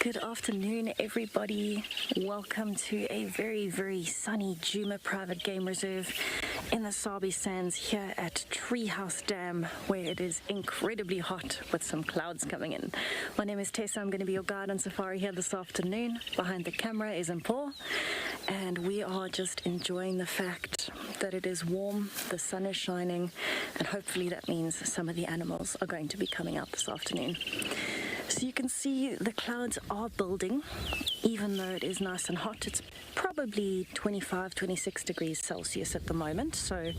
Good afternoon, everybody. Welcome to a very, very sunny Djuma Private Game Reserve in the Sabi Sands here at Treehouse Dam, where it is incredibly hot with some clouds coming in. My name is Tessa. I'm going to be your guide on safari here this afternoon. Behind the camera is Paul, and we are just enjoying the fact that it is warm, the sun is shining, and hopefully that means some of the animals are going to be coming out this afternoon. So you can see the clouds are building, even though it is nice and hot. It's probably 25, 26 degrees Celsius at the moment, so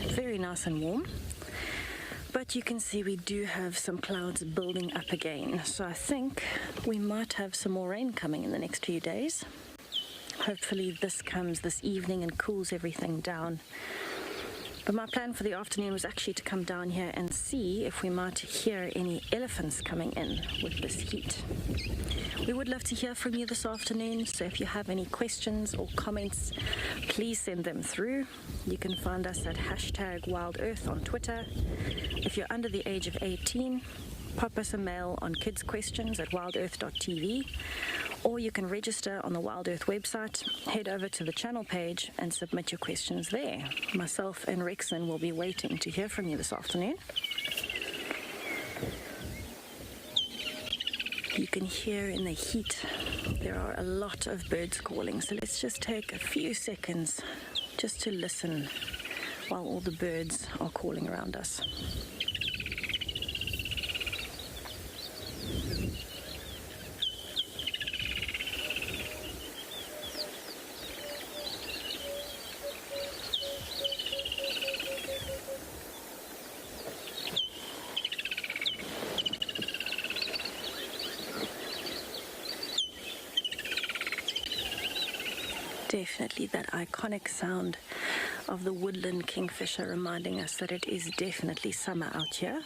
very nice and warm. But you can see we do have some clouds building up again. So I think we might have some more rain coming in the next few days. Hopefully this comes this evening and cools everything down. But my plan for the afternoon was actually to come down here and see if we might hear any elephants coming in with this heat. We would love to hear from you this afternoon, so if you have any questions or comments, please send them through. You can find us at #WildEarth on Twitter. If you're under the age of 18, pop us a mail on kidsquestions@wildearth.tv, or you can register on the WildEarth website, head over to the channel page and submit your questions there. Myself and Rexon will be waiting to hear from you this afternoon. You can hear in the heat there are a lot of birds calling, so let's just take a few seconds just to listen while all the birds are calling around us. Definitely that iconic sound of the woodland kingfisher reminding us that it is definitely summer out here.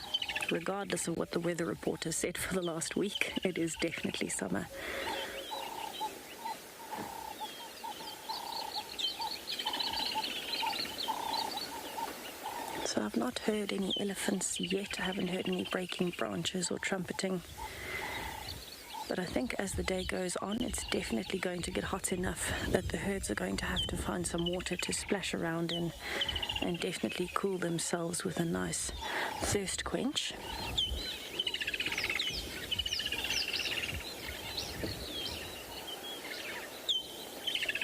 Regardless of what the weather report has said for the last week, it is definitely summer. So I've not heard any elephants yet. I haven't heard any breaking branches or trumpeting. But I think as the day goes on, it's definitely going to get hot enough that the herds are going to have to find some water to splash around in and definitely cool themselves with a nice thirst quench.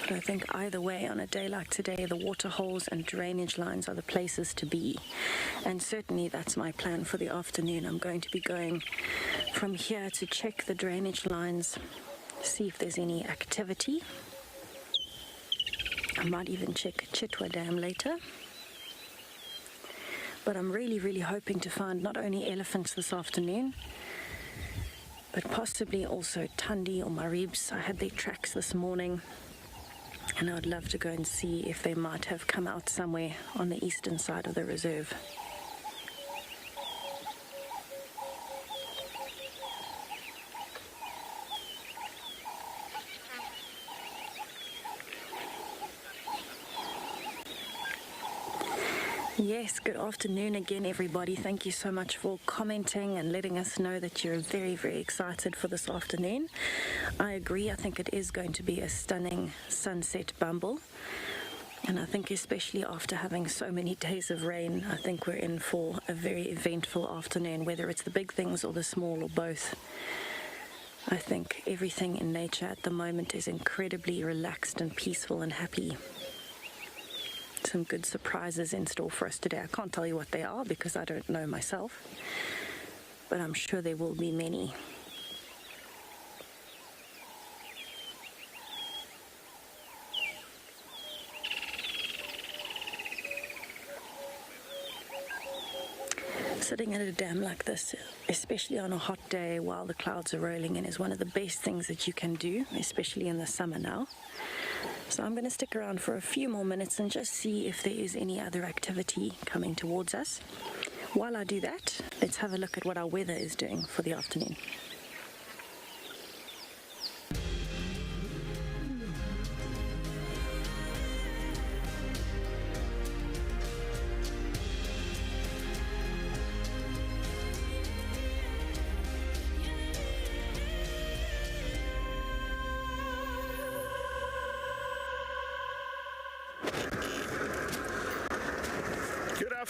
But I think either way, on a day like today, the water holes and drainage lines are the places to be. And certainly that's my plan for the afternoon. I'm going to be going from here to check the drainage lines, see if there's any activity. I might even check Chitwa Dam later. But I'm really, really hoping to find not only elephants this afternoon, but possibly also Tundi or Maribs. I had their tracks this morning, and I would love to go and see if they might have come out somewhere on the eastern side of the reserve. Yes, good afternoon again, everybody. Thank you so much for commenting and letting us know that you're very, very excited for this afternoon. I agree. I think it is going to be a stunning sunset bumble. And I think especially after having so many days of rain, I think we're in for a very eventful afternoon, whether it's the big things or the small or both. I think everything in nature at the moment is incredibly relaxed and peaceful and happy. Some good surprises in store for us today. I can't tell you what they are because I don't know myself, but I'm sure there will be many. Sitting at a dam like this, especially on a hot day while the clouds are rolling in, is one of the best things that you can do, especially in the summer now. So I'm going to stick around for a few more minutes and just see if there is any other activity coming towards us. While I do that, let's have a look at what our weather is doing for the afternoon.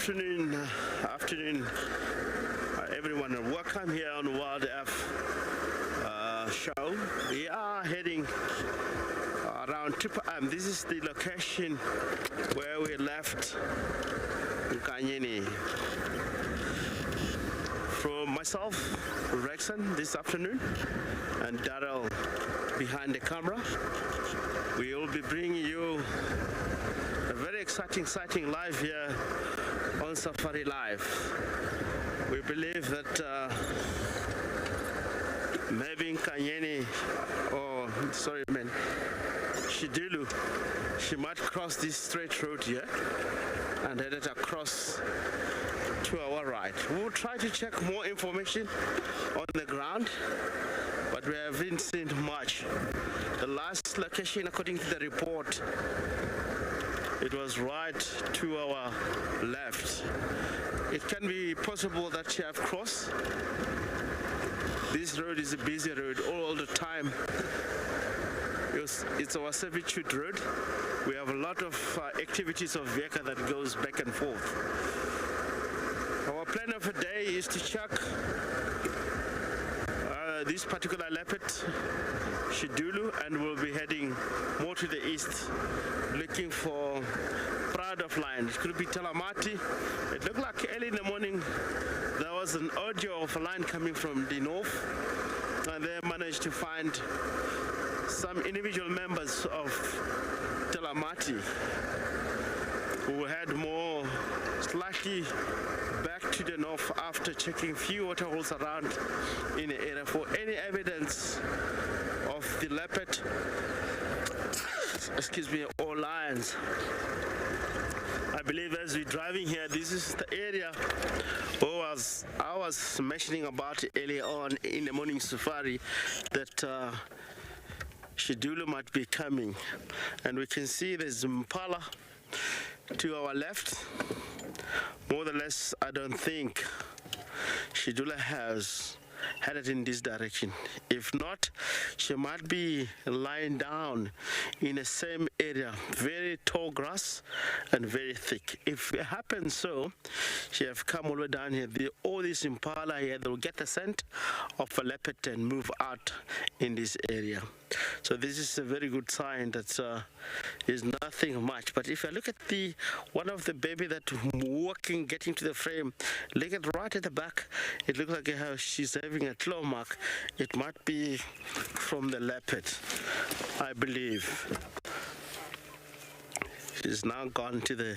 afternoon, everyone, and welcome here on WildEarth show. We are heading around 2 p.m. This is the location where we left Nkanyeni. From myself, Rexon, this afternoon, and Darrell behind the camera, we will be bringing you a very exciting sighting live here on Safari Live. We believe that maybe Nkanyeni, Shidulu, she might cross this straight road here and headed across to our right. We'll try to check more information on the ground, but we haven't seen much. The last location, according to the report, it was right to our left. It can be possible that she have crossed. This road is a busy road all the time. It's our servitude road. We have a lot of activities of vehicle that goes back and forth. Our plan of the day is to check this particular leopard, Shidulu, and we'll be heading more to the east, looking for pride of lion. It could be Talamati. It looked like early in the morning there was an audio of a lion coming from the north, and they managed to find some individual members of Talamati who had more slightly back to the north after checking few waterholes around in the area for any evidence of the leopard, or lions. I believe as we're driving here, this is the area I was mentioning about earlier on in the morning safari that Shidulu might be coming, and we can see there's Impala to our left. More or less, I don't think Shidula has headed in this direction. If not, she might be lying down in the same area, very tall grass and very thick. If it happens so, she have come all the way down here. All this Impala here, they'll get the scent of a leopard and move out in this area. So this is a very good sign that is nothing much. But if I look at one of the baby that walking, getting to the frame, look at right at the back, it looks like she's having a claw mark. It might be from the leopard, I believe. She's now gone to the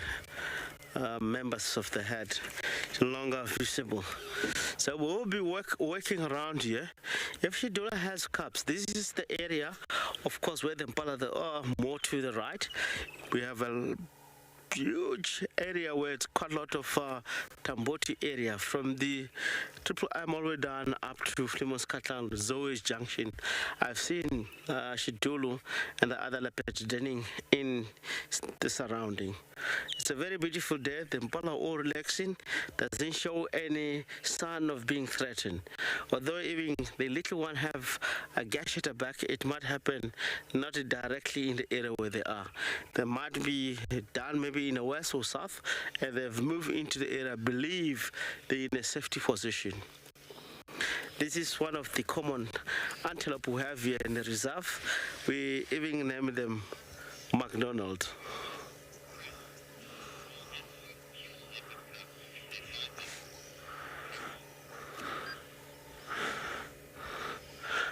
members of the head, no longer visible. So we'll be working around here. If Shidula has cubs, this is the area, of course, where the Impala are more to the right. We have a huge area where it's quite a lot of Tamboti area, from the Triple M all the way down up to Flimos Katlan, Zoe's Junction. I've seen Shidulu and the other leopards denning in the surrounding. It's a very beautiful day. The Impala all relaxing, doesn't show any sign of being threatened. Although even the little one have a gash at the back, it might happen not directly in the area where they are. They might be down maybe in the west or south, and they've moved into the area, believe they're in a safety position. This is one of the common antelope we have here in the reserve. We even name them McDonald.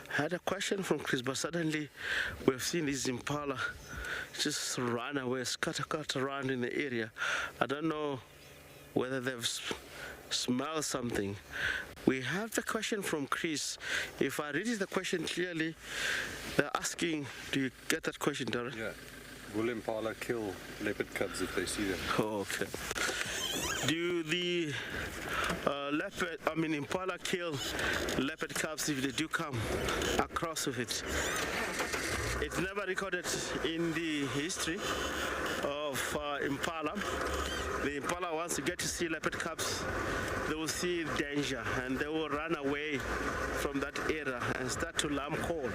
I had a question from Chris, but suddenly we've seen this Impala just run away, scatter around in the area. I don't know whether they've smelled something. We have the question from Chris. If I read the question clearly, they're asking, do you get that question, Darren? Yeah. Will Impala kill leopard cubs if they see them? Oh, okay. Do the Impala kill leopard cubs if they do come across with it? It's never recorded in the history of Impala. The Impala, once you get to see leopard cubs, they will see danger and they will run away from that area and start to alarm call,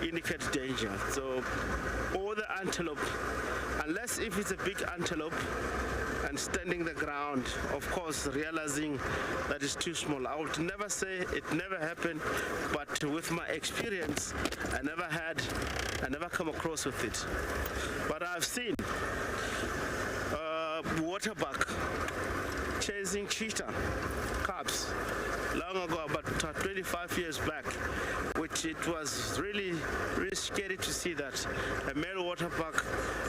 indicate danger. So all the antelope, unless if it's a big antelope, and standing the ground, of course realizing that it's too small. I would never say it never happened, but with my experience, I never come across with it. But I've seen waterbuck chasing cheetah cubs long ago, about 25 years back, which it was really scary to see that a male waterbuck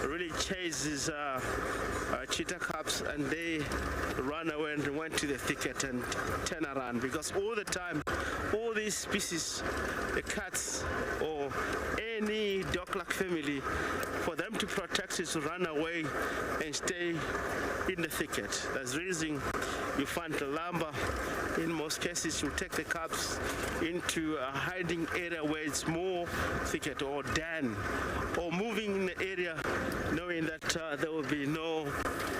really chases cheetah cubs, and they run away and went to the thicket and turn around, because all the time all these species, the cats or any dog-like family, for them to protect is to run away and stay in the thicket. That's the reason you find the lumber in most cases you take the cubs into a hiding area where it's more thicket or den, or moving in the area knowing that there will be no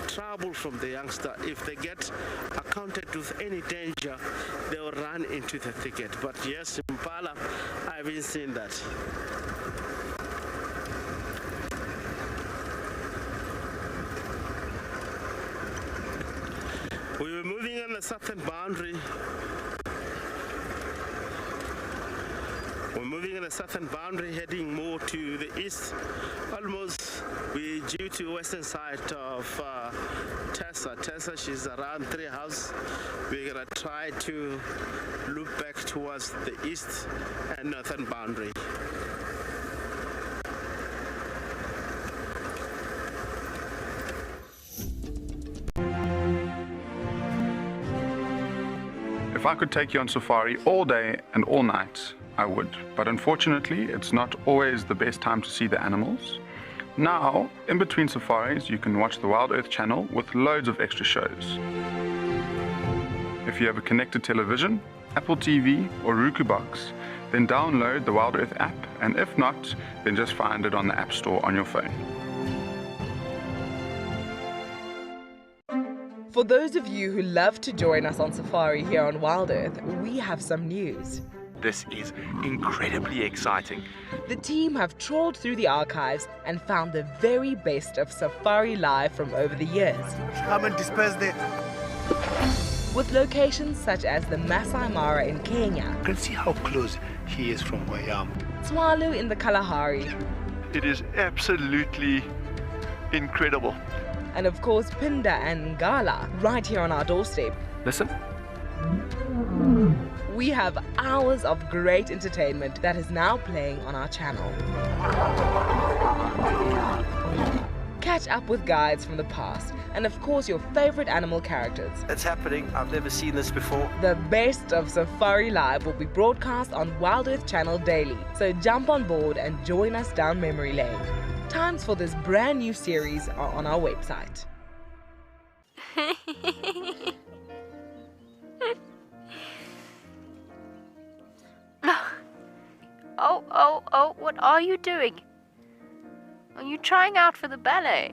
trouble from the youngster. If they get accounted with any danger, they will run into the thicket. But yes, impala, I haven't seen that. We were moving on the southern boundary. We're moving on the southern boundary, heading more to the east. Almost we're due to western side of Tessa. Tessa, she's around 3 houses. We're gonna try to loop back towards the east and northern boundary. If I could take you on safari all day and all night, I would. But unfortunately, it's not always the best time to see the animals. Now, in between safaris, you can watch the WildEarth channel with loads of extra shows. If you have a connected television, Apple TV or Roku box, then download the WildEarth app, and if not, then just find it on the App Store on your phone. For those of you who love to join us on safari here on WildEarth, we have some news. This is incredibly exciting. The team have trawled through the archives and found the very best of Safari Live from over the years. Come and disperse there. With locations such as the Masai Mara in Kenya, You can see how close he is from where I am. Swalu in the Kalahari, It is absolutely incredible. and of course Pinda and Ngala right here on our doorstep. Listen. We have hours of great entertainment that is now playing on our channel. Catch up with guides from the past and of course your favorite animal characters. It's happening. I've never seen this before. The best of Safari Live will be broadcast on WildEarth channel daily, so jump on board and join us down memory lane. Times for this brand new series are on our website. Oh, what are you doing? Are you trying out for the ballet?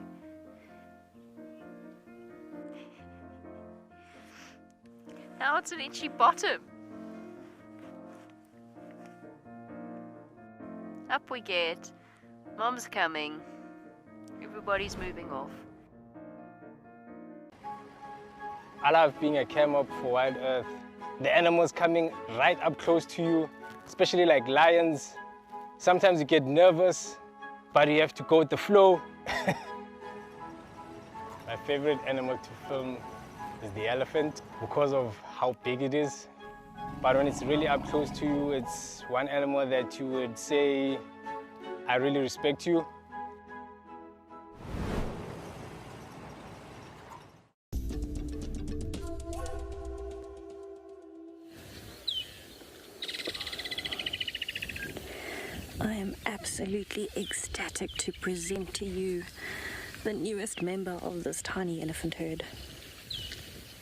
Now it's an itchy bottom. Up we get. Mom's coming. Everybody's moving off. I love being a camo for WildEarth. The animals coming right up close to you, especially like lions. Sometimes you get nervous, but you have to go with the flow. My favorite animal to film is the elephant because of how big it is. But when it's really up close to you, it's one animal that you would say, I really respect you. I am absolutely ecstatic to present to you the newest member of this tiny elephant herd.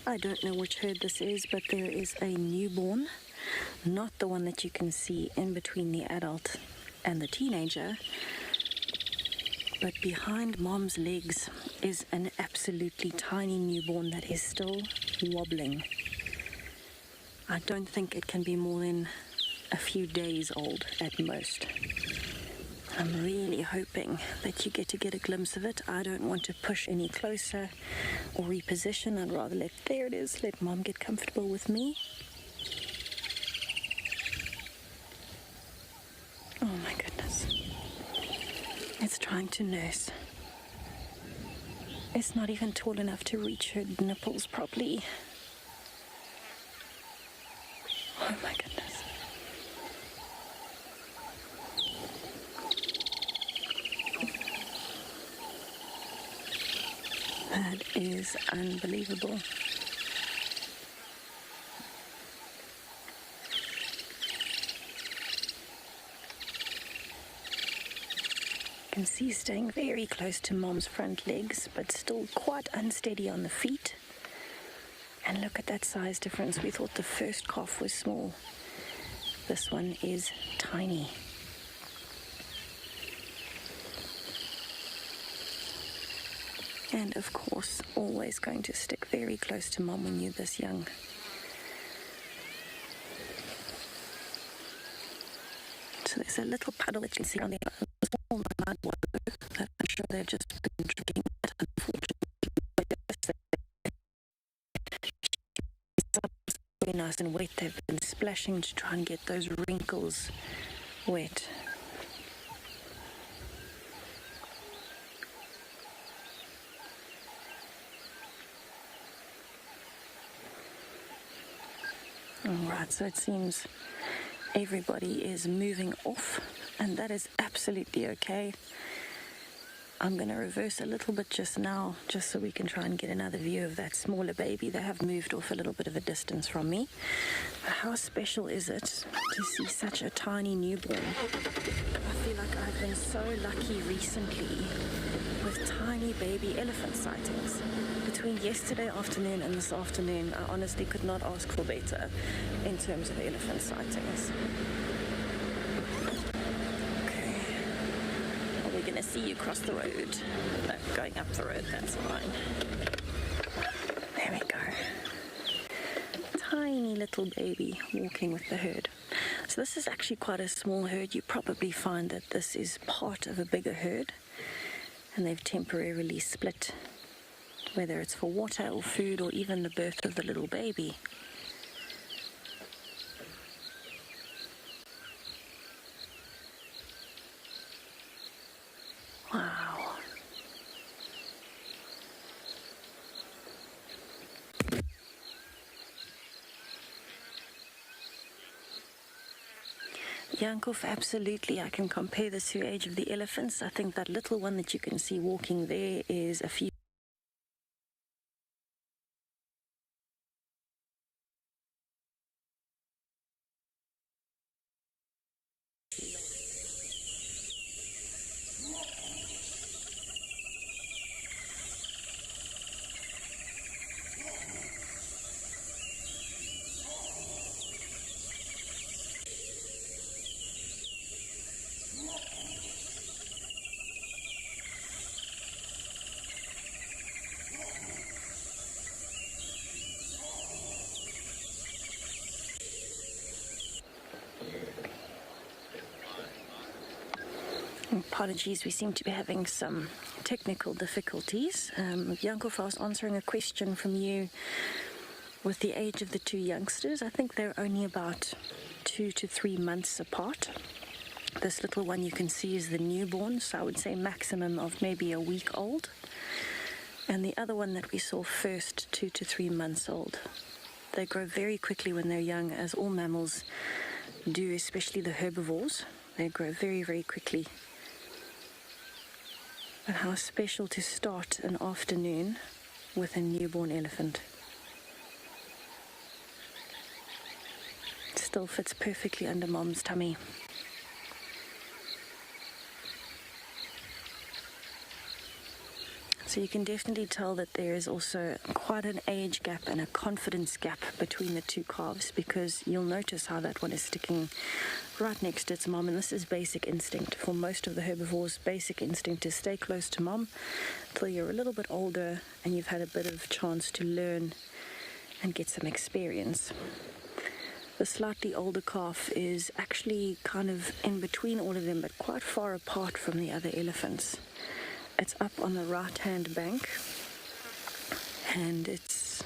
I don't know which herd this is, but there is a newborn, not the one that you can see in between the adult and the teenager, but behind mom's legs is an absolutely tiny newborn that is still wobbling. I don't think it can be more than a few days old at most. I'm really hoping that you get a glimpse of it. I don't want to push any closer or reposition. I'd rather let Mom get comfortable with me. Oh my goodness. It's trying to nurse. It's not even tall enough to reach her nipples properly. Oh my goodness. That is unbelievable. You can see staying very close to Mom's front legs, but still quite unsteady on the feet. And look at that size difference. We thought the first calf was small. This one is tiny. And of course, always going to stick very close to Mom when you're this young. So there's a little puddle that you can see on there. Small mud water that I'm sure they've just been drinking that, unfortunately. It's very nice and wet. They've been splashing to try and get those wrinkles wet. Alright, so it seems everybody is moving off, and that is absolutely okay. I'm going to reverse a little bit just now, just so we can try and get another view of that smaller baby. They have moved off a little bit of a distance from me. But how special is it to see such a tiny newborn? I feel like I've been so lucky recently with tiny baby elephant sightings. Between yesterday afternoon and this afternoon, I honestly could not ask for better in terms of elephant sightings. Okay. Well, we're going to see you cross the road. No, going up the road, that's fine. There we go. Tiny little baby walking with the herd. So this is actually quite a small herd. You probably find that this is part of a bigger herd, and they've temporarily split, whether it's for water or food or even the birth of the little baby. Wow. Yankov, absolutely. I can compare this to the age of the elephants. I think that little one that you can see walking there is a few. Apologies, we seem to be having some technical difficulties. Yankov, I was answering a question from you with the age of the two youngsters. I think they're only about 2 to 3 months apart. This little one you can see is the newborn, so I would say maximum of maybe a week old. And the other one that we saw first, 2 to 3 months old. They grow very quickly when they're young, as all mammals do, especially the herbivores. They grow very, very quickly. But how special to start an afternoon with a newborn elephant. It still fits perfectly under Mom's tummy. So you can definitely tell that there is also quite an age gap and a confidence gap between the two calves, because you'll notice how that one is sticking right next to its mom, and this is basic instinct. For most of the herbivores, basic instinct is stay close to mom until you're a little bit older and you've had a bit of chance to learn and get some experience. The slightly older calf is actually kind of in between all of them, but quite far apart from the other elephants. It's up on the right-hand bank, and it's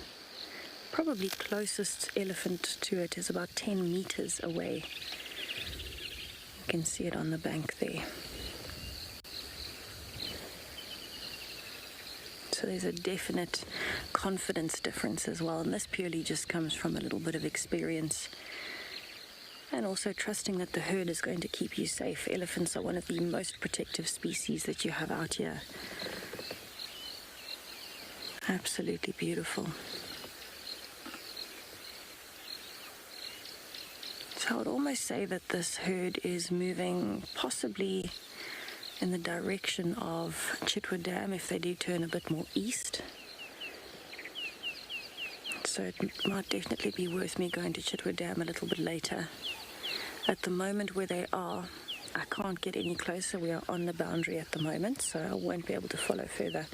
probably closest elephant to it is about 10 meters away. You can see it on the bank there. So there's a definite confidence difference as well, and this purely just comes from a little bit of experience and also trusting that the herd is going to keep you safe. Elephants are one of the most protective species that you have out here. Absolutely beautiful. So I would almost say that this herd is moving possibly in the direction of Chitwa Dam if they do turn a bit more east. So it might definitely be worth me going to Chitwa Dam a little bit later. At the moment where they are, I can't get any closer. We are on the boundary at the moment, so I won't be able to follow further.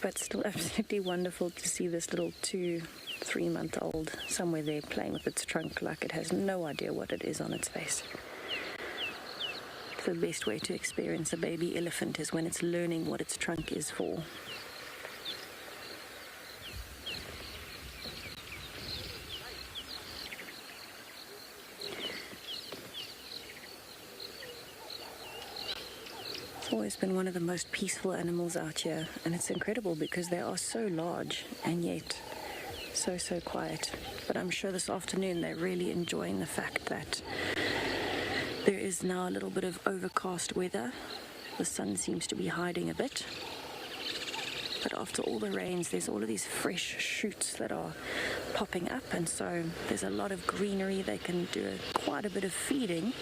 But still absolutely wonderful to see this little 2-3-month-old somewhere there playing with its trunk like it has no idea what it is on its face. The best way to experience a baby elephant is when it's learning what its trunk is for. It's always been one of the most peaceful animals out here, and it's incredible because they are so large and yet so quiet. But I'm sure this afternoon they're really enjoying the fact that there is now a little bit of overcast weather. The sun seems to be hiding a bit. But after all the rains, there's all of these fresh shoots that are popping up, and so there's a lot of greenery. They can do quite a bit of feeding.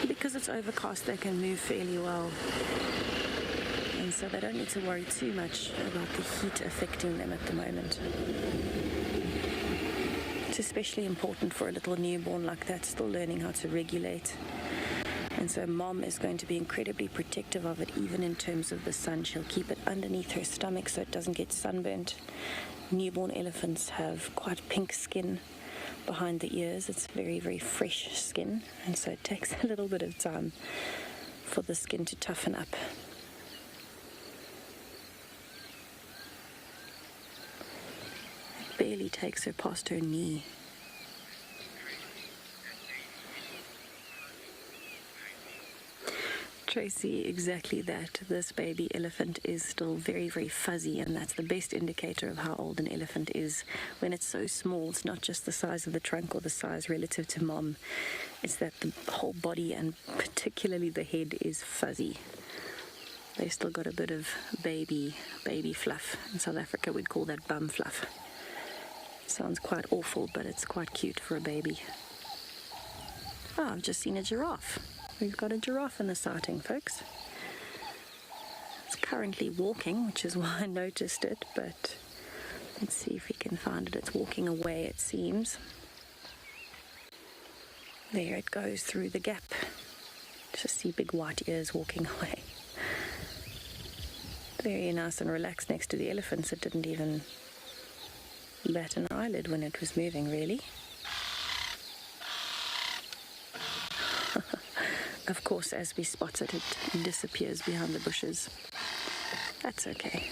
Because it's overcast, they can move fairly well. And so they don't need to worry too much about the heat affecting them at the moment. It's especially important for a little newborn like that, still learning how to regulate. And so mom is going to be incredibly protective of it, even in terms of the sun. She'll keep it underneath her stomach so it doesn't get sunburnt. Newborn elephants have quite pink skin behind the ears. It's very, very fresh skin, and so it takes a little bit of time for the skin to toughen up. It barely takes her past her knee. Tracy, exactly that. This baby elephant is still very, very fuzzy, and that's the best indicator of how old an elephant is. When it's so small, it's not just the size of the trunk or the size relative to mom. It's that the whole body, and particularly the head, is fuzzy. They've still got a bit of baby fluff. In South Africa, we'd call that bum fluff. Sounds quite awful, but it's quite cute for a baby. Oh, I've just seen a giraffe. We've got a giraffe in the sighting, folks. It's currently walking, which is why I noticed it, but let's see if we can find it. It's walking away, it seems. There it goes through the gap. Just see big white ears walking away. Very nice and relaxed next to the elephants. It didn't even bat an eyelid when it was moving, really. Of course, as we spot it, it disappears behind the bushes. That's okay.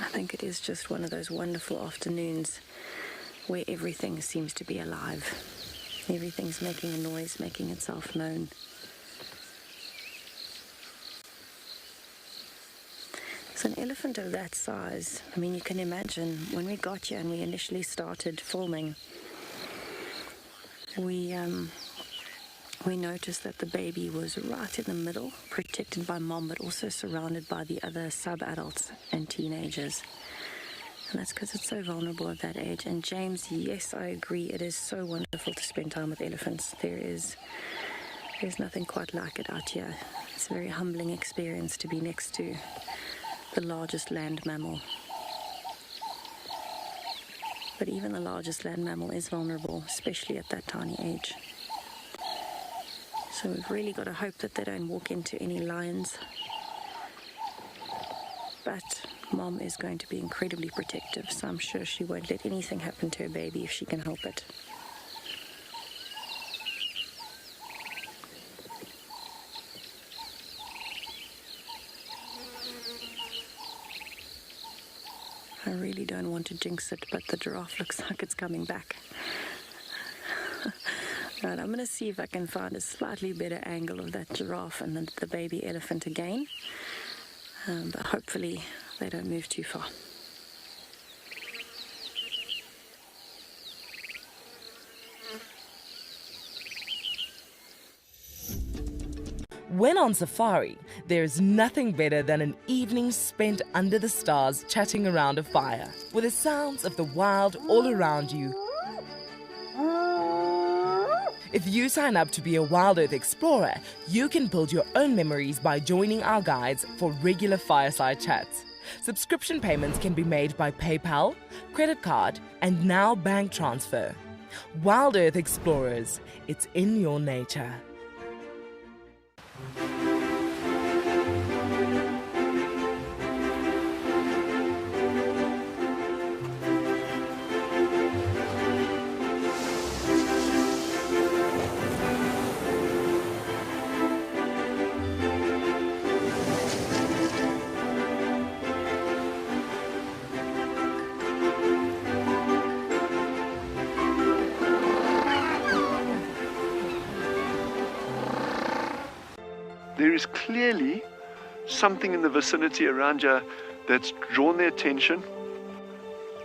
I think it is just one of those wonderful afternoons where everything seems to be alive. Everything's making a noise, making itself known. So an elephant of that size, I mean, you can imagine when we got here and we initially started filming, we noticed that the baby was right in the middle, protected by mom, but also surrounded by the other sub-adults and teenagers. And that's because it's so vulnerable at that age. And James, yes, I agree, it is so wonderful to spend time with elephants. There's nothing quite like it out here. It's a very humbling experience to be next to the largest land mammal. But even the largest land mammal is vulnerable, especially at that tiny age. So we've really got to hope that they don't walk into any lions. But Mom is going to be incredibly protective, so I'm sure she won't let anything happen to her baby if she can help it. I really don't want to jinx it, but the giraffe looks like it's coming back. Right, I'm going to see if I can find a slightly better angle of that giraffe and the baby elephant again. But hopefully they don't move too far. When on safari, there's nothing better than an evening spent under the stars chatting around a fire, with the sounds of the wild all around you. If you sign up to be a WildEarth explorer, you can build your own memories by joining our guides for regular fireside chats. Subscription payments can be made by PayPal, credit card, and now bank transfer. WildEarth Explorers, it's in your nature. There is clearly something in the vicinity around you that's drawn their attention.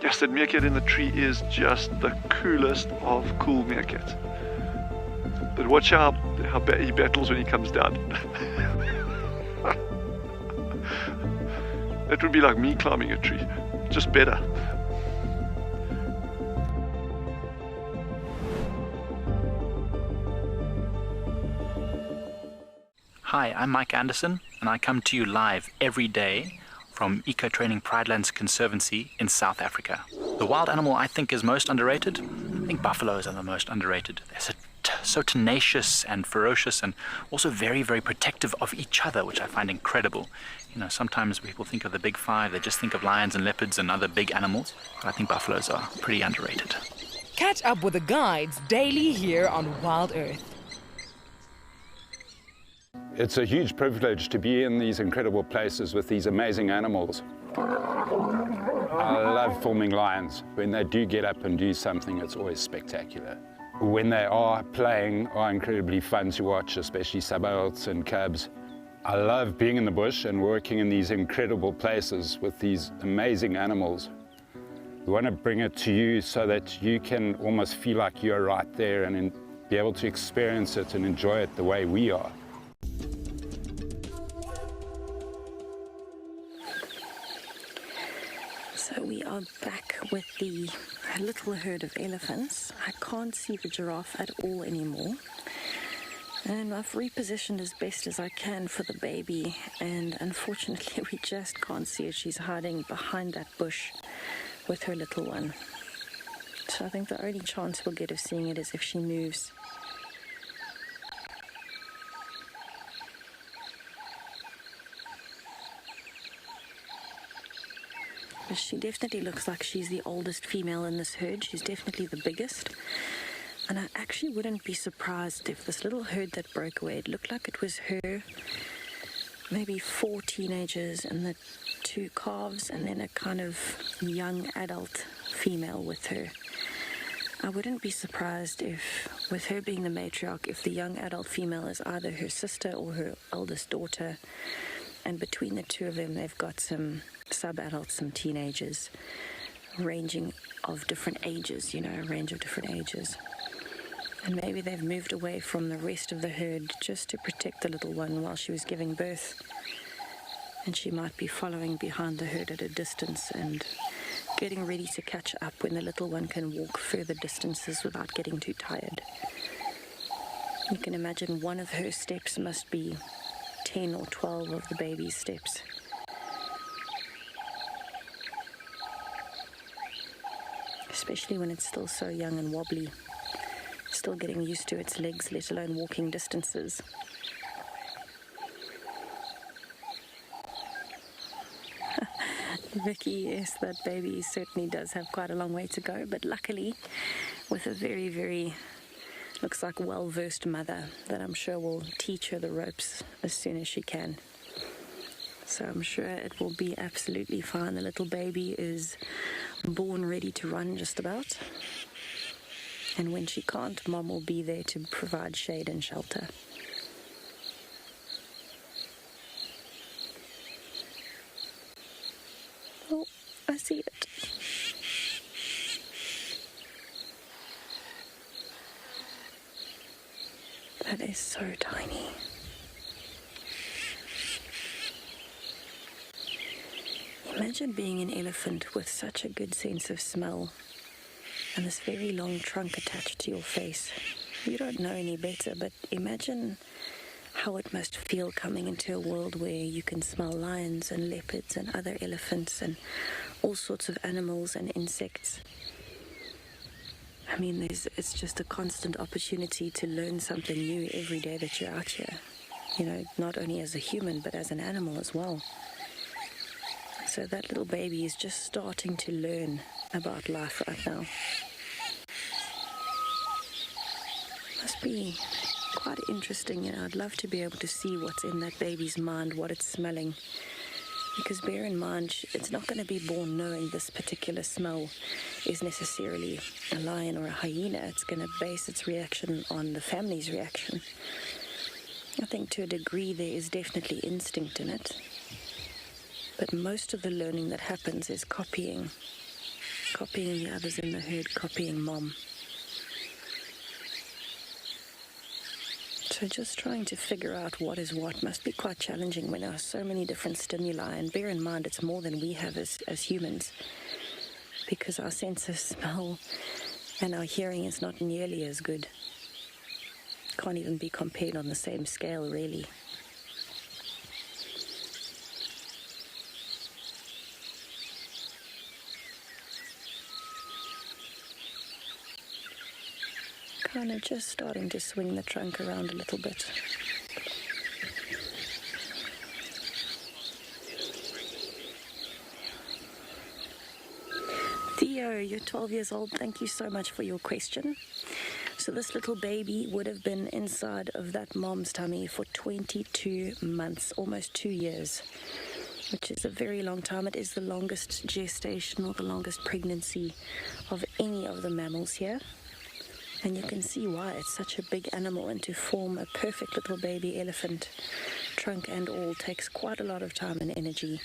Yes, that meerkat in the tree is just the coolest of cool meerkats. But watch how he battles when he comes down. It would be like me climbing a tree, just better. Hi, I'm Mike Anderson, and I come to you live every day from Eco Training Pridelands Conservancy in South Africa. The wild animal I think is most underrated. I think buffaloes are the most underrated. They're so tenacious and ferocious, and also very, very protective of each other, which I find incredible. You know, sometimes people think of the big five, they just think of lions and leopards and other big animals, but I think buffaloes are pretty underrated. Catch up with the guides daily here on WildEarth. It's a huge privilege to be in these incredible places with these amazing animals. I love filming lions. When they do get up and do something, it's always spectacular. When they are playing, are incredibly fun to watch, especially sub-adults and cubs. I love being in the bush and working in these incredible places with these amazing animals. We want to bring it to you so that you can almost feel like you're right there and be able to experience it and enjoy it the way we are. So we are back with the little herd of elephants. I can't see the giraffe at all anymore. And I've repositioned as best as I can for the baby. And unfortunately, we just can't see her. She's hiding behind that bush with her little one. So I think the only chance we'll get of seeing it is if she moves. She definitely looks like she's the oldest female in this herd. She's definitely the biggest. And I actually wouldn't be surprised if this little herd that broke away, it looked like it was her, maybe 4 teenagers and the 2 calves, and then a kind of young adult female with her. I wouldn't be surprised if, with her being the matriarch, if the young adult female is either her sister or her eldest daughter. And between the 2 of them, they've got some sub-adults, some teenagers, ranging of different ages, you know, a range of different ages. And maybe they've moved away from the rest of the herd just to protect the little one while she was giving birth. And she might be following behind the herd at a distance and getting ready to catch up when the little one can walk further distances without getting too tired. You can imagine one of her steps must be 10 or 12 of the baby's steps. Especially when it's still so young and wobbly. Still getting used to its legs, let alone walking distances. Vicky, yes, that baby certainly does have quite a long way to go, but luckily with a very, very, looks like well-versed mother that I'm sure will teach her the ropes as soon as she can. So I'm sure it will be absolutely fine. The little baby is born ready to run just about. And when she can't, Mom will be there to provide shade and shelter. Oh, I see it. That is so tiny. Imagine being an elephant with such a good sense of smell and this very long trunk attached to your face. You don't know any better, but imagine how it must feel coming into a world where you can smell lions and leopards and other elephants and all sorts of animals and insects. I mean, it's just a constant opportunity to learn something new every day that you're out here. You know, not only as a human, but as an animal as well. So that little baby is just starting to learn about life right now. Must be quite interesting, you know. I'd love to be able to see what's in that baby's mind, what it's smelling. Because bear in mind, it's not going to be born knowing this particular smell is necessarily a lion or a hyena. It's going to base its reaction on the family's reaction. I think to a degree there is definitely instinct in it. But most of the learning that happens is copying the others in the herd, copying Mom. So just trying to figure out what is what must be quite challenging when there are so many different stimuli. And bear in mind, it's more than we have as humans, because our sense of smell and our hearing is not nearly as good. Can't even be compared on the same scale, really. Kind of just starting to swing the trunk around a little bit. Theo, you're 12 years old. Thank you so much for your question. So this little baby would have been inside of that mom's tummy for 22 months, almost 2 years, which is a very long time. It is the longest gestation or the longest pregnancy of any of the mammals here. And you can see why it's such a big animal, and to form a perfect little baby elephant, trunk and all, takes quite a lot of time and energy.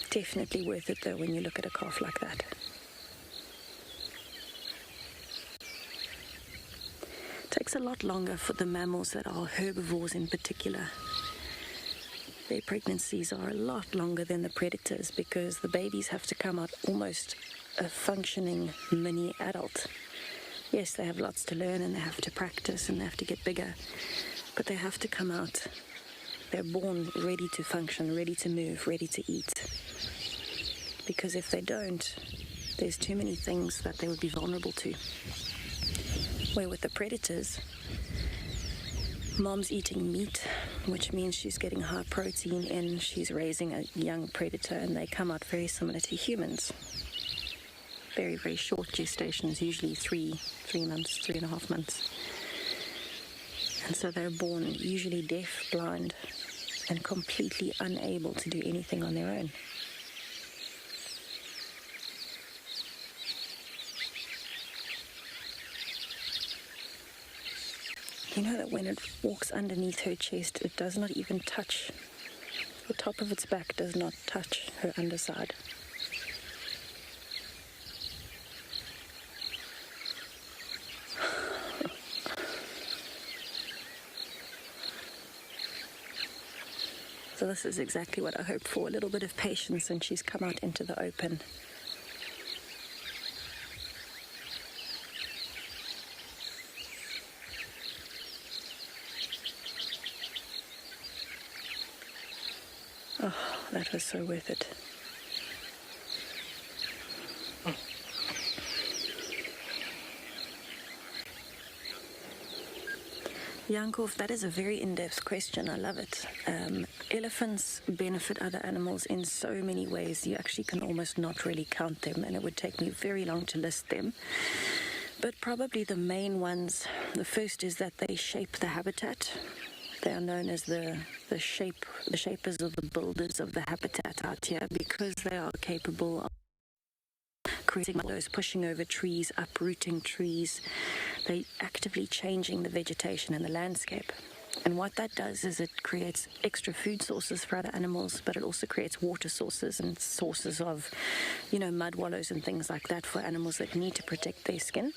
Definitely worth it though when you look at a calf like that. It takes a lot longer for the mammals that are herbivores in particular. Their pregnancies are a lot longer than the predators because the babies have to come out almost a functioning mini adult. Yes, they have lots to learn and they have to practice and they have to get bigger, but they have to come out. They're born ready to function, ready to move, ready to eat. Because if they don't, there's too many things that they would be vulnerable to. Where with the predators, Mom's eating meat, which means she's getting high protein in, she's raising a young predator, and they come out very similar to humans. Very, very short gestations, usually 3 months, 3.5 months. And so they're born usually deaf, blind, and completely unable to do anything on their own. You know that when it walks underneath her chest, it does not even touch. The top of its back does not touch her underside. So this is exactly what I hoped for, a little bit of patience, and she's come out into the open. Oh, that was so worth it. Yankov, that is a very in-depth question. I love it. Elephants benefit other animals in so many ways. You actually can almost not really count them, and it would take me very long to list them. But probably the main ones, the first is that they shape the habitat. They are known as the shapers or the builders of the habitat out here, because they are capable of creating those, pushing over trees, uprooting trees. They're actively changing the vegetation and the landscape. And what that does is it creates extra food sources for other animals, but it also creates water sources and sources of, mud wallows and things like that for animals that need to protect their skin.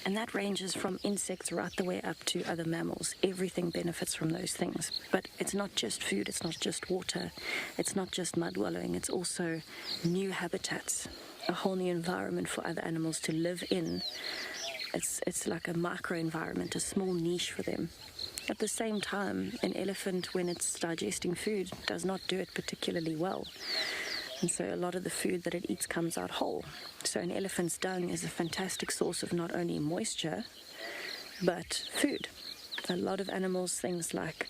And that ranges from insects right the way up to other mammals. Everything benefits from those things. But it's not just food, it's not just water, it's not just mud wallowing, it's also new habitats, a whole new environment for other animals to live in. It's like a micro-environment, a small niche for them. At the same time, an elephant, when it's digesting food, does not do it particularly well. And so a lot of the food that it eats comes out whole. So an elephant's dung is a fantastic source of not only moisture, but food. A lot of animals, things like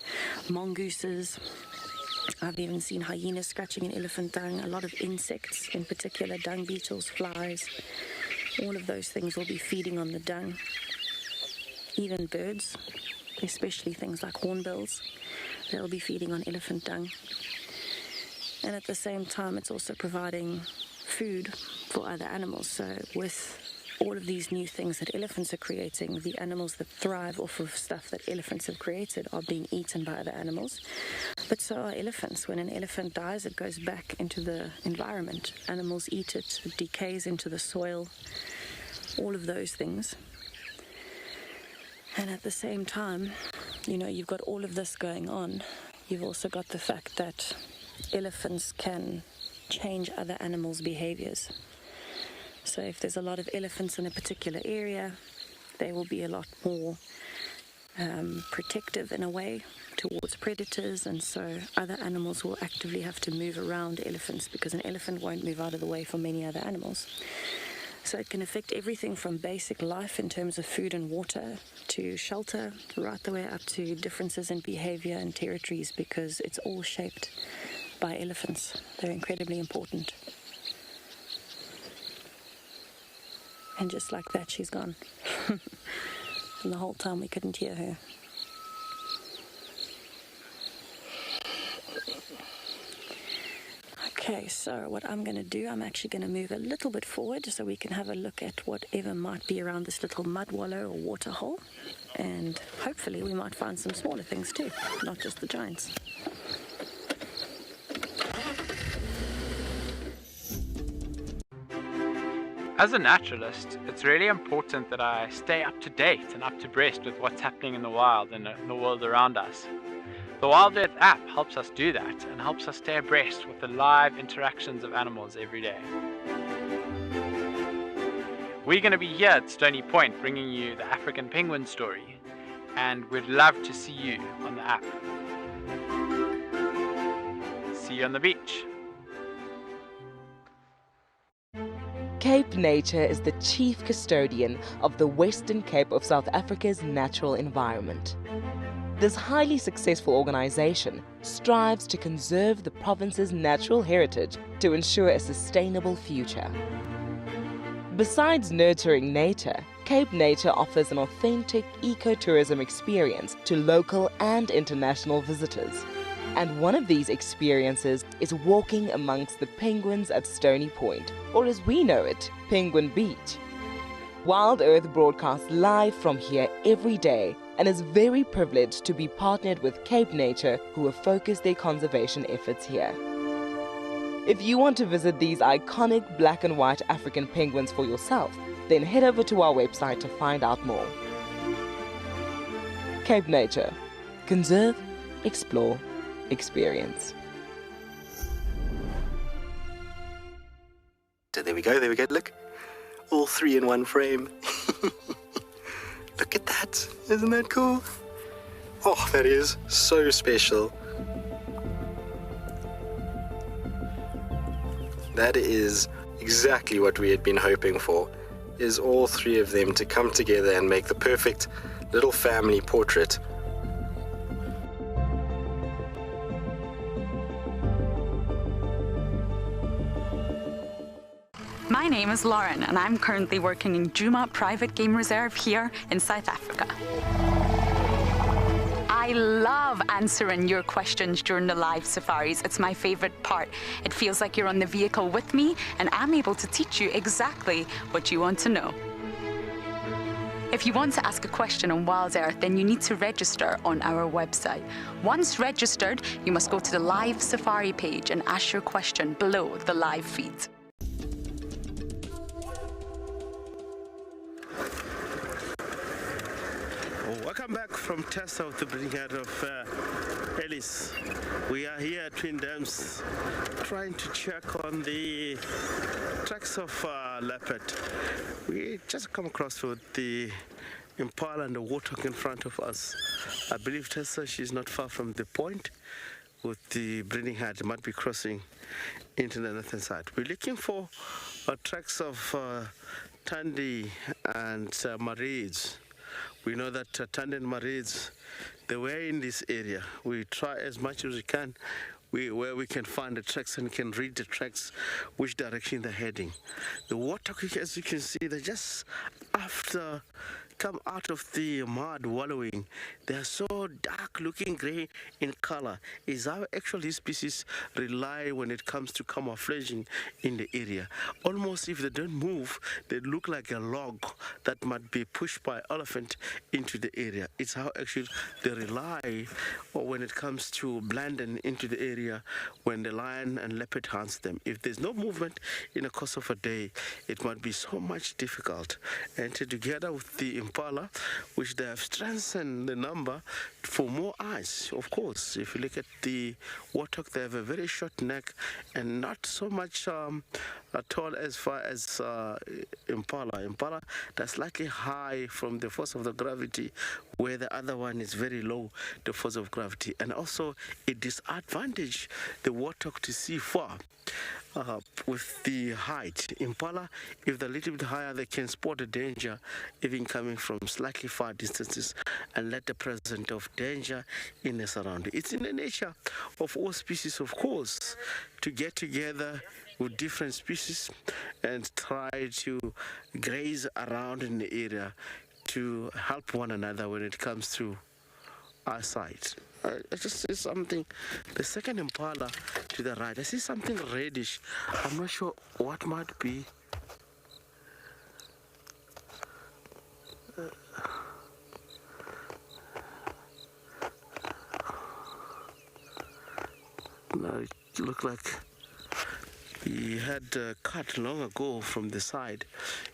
mongooses, I've even seen hyenas scratching an elephant dung, a lot of insects, in particular dung beetles, flies. All of those things will be feeding on the dung. Even birds, especially things like hornbills, they'll be feeding on elephant dung. And at the same time, it's also providing food for other animals. So with all of these new things that elephants are creating, the animals that thrive off of stuff that elephants have created are being eaten by other animals. But so are elephants. When an elephant dies, it goes back into the environment. Animals eat it, it decays into the soil, all of those things. And at the same time, you've got all of this going on. You've also got the fact that elephants can change other animals' behaviors. So if there's a lot of elephants in a particular area, they will be a lot more protective in a way towards predators, and so other animals will actively have to move around elephants because an elephant won't move out of the way for many other animals. So it can affect everything from basic life in terms of food and water to shelter, right the way up to differences in behavior and territories, because it's all shaped by elephants. They're incredibly important. And just like that, she's gone. And the whole time we couldn't hear her. Okay, so what I'm going to do, I'm actually going to move a little bit forward so we can have a look at whatever might be around this little mud wallow or water hole. And hopefully we might find some smaller things too, not just the giants. As a naturalist, it's really important that I stay up to date and up to breast with what's happening in the wild and the world around us. The WildEarth app helps us do that and helps us stay abreast with the live interactions of animals every day. We're going to be here at Stony Point bringing you the African penguin story, and we'd love to see you on the app. See you on the beach. Cape Nature is the chief custodian of the Western Cape of South Africa's natural environment. This highly successful organization strives to conserve the province's natural heritage to ensure a sustainable future. Besides nurturing nature, Cape Nature offers an authentic ecotourism experience to local and international visitors. And one of these experiences is walking amongst the penguins at Stony Point, or as we know it, Penguin Beach. WildEarth broadcasts live from here every day and is very privileged to be partnered with Cape Nature, who have focused their conservation efforts here. If you want to visit these iconic black and white African penguins for yourself, then head over to our website to find out more. Cape Nature. Conserve, explore, experience. So there we go, look. All three in one frame. Look at that, isn't that cool? Oh, that is so special. That is exactly what we had been hoping for, is all three of them to come together and make the perfect little family portrait My name is Lauren, and I'm currently working in Djuma Private Game Reserve here in South Africa. I love answering your questions during the live safaris. It's my favorite part. It feels like you're on the vehicle with me, and I'm able to teach you exactly what you want to know. If you want to ask a question on WildEarth, then you need to register on our website. Once registered, you must go to the live safari page and ask your question below the live feed. Welcome back from test of the breeding head of Ellis. We are here at Twin Dams trying to check on the tracks of leopard. We just come across with the impala and the warthog in front of us. I believe Tessa, she's not far from the point with the breeding head. Might be crossing into the northern side. We're looking for tracks of Tandy and Marids. We know that Tandy and Marids, they were in this area. We try as much as we can where we can find the tracks and can read the tracks, which direction they're heading. The warthog, as you can see, they just after come out of the mud wallowing. They are so dark looking gray in color. Is how actually these species rely when it comes to camouflaging in the area. Almost if they don't move, they look like a log that might be pushed by elephant into the area. It's how actually they rely when it comes to blending into the area when the lion and leopard hunts them. If there's no movement in the course of a day, it might be so much difficult. And together with the impala, which they have strengthened the number for more eyes. Of course, if you look at the warthog, they have a very short neck and not so much tall as far as impala. Impala, that's slightly high from the force of the gravity, where the other one is very low, the force of gravity. And also, it disadvantages the warthog to see far. With the height. Impala, if they're a little bit higher, they can spot the danger even coming from slightly far distances and let the presence of danger in the surrounding. It's in the nature of all species, of course, to get together with different species and try to graze around in the area to help one another when it comes to eyesight. I just see something, the second impala to the right, I see something reddish. I'm not sure what might be. No, it looked like he had cut long ago from the side.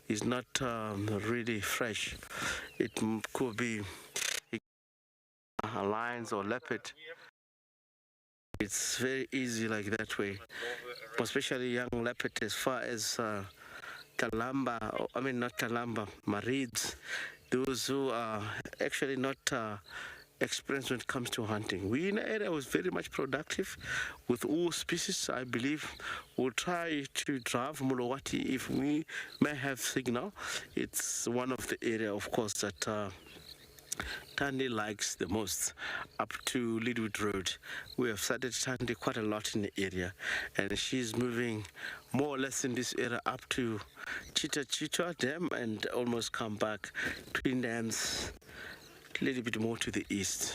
It's not really fresh. It could be lions or leopard. It's very easy like that way, especially young leopard as far as Kalamba, I mean not Kalamba, Marids, those who are actually not experienced when it comes to hunting. We in the area was very much productive with all species. I believe we'll try to drive Mulawati if we may have signal. It's one of the area, of course, that Tandy likes the most, up to Lidwood Road. We have started Tandy quite a lot in the area, and she's moving more or less in this area up to Chita Dam and almost come back Twin Dams, a little bit more to the east.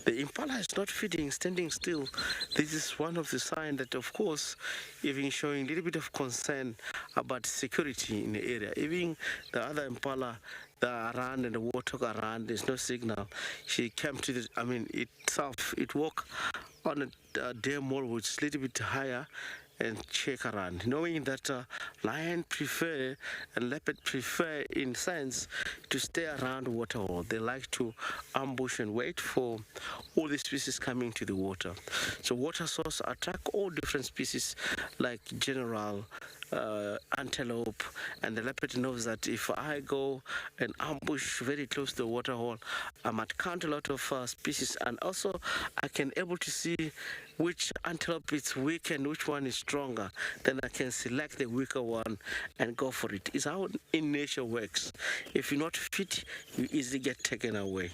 The impala is not feeding, standing still. This is one of the signs that, of course, even showing a little bit of concern about security in the area. Even the other impala, the around and the warthog around, there's no signal. She came to the, I mean, it walked on a dam wall which is a little bit higher and check around, knowing that lion prefer and leopard prefer in sense to stay around waterhole. They like to ambush and wait for all the species coming to the water. So water source attract all different species like general antelope, and the leopard knows that if I go and ambush very close to the waterhole, I might count a lot of species, and also I can able to see which antelope is weak and which one is stronger. Then I can select the weaker one and go for it. It's how in nature works. If you're not fit, you easily get taken away.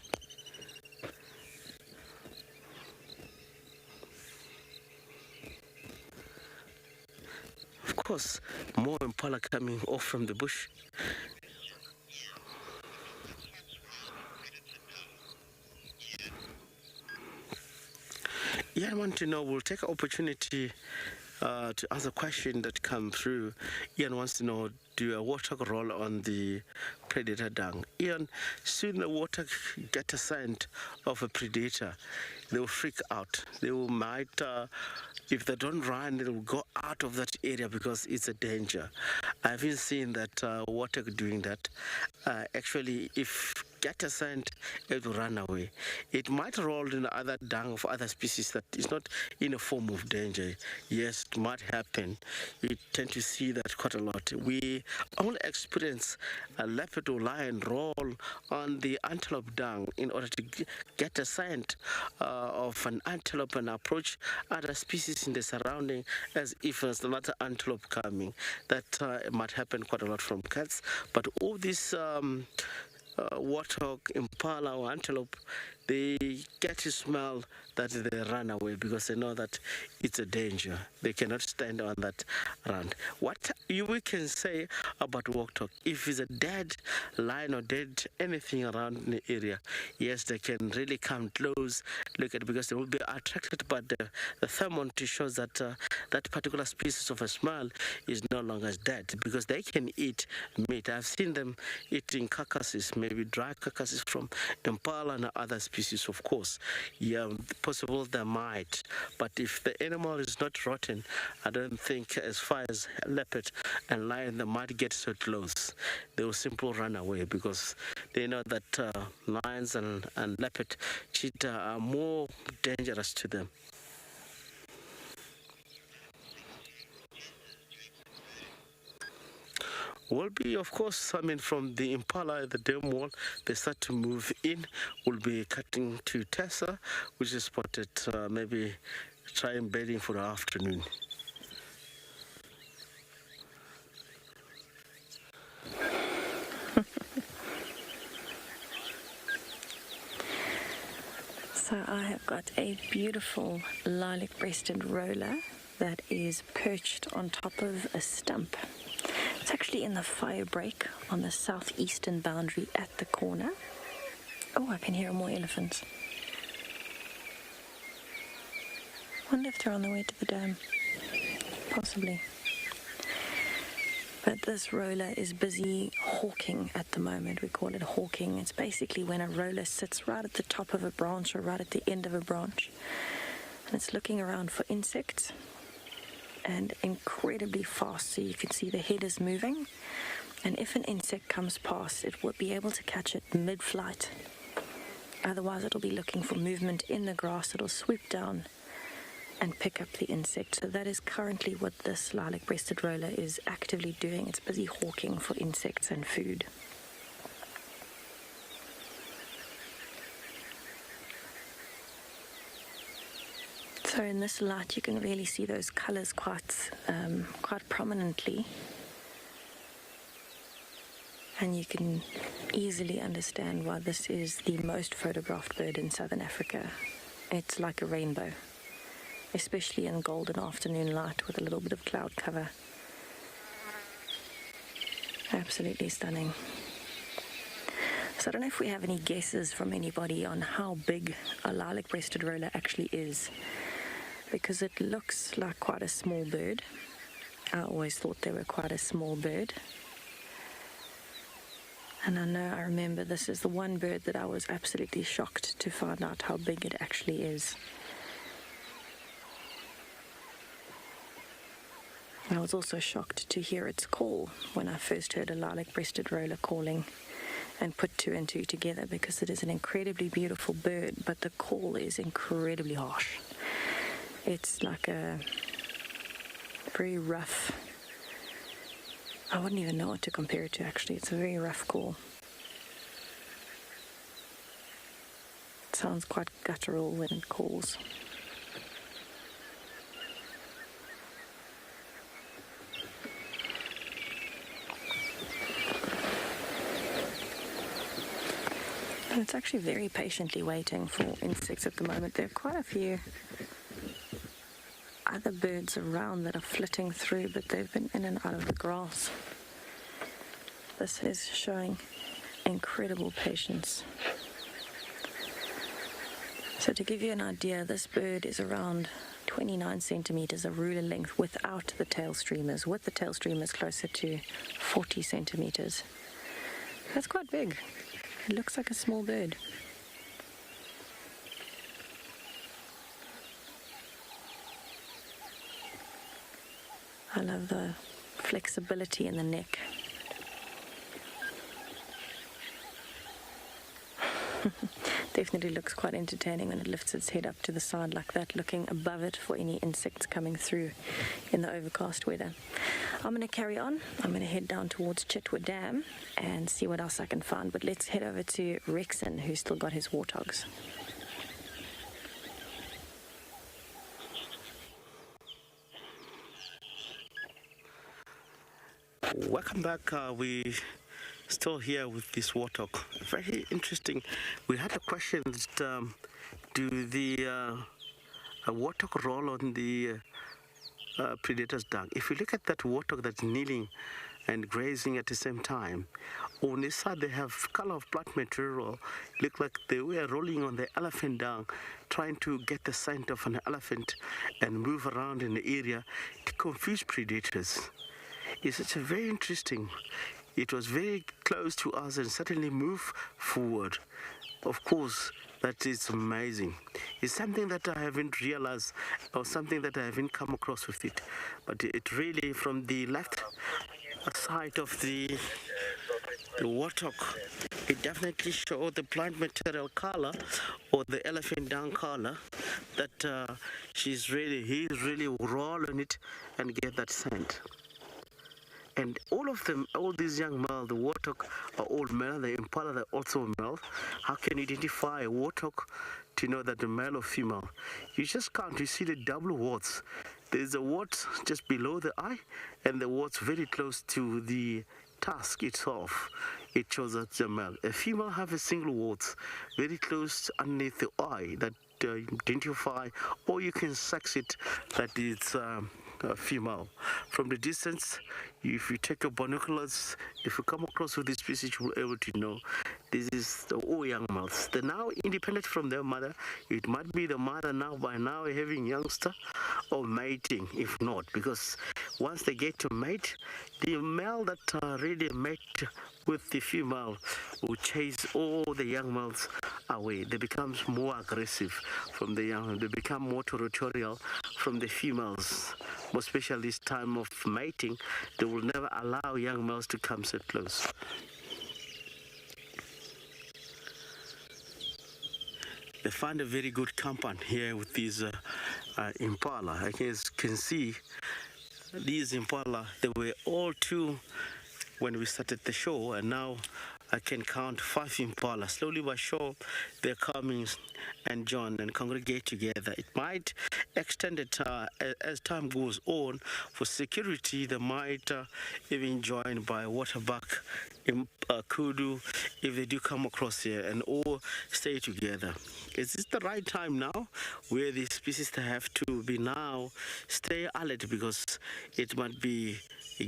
Of course, more impala coming off from the bush. Yeah, I want to know, we'll take an opportunity to answer a question that come through. Ian wants to know, do a warthog roll on the predator dung? Ian, soon the warthog get a scent of a predator, they will freak out. They will might, if they don't run, they will go out of that area because it's a danger. I haven't seen that warthog doing that. Actually, if get a scent, it will run away. It might roll in other dung of other species that is not in a form of danger. Yes, it might happen. We tend to see that quite a lot. We only experience a leopard or lion roll on the antelope dung in order to get a scent of an antelope and approach other species in the surrounding as if there's another antelope coming. That might happen quite a lot from cats, but all these warthog, impala or antelope, they get to smell that they run away because they know that it's a danger. They cannot stand on that run. What we can say about warthog, if it's a dead lion or dead anything around in the area, yes, they can really come close, look at it, because they will be attracted by the thermometer shows that that particular species of a smell is no longer dead because they can eat meat. I've seen them eating carcasses, maybe dry carcasses from impala and other species, of course. Yeah, possible they might, but if the animal is not rotten, I don't think as far as leopard and lion, they might get so close. They will simply run away because they know that lions and leopard, cheetah are more dangerous to them. Will be, of course, I mean, from the impala, the dam wall, they start to move in. We'll be cutting to Tessa, which is spotted maybe try embedding for the afternoon. So I have got a beautiful lilac-breasted roller that is perched on top of a stump. It's actually in the fire break on the southeastern boundary at the corner. Oh, I can hear more elephants. Wonder if they're on the way to the dam. Possibly. But this roller is busy hawking at the moment. We call it hawking. It's basically when a roller sits right at the top of a branch or right at the end of a branch. And it's looking around for insects. And incredibly fast, so you can see the head is moving, and if an insect comes past, it will be able to catch it mid-flight. Otherwise, it'll be looking for movement in the grass. It'll swoop down and pick up the insect. So that is currently what this lilac-breasted roller is actively doing. It's busy hawking for insects and food. So in this light, you can really see those colors quite prominently, and you can easily understand why this is the most photographed bird in southern Africa. It's like a rainbow, especially in golden afternoon light with a little bit of cloud cover. Absolutely stunning. So I don't know if we have any guesses from anybody on how big a lilac-breasted roller actually is, because it looks like quite a small bird. I always thought they were quite a small bird. And I remember this is the one bird that I was absolutely shocked to find out how big it actually is. I was also shocked to hear its call when I first heard a lilac-breasted roller calling and put two and two together, because it is an incredibly beautiful bird, but the call is incredibly harsh. It's like a very rough, I wouldn't even know what to compare it to actually. It's a very rough call. It sounds quite guttural when it calls. And it's actually very patiently waiting for insects at the moment. There are quite a few other birds around that are flitting through, but they've been in and out of the grass. This is showing incredible patience. So to give you an idea, this bird is around 29 centimeters, a ruler length, without the tail streamers. With the tail streamers, closer to 40 centimeters. That's quite big. It looks like a small bird. I love the flexibility in the neck. Definitely looks quite entertaining when it lifts its head up to the side like that, looking above it for any insects coming through in the overcast weather. I'm going to carry on. I'm going to head down towards Chitwa Dam and see what else I can find. But let's head over to Rexon, who's still got his warthogs. Welcome back. We still here with this warthog. Very interesting. We had a question that do the warthog roll on the predator's dung? If you look at that warthog that's kneeling and grazing at the same time, on this side they have color of plant material, look like they were rolling on the elephant dung, trying to get the scent of an elephant and move around in the area to confuse predators. It's a very interesting. It was very close to us and suddenly moved forward. Of course, that is amazing. It's something that I haven't realized or something that I haven't come across with it. But it really, from the left side of the warthog, it definitely showed the plant material color or the elephant dung color that he's really rolling it and get that scent. And all of them, all these young males, the warthog are all male, the impala are also male. How can you identify a warthog to know that the male or female? You just can't. You see the double warts. There's a wart just below the eye and the warts very close to the tusk itself. It shows that the male. A female have a single wart very close underneath the eye that identify, or you can sex it that it's female. From the distance, if you take your binoculars, if you come across with this species, you will be able to know this is the all young males. They're now independent from their mother. It might be the mother now by now having youngster or mating, if not, because once they get to mate, the male that really mate with the female will chase all the young males away. They become more aggressive from the young. They become more territorial from the females. More especially this time of mating, they will never allow young males to come so close. They find a very good compound here with these impala. I guess you can see these impala, they were all two when we started the show, and now I can count 5 impala. Slowly but sure, they're coming and join and congregate together. It might extend it as time goes on. For security, they might even join by waterbuck, kudu, if they do come across here, and all stay together. Is this the right time now where these species have to be now stay alert, because it might be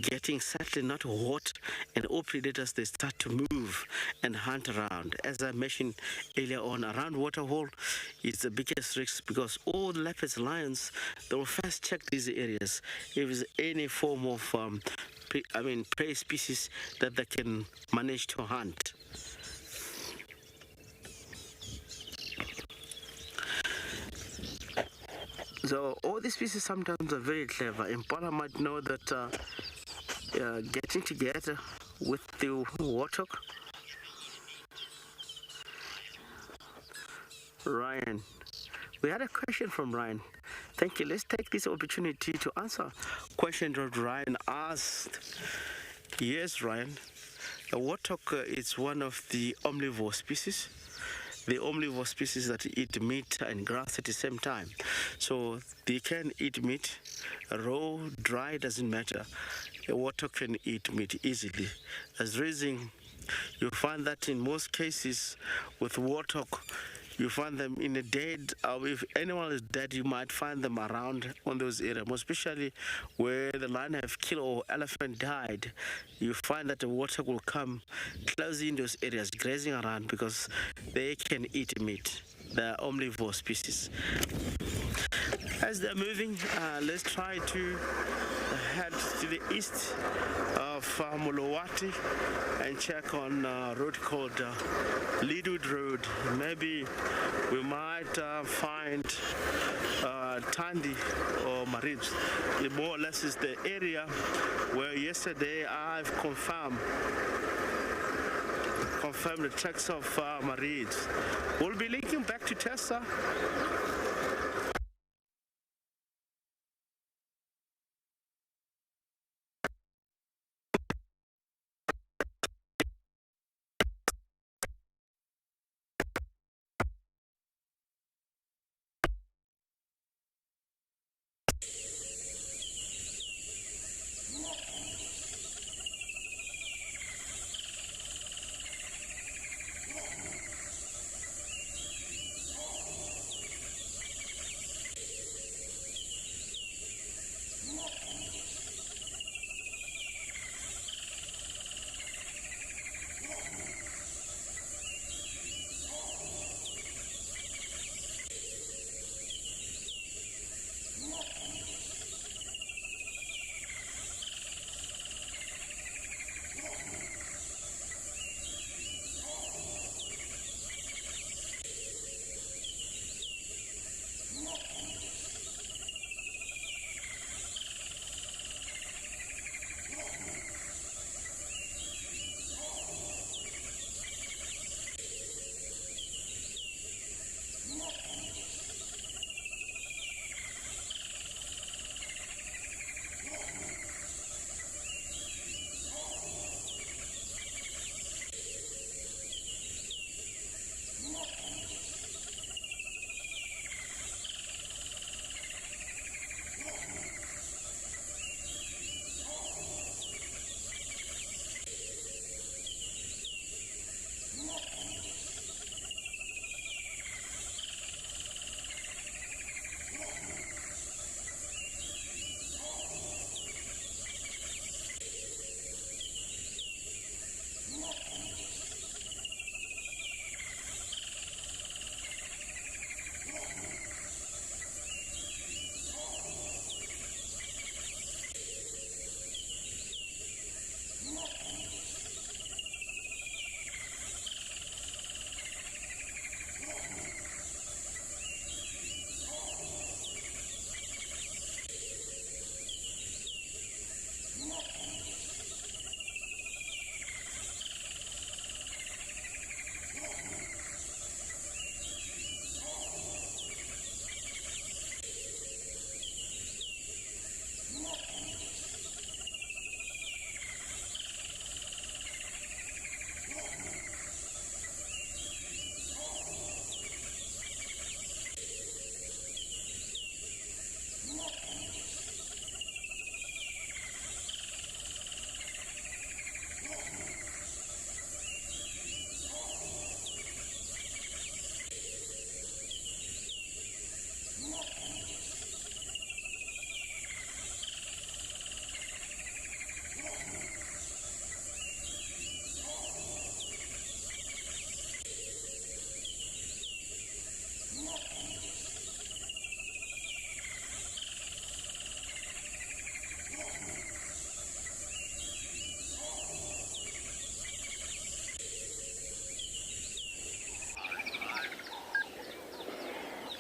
getting certainly not hot, and all predators, they start to move and hunt around. As I mentioned earlier on, around Waterhole is the biggest risk, because all the leopards, lions, they will first check these areas if there's any form of prey species that they can manage to hunt. So all these species sometimes are very clever. Impala might know that getting together with the warthog. Ryan, we had a question from Ryan. Thank you. Let's take this opportunity to answer a question that Ryan asked. Yes, Ryan, the warthog is one of the omnivore species. The omnivore species that eat meat and grass at the same time. So they can eat meat, raw, dry, doesn't matter. A warthog can eat meat easily. As raising, you find that in most cases with warthog, You find them in a dead, if anyone is dead, you might find them around on those areas, most especially where the lion have killed or elephant died. You find that the water will come close in those areas, grazing around because they can eat meat. They're omnivore species. As they're moving, let's try to head to the east of Mulawati and check on a road called Leadwood Road. Maybe we might find Tandi or Maribs. It more or less is the area where yesterday I've confirmed the tracks of Maribs. We'll be linking back to Tessa.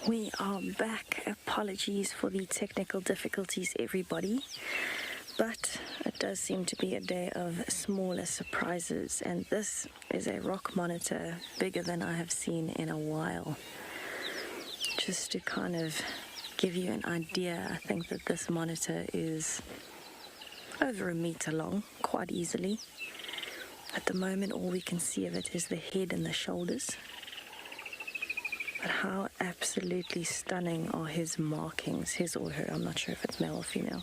We are back. Apologies for the technical difficulties, everybody. But it does seem to be a day of smaller surprises, and this is a rock monitor bigger than I have seen in a while. Just to kind of give you an idea, I think that this monitor is over 1 meter long, quite easily. At the moment, all we can see of it is the head and the shoulders. But how absolutely stunning are his markings, his or her, I'm not sure if it's male or female.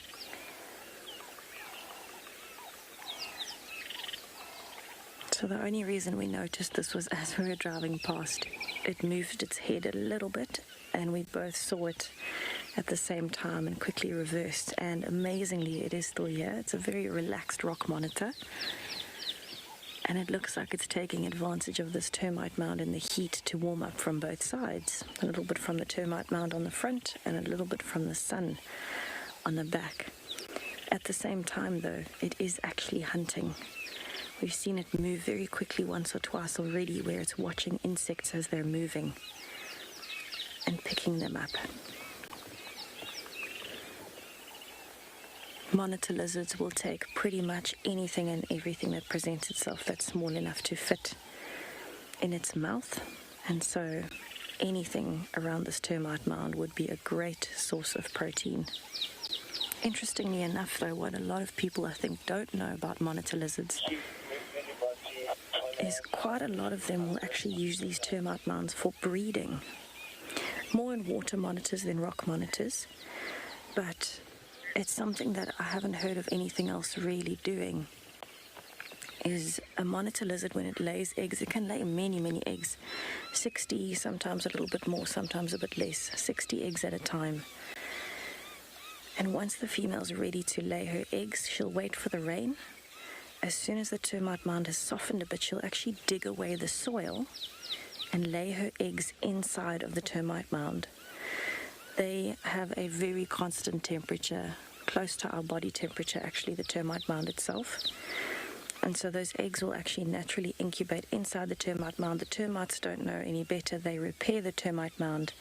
So the only reason we noticed this was as we were driving past. It moved its head a little bit, and we both saw it at the same time and quickly reversed. And amazingly, it is still here. It's a very relaxed rock monitor. And it looks like it's taking advantage of this termite mound in the heat to warm up from both sides. A little bit from the termite mound on the front and a little bit from the sun on the back. At the same time, though, it is actually hunting. We've seen it move very quickly once or twice already, where it's watching insects as they're moving and picking them up. Monitor lizards will take pretty much anything and everything that presents itself that's small enough to fit in its mouth, and so anything around this termite mound would be a great source of protein. Interestingly enough, though, what a lot of people I think don't know about monitor lizards is quite a lot of them will actually use these termite mounds for breeding. More in water monitors than rock monitors, but it's something that I haven't heard of anything else really doing. Is a monitor lizard, when it lays eggs, it can lay many, many eggs. 60, sometimes a little bit more, sometimes a bit less. 60 eggs at a time. And once the female's ready to lay her eggs, she'll wait for the rain. As soon as the termite mound has softened a bit, she'll actually dig away the soil and lay her eggs inside of the termite mound. They have a very constant temperature, close to our body temperature, actually, the termite mound itself. And so those eggs will actually naturally incubate inside the termite mound. The termites don't know any better. They repair the termite mound.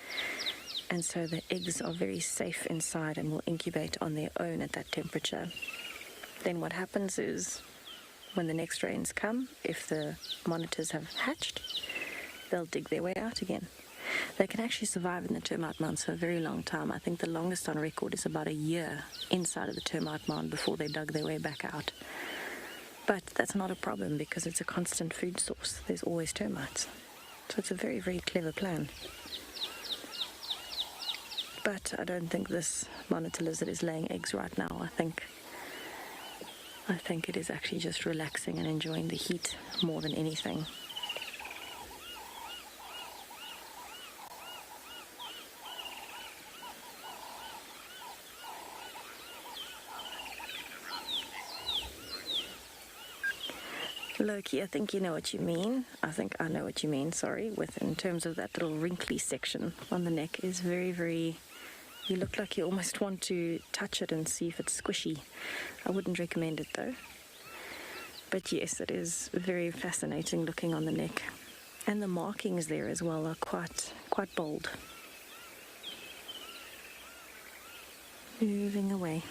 And so the eggs are very safe inside and will incubate on their own at that temperature. Then what happens is, when the next rains come, if the monitors have hatched, they'll dig their way out again. They can actually survive in the termite mounds for a very long time. I think the longest on record is about a year inside of the termite mound before they dug their way back out. But that's not a problem because it's a constant food source. There's always termites. So it's a very, very clever plan. But I don't think this monitor lizard is laying eggs right now. I think it is actually just relaxing and enjoying the heat more than anything. Loki, I think you know what you mean. I think I know what you mean, sorry, in terms of that little wrinkly section on the neck is very, very... You look like you almost want to touch it and see if it's squishy. I wouldn't recommend it though. But yes, it is very fascinating looking on the neck. And the markings there as well are quite bold. Moving away.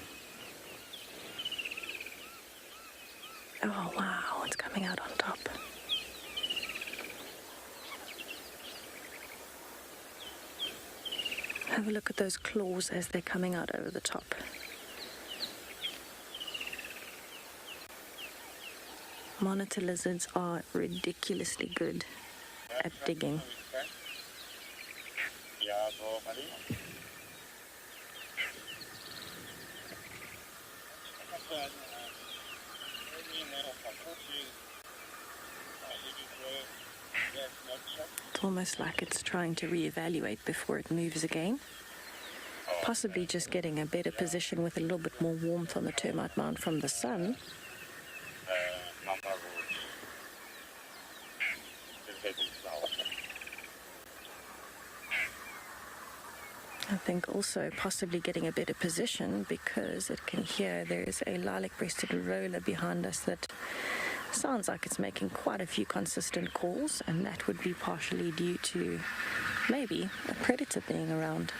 Oh wow, it's coming out on top. Have a look at those claws as they're coming out over the top. Monitor lizards are ridiculously good at digging. It's almost like it's trying to reevaluate before it moves again. Possibly just getting a better position with a little bit more warmth on the termite mound from the sun. I think also possibly getting a better position because it can hear there's a lilac-breasted roller behind us that sounds like it's making quite a few consistent calls, and that would be partially due to maybe a predator being around.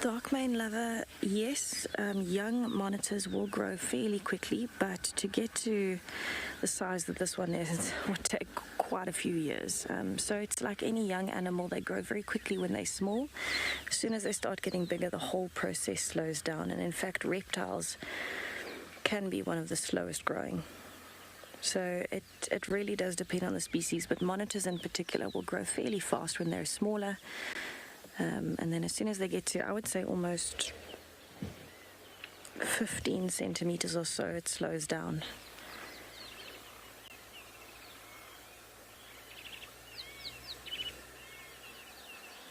Dark mane lover, yes, young monitors will grow fairly quickly, but to get to the size that this one is would take quite a few years. So it's like any young animal, they grow very quickly when they're small. As soon as they start getting bigger, the whole process slows down, and in fact reptiles can be one of the slowest growing. So it really does depend on the species, but monitors in particular will grow fairly fast when they're smaller. And then as soon as they get to, I would say, almost 15 centimeters or so, it slows down.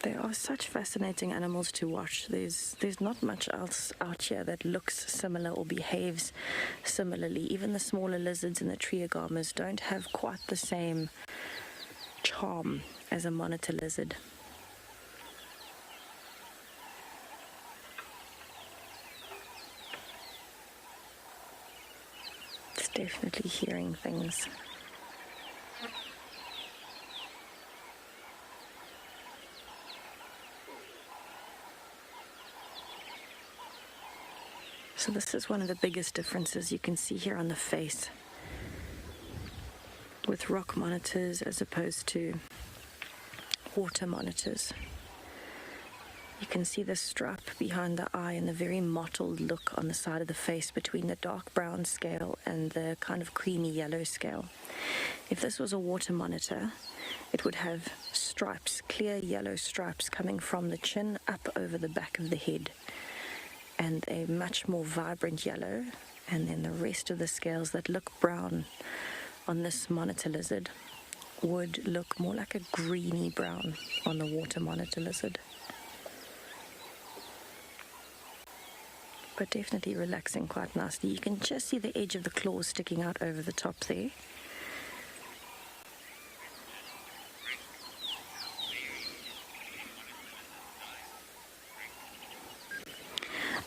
They are such fascinating animals to watch. There's not much else out here that looks similar or behaves similarly. Even the smaller lizards and the triogamas don't have quite the same charm as a monitor lizard. It's definitely hearing things. So this is one of the biggest differences you can see here on the face with rock monitors as opposed to water monitors. You can see the stripe behind the eye and the very mottled look on the side of the face between the dark brown scale and the kind of creamy yellow scale. If this was a water monitor, it would have stripes, clear yellow stripes coming from the chin up over the back of the head, and a much more vibrant yellow, and then the rest of the scales that look brown on this monitor lizard would look more like a greeny brown on the water monitor lizard. But definitely relaxing quite nicely. You can just see the edge of the claws sticking out over the top there.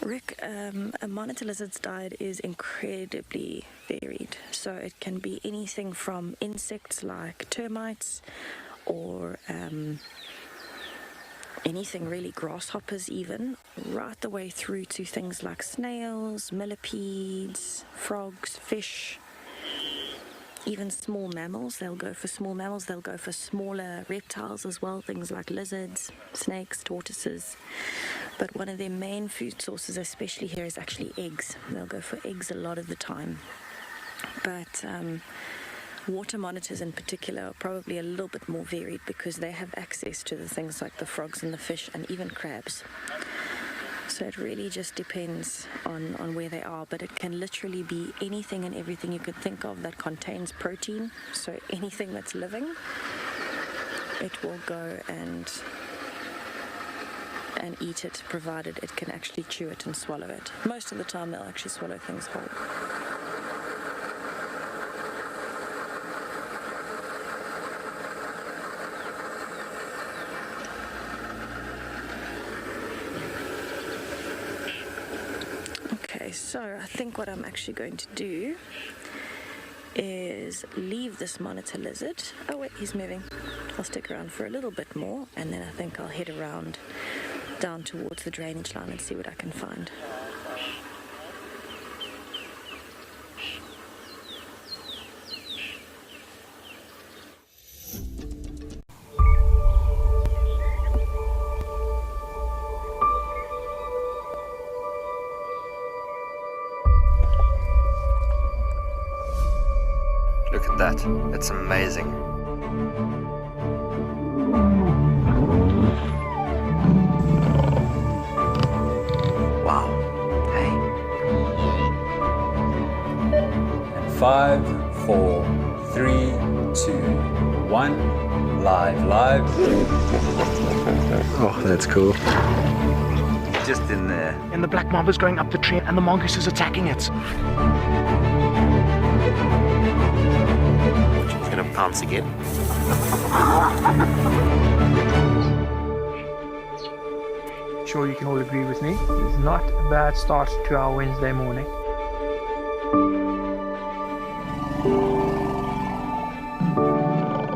Rick, a monitor lizard's diet is incredibly varied. So it can be anything from insects like termites or anything really, grasshoppers even, right the way through to things like snails, millipedes, frogs, fish, even small mammals. They'll go for small mammals, they'll go for smaller reptiles as well, things like lizards, snakes, tortoises. But one of their main food sources, especially here, is actually eggs. They'll go for eggs a lot of the time. But water monitors in particular are probably a little bit more varied because they have access to the things like the frogs and the fish and even crabs. So it really just depends on where they are, but it can literally be anything and everything you could think of that contains protein. So anything that's living, it will go and eat it, provided it can actually chew it and swallow it. Most of the time they'll actually swallow things whole. Okay, so I think what I'm actually going to do is leave this monitor lizard. Oh wait, he's moving. I'll stick around for a little bit more, and then I think I'll head around down towards the drainage line and see what I can find. Look at that, it's amazing. Wow, hey. And 5, 4, 3, 2, 1, live. Oh, that's cool. Just in there. And the black mamba's going up the tree and the mongoose is attacking it. He's gonna pounce again. Sure, you can all agree with me. It's not a bad start to our Wednesday morning.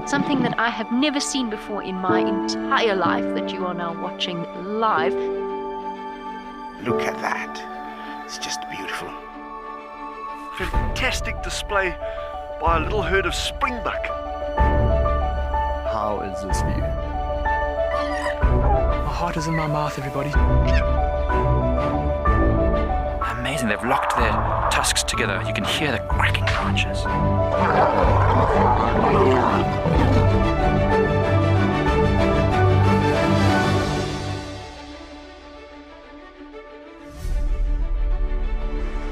Something that I have never seen before in my entire life that you are now watching live. Look at that. It's just beautiful. Fantastic display by a little herd of springbuck. How is this view? My heart is in my mouth, everybody. Amazing, they've locked their tusks together, you can hear the cracking branches.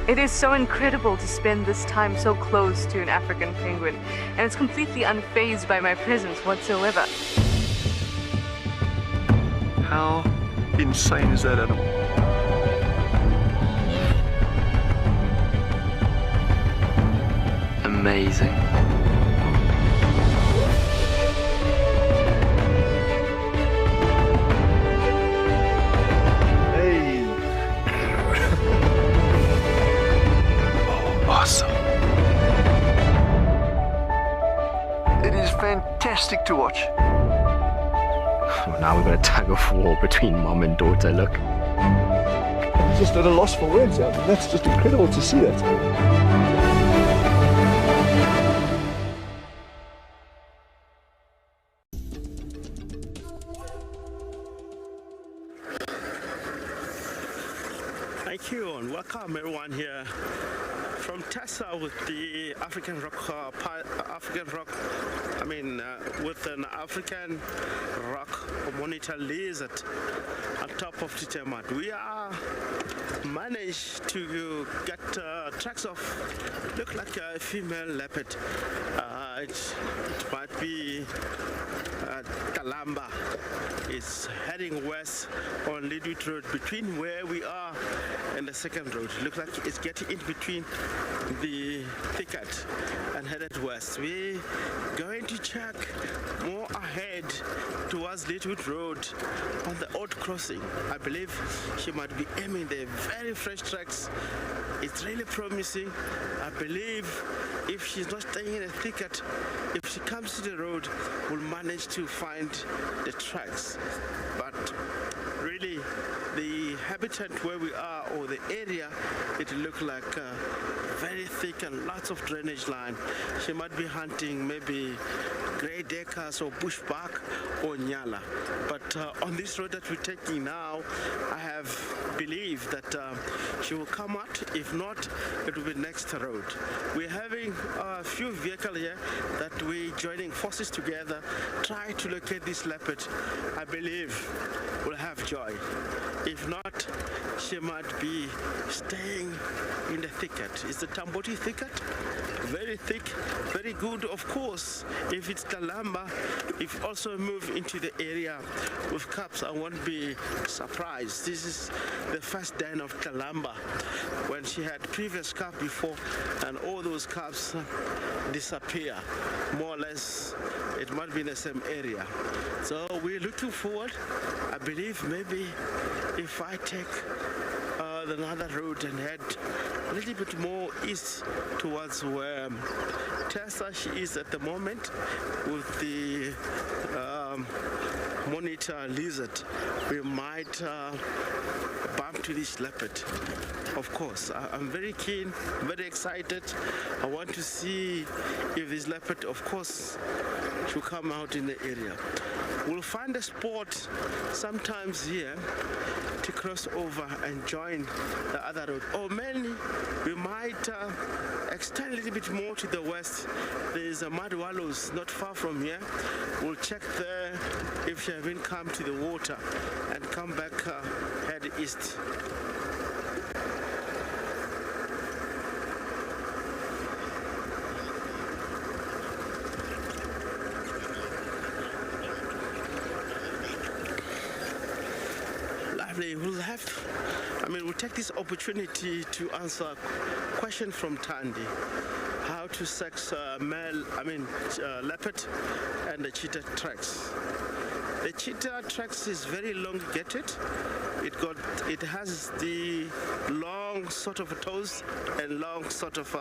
It is so incredible to spend this time so close to an African penguin, and it's completely unfazed by my presence whatsoever. How insane is that animal? Amazing. Hey. Awesome. It is fantastic to watch. Well, now we've got a tug of war between mom and daughter, look. Just at a loss for words. I mean, that's just incredible to see that. Thank you and welcome everyone here from Tessa with the African rock, with an African rock monitor lizard on top of the termite. We are managed to get tracks of, look like a female leopard. It might be Kalamba. It's heading west on Lidwit Road between where we are and the second road. Looks like it's getting in between the thicket and headed west. We're going to check more ahead towards Lidwit Road on the old crossing. I believe she might be aiming there. Very fresh tracks. It's really promising. I believe if she's not staying in a thicket, if she comes to the road, we'll manage to find the tracks. But really, the habitat where we are, or the area, it looks like very thick and lots of drainage line. She might be hunting maybe grey deckers or bushbuck or nyala. But on this road that we're taking now, I have believed that she will come out. If not, it will be next road. We're having a few vehicles here that we're joining forces together, try to locate this leopard. I believe we'll have joy. If not, she might be staying in the thicket. It's the Tamboti thicket, very thick, very good. Of course, if it's Kalamba, if also move into the area with cubs, I won't be surprised. This is the first den of Kalamba, when she had previous cubs before, and all those cubs disappear. More or less, it might be in the same area. So we're looking forward. I believe maybe if I take another road and head a little bit more east towards where Tessa she is at the moment with the monitor lizard, we might bump to this leopard. Of course, I'm very keen, very excited. I want to see if this leopard, of course, should come out in the area. We'll find a spot sometimes here to cross over and join the other road, or mainly we might extend a little bit more to the west. There's a mud wallows not far from here. We'll check there if she haven't come to the water and come back head east. We'll take this opportunity to answer a question from Tandy. How to sex leopard and the cheetah tracks. The cheetah tracks is very elongated. It has the long sort of toes and long sort of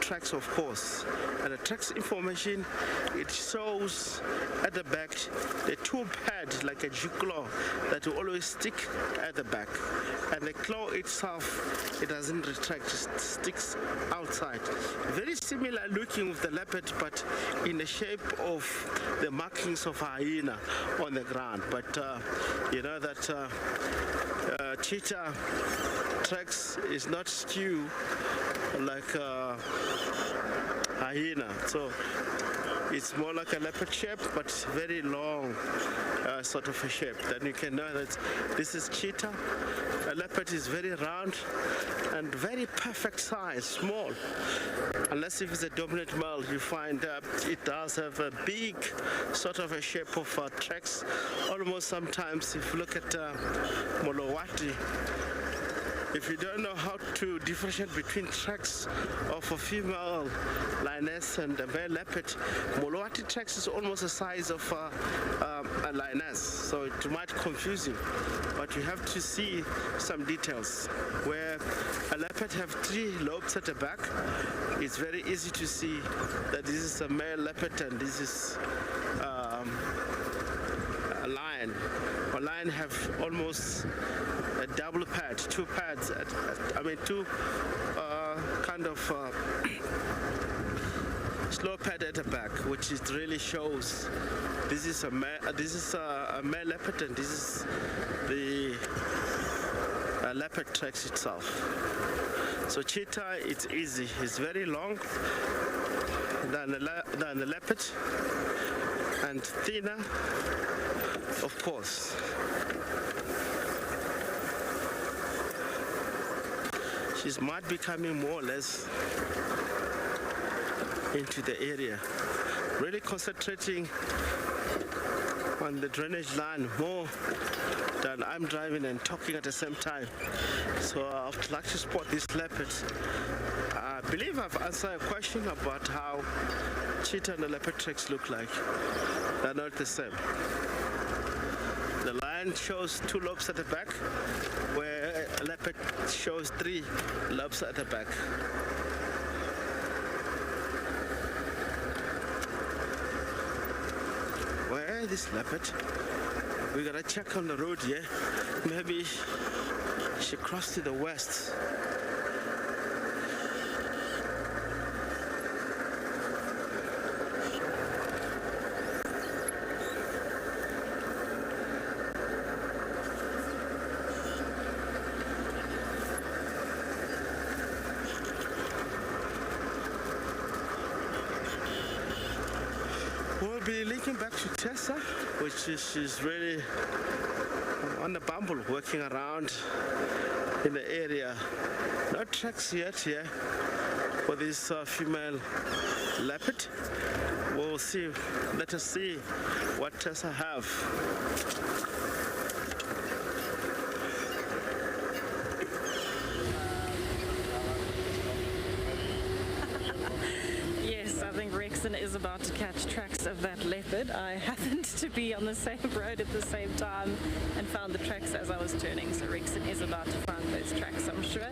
tracks, of course, and the tracks information, it shows at the back the two pads like a Jew claw that will always stick at the back, and the claw itself, it doesn't retract, it sticks outside. Very similar looking with the leopard, but in the shape of the markings of a hyena on the ground. But you know that cheetah tracks is not skew like a hyena. So it's more like a leopard shape, but very long sort of a shape. Then you can know that this is cheetah. A leopard is very round and very perfect size, small. Unless if it's a dominant male, you find it does have a big sort of a shape of tracks. Almost sometimes, if you look at Molowati, if you don't know how to differentiate between tracks of a female lioness and a male leopard, Molowati tracks is almost the size of a lioness, so it might confuse you. But you have to see some details. Where a leopard have 3 lobes at the back, it's very easy to see that this is a male leopard and this is a lion. A lion have almost a double pad, 2 pads, two kind of slow pad at the back, which it really shows this is a male leopard and this is the leopard tracks itself. So cheetah, it's easy, it's very long than the leopard and thinner, of course. She might be coming more or less into the area. Really concentrating on the drainage line more than I'm driving and talking at the same time. So I would like to spot this leopard. I believe I've answered a question about how cheetah and the leopard tracks look like. They're not the same. The lion shows 2 lobes at the back, where a leopard shows 3 lobes at the back. Where is this leopard? We gotta check on the road here. Maybe she crossed to the west. We'll be linking back to Tessa, which is she's really on the bumble, working around in the area. No tracks yet here for this female leopard. We'll see. Let us see what Tessa have. Is about to catch tracks of that leopard. I happened to be on the same road at the same time and found the tracks as I was turning, so Rexon is about to find those tracks, I'm sure.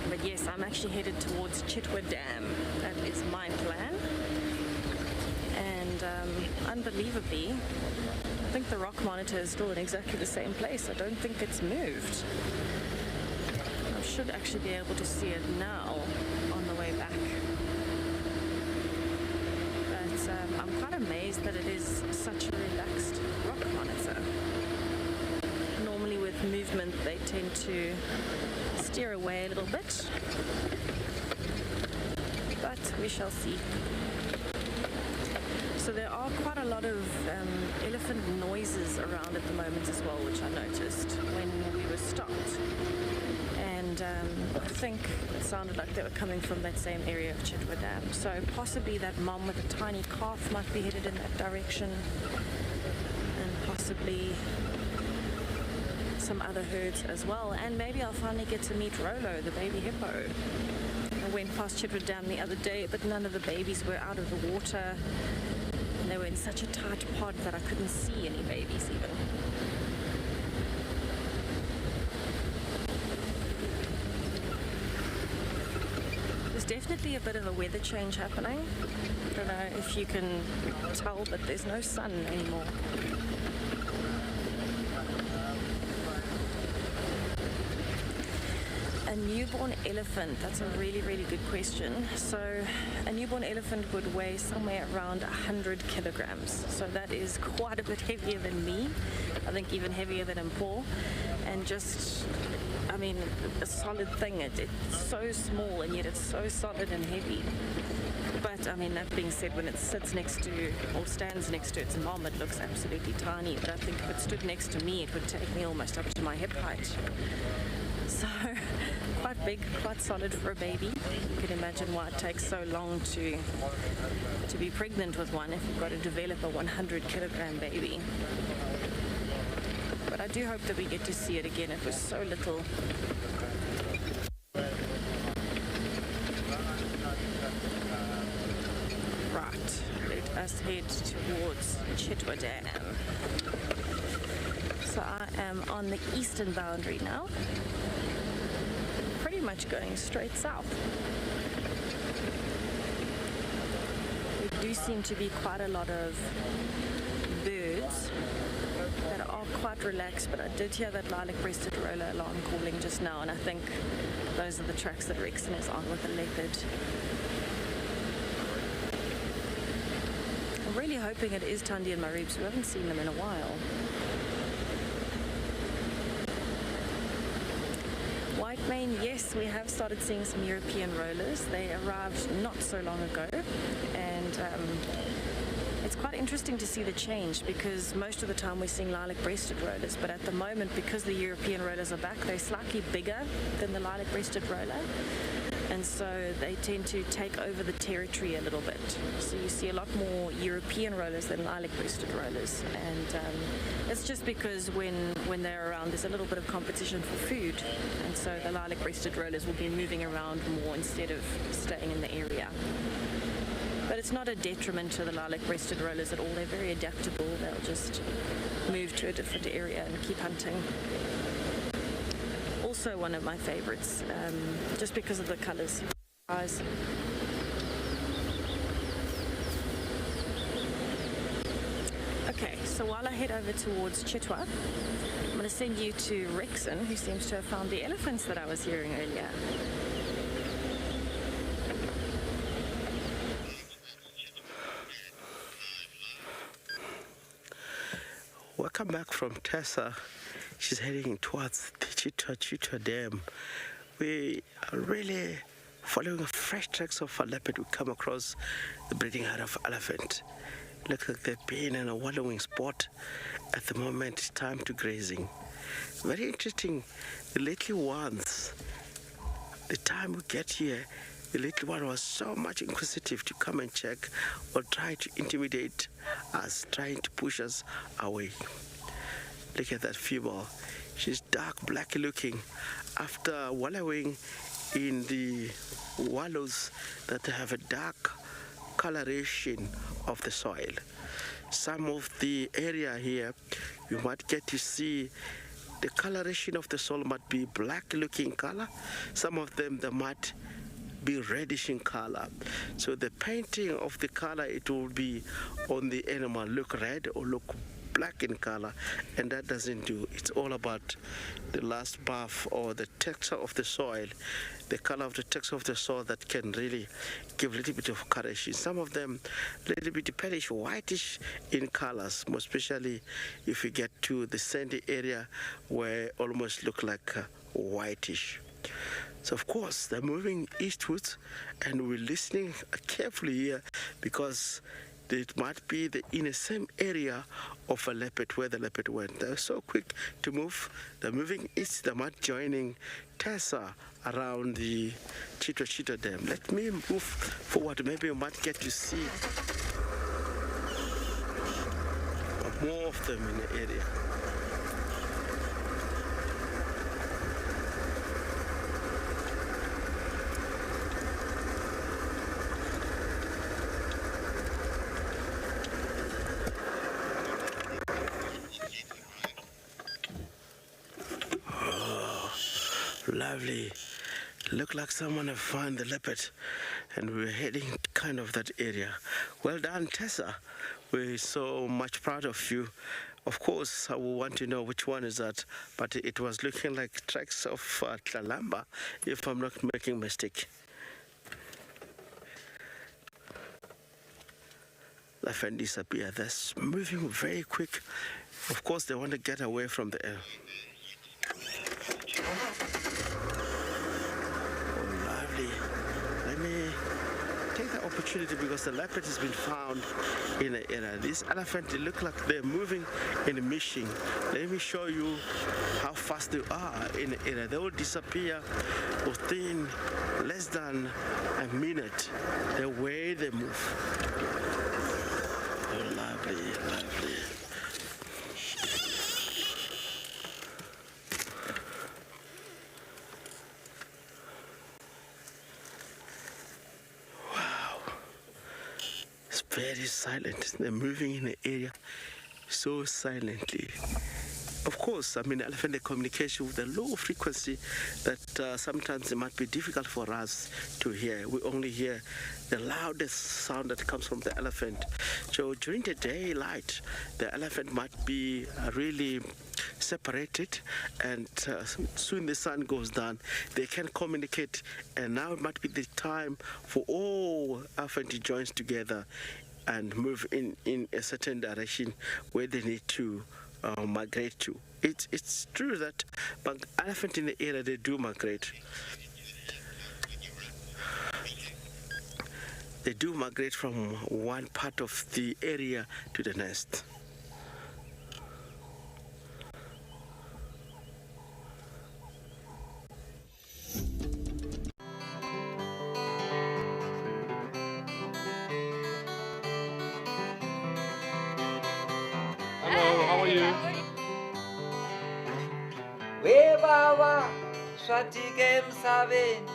But yes, I'm actually headed towards Chitwa Dam. That is my plan. And unbelievably, I think the rock monitor is still in exactly the same place. I don't think it's moved. I should actually be able to see it now on the way back. I'm quite amazed that it is such a relaxed rock monitor. Normally with movement they tend to steer away a little bit, but we shall see. So there are quite a lot of elephant noises around at the moment as well, which I noticed when we were stopped. And I think it sounded like they were coming from that same area of Chitwa Dam. So possibly that mom with a tiny calf might be headed in that direction, and possibly some other herds as well. And maybe I'll finally get to meet Rolo, the baby hippo. I went past Chitwa Dam the other day, but none of the babies were out of the water. And they were in such a tight pod that I couldn't see any babies even. There's definitely a bit of a weather change happening. I don't know if you can tell, but there's no sun anymore. A newborn elephant, that's a really, really good question. So a newborn elephant would weigh somewhere around 100 kilograms. So that is quite a bit heavier than me. I think even heavier than Paul. and just, I mean, a solid thing. It's so small and yet it's so solid and heavy. But I mean, that being said, when it sits next to or stands next to its mom, it looks absolutely tiny. But I think if it stood next to me, it would take me almost up to my hip height. So quite big, quite solid for a baby. You can imagine why it takes so long to be pregnant with one if you've got to develop a 100-kilogram baby. But I do hope that we get to see it again. It was so little. Right, let us head towards Juma Dam. So I am on the eastern boundary now, pretty much going straight south. There do seem to be quite a lot of birds that are quite relaxed, but I did hear that lilac-breasted roller alarm calling just now, and I think those are the tracks that Rexon is on with the leopard. I'm really hoping it is Thandi and Maribs. We haven't seen them in a while. White mane, yes, we have started seeing some European rollers. They arrived not so long ago, and it's quite interesting to see the change, because most of the time we're seeing lilac-breasted rollers, but at the moment, because the European rollers are back, they're slightly bigger than the lilac-breasted roller, and so they tend to take over the territory a little bit. So you see a lot more European rollers than lilac-breasted rollers, and it's just because when they're around, there's a little bit of competition for food, and so the lilac-breasted rollers will be moving around more instead of staying in the area. But it's not a detriment to the lilac-breasted rollers at all. They're very adaptable. They'll just move to a different area and keep hunting. Also one of my favorites, just because of the colors. Eyes. Okay, so while I head over towards Chitwa, I'm going to send you to Rexon, who seems to have found the elephants that I was hearing earlier. Welcome back from Tessa. She's heading towards the Chitwa Dam. We are really following a fresh tracks of a leopard. We come across the breeding herd of elephant. Looks like they've been in a wallowing spot. At the moment, it's time to grazing. Very interesting. The little ones, the time we get here, the little one was so much inquisitive to come and check or try to intimidate us, trying to push us away. Look at that female. She's dark black looking. After wallowing in the wallows that have a dark coloration of the soil. Some of the area here, you might get to see the coloration of the soil might be black looking color. Some of them, they might be reddish in color. So the painting of the color, it will be on the animal look red or look black in color, and that doesn't do. It's all about the last buff or the texture of the soil, the color of the texture of the soil that can really give a little bit of coloration. Some of them a little bit palish, whitish in colors, more especially if you get to the sandy area where almost look like whitish. So of course they're moving eastwards, and we're listening carefully here because it might be in the same area of a leopard where the leopard went. They're so quick to move. They're moving east. They might joining Tessa around the Chitwa Dam. Let me move forward. Maybe you might get to see more of them in the area. Lovely. Look like someone have found the leopard, and we're heading kind of that area. Well done, Tessa. We're so much proud of you. Of course, I will want to know which one is that, but it was looking like tracks of Tlalamba, if I'm not making a mistake. Leopard disappear. That's moving very quick. Of course, they want to get away from the air. opportunity because the leopard has been found in the area. These elephants, they look like they're moving in a mission. Let me show you how fast they are in the area. They will disappear within less than a minute, the way they move. Oh, lovely, lovely. Very silent. They're moving in the area so silently. Of course, I mean, elephant communication with a low frequency that sometimes it might be difficult for us to hear. We only hear the loudest sound that comes from the elephant. So during the daylight, the elephant might be really separated, and soon the sun goes down, they can communicate, and now it might be the time for all elephant to join together and move in a certain direction where they need to migrate to. It's true that elephant in the area, they do migrate. They do migrate from one part of the area to the next. Hello, how are you? We baba, swatike emsabeni.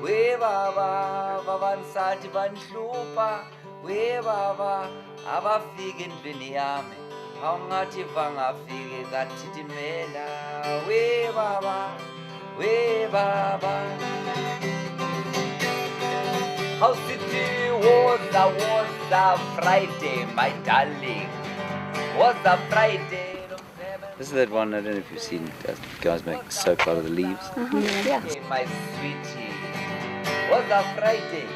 We baba, vabansati banhlupha. We baba, abafika endlini yami. Awungathi vangafike ngathithimela. We baba, we baba. How city was a Friday, my darling. Was a Friday. This is that one, I don't know if you've seen guys make soap out of the leaves. Yeah. My sweetie, was a Friday.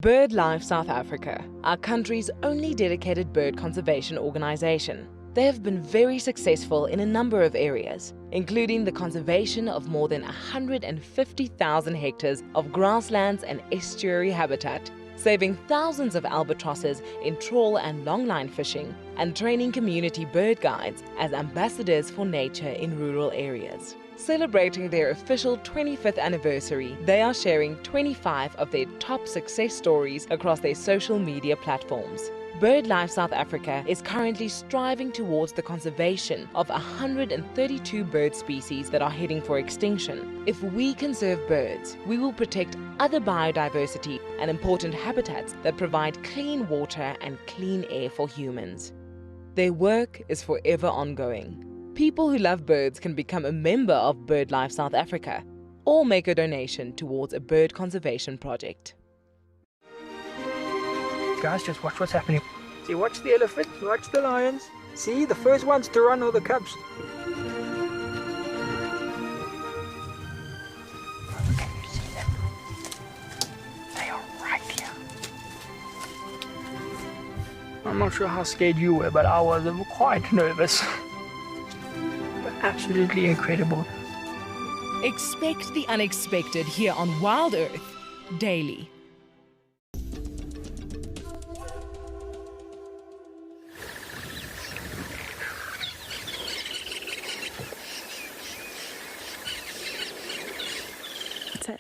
BirdLife South Africa, our country's only dedicated bird conservation organization. They have been very successful in a number of areas, including the conservation of more than 150,000 hectares of grasslands and estuary habitat, saving thousands of albatrosses in trawl and longline fishing, and training community bird guides as ambassadors for nature in rural areas. Celebrating their official 25th anniversary, they are sharing 25 of their top success stories across their social media platforms. BirdLife South Africa is currently striving towards the conservation of 132 bird species that are heading for extinction. If we conserve birds, we will protect other biodiversity and important habitats that provide clean water and clean air for humans. Their work is forever ongoing. People who love birds can become a member of BirdLife South Africa or make a donation towards a bird conservation project. Guys, just watch what's happening. See, watch the elephants, watch the lions. See, the first ones to run are the cubs. Can you see them? They are right here. I'm not sure how scared you were, but I was quite nervous. But absolutely incredible. Expect the unexpected here on WildEarth daily.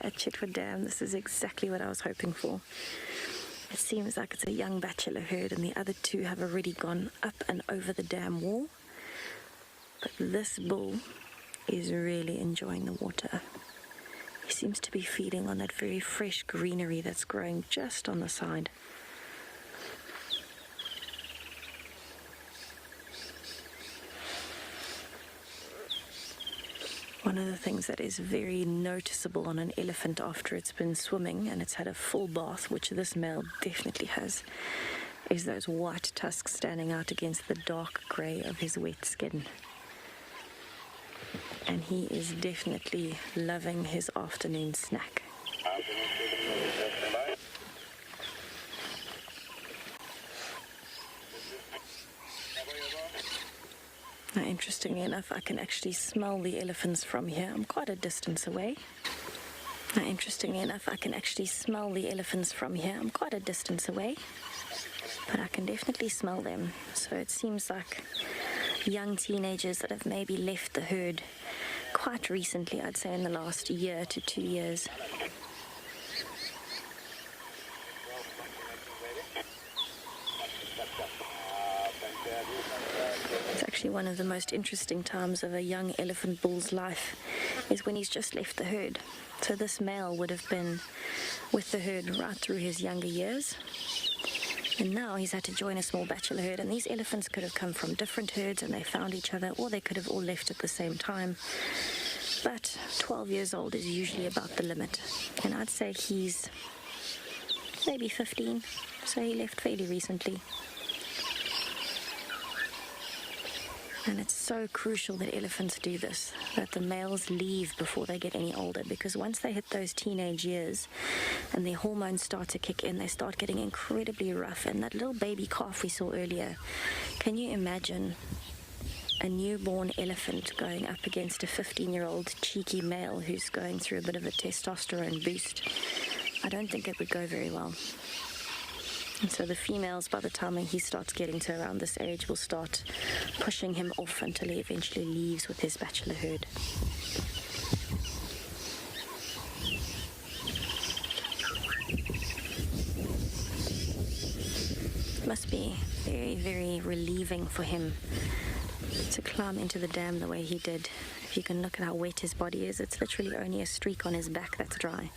At Chitwa Dam, this is exactly what I was hoping for. It seems like it's a young bachelor herd and the other two have already gone up and over the dam wall. But this bull is really enjoying the water. He seems to be feeding on that very fresh greenery that's growing just on the side. One of the things that is very noticeable on an elephant after it's been swimming and it's had a full bath, which this male definitely has, is those white tusks standing out against the dark grey of his wet skin. And he is definitely loving his afternoon snack. Now, interestingly enough, I can actually smell the elephants from here. I'm quite a distance away. Now, interestingly enough, I can actually smell the elephants from here. I'm quite a distance away, but I can definitely smell them. So it seems like young teenagers that have maybe left the herd quite recently, I'd say in the last year to 2 years. It's actually one of the most interesting times of a young elephant bull's life is when he's just left the herd. So this male would have been with the herd right through his younger years. And now he's had to join a small bachelor herd, and these elephants could have come from different herds and they found each other, or they could have all left at the same time. But 12 years old is usually about the limit. And I'd say he's maybe 15, so he left fairly recently. And it's so crucial that elephants do this, that the males leave before they get any older, because once they hit those teenage years and their hormones start to kick in, they start getting incredibly rough. And that little baby calf we saw earlier, can you imagine a newborn elephant going up against a 15-year-old cheeky male who's going through a bit of a testosterone boost? I don't think it would go very well. And so the females, by the time he starts getting to around this age, will start pushing him off until he eventually leaves with his bachelor herd. It must be very, very relieving for him to climb into the dam the way he did. If you can look at how wet his body is, it's literally only a streak on his back that's dry.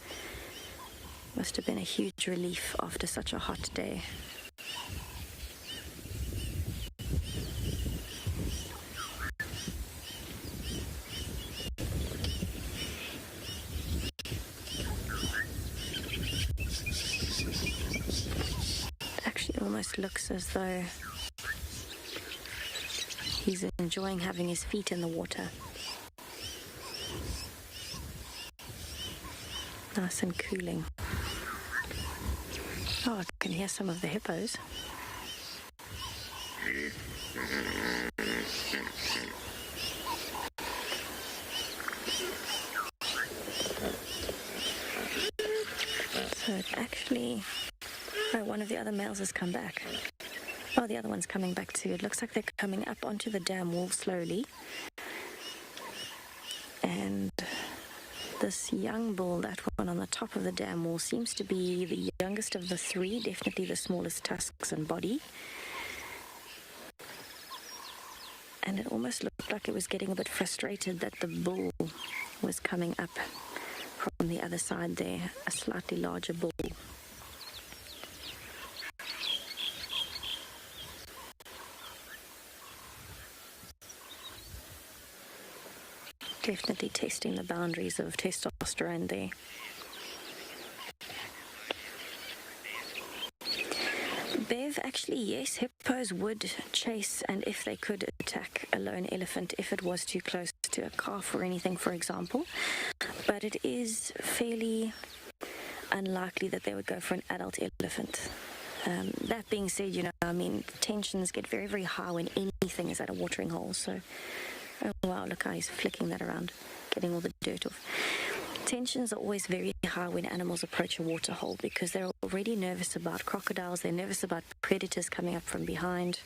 Must have been a huge relief after such a hot day. It actually almost looks as though he's enjoying having his feet in the water. Nice and cooling. Oh, I can hear some of the hippos. So it actually... Oh, one of the other males has come back. Oh, the other one's coming back too. It looks like they're coming up onto the dam wall slowly. And this young bull, that one on the top of the dam wall, seems to be the youngest of the three, definitely the smallest tusks and body. And it almost looked like it was getting a bit frustrated that the bull was coming up from the other side there, a slightly larger bull. Definitely testing the boundaries of testosterone there. Bev, actually, yes, hippos would chase, and if they could, attack a lone elephant if it was too close to a calf or anything, for example. But it is fairly unlikely that they would go for an adult elephant. That being said, you know, I mean, tensions get very, very high when anything is at a watering hole, so... Oh wow, look how he's flicking that around, getting all the dirt off. Tensions are always very high when animals approach a water hole because they're already nervous about crocodiles, they're nervous about predators coming up from behind.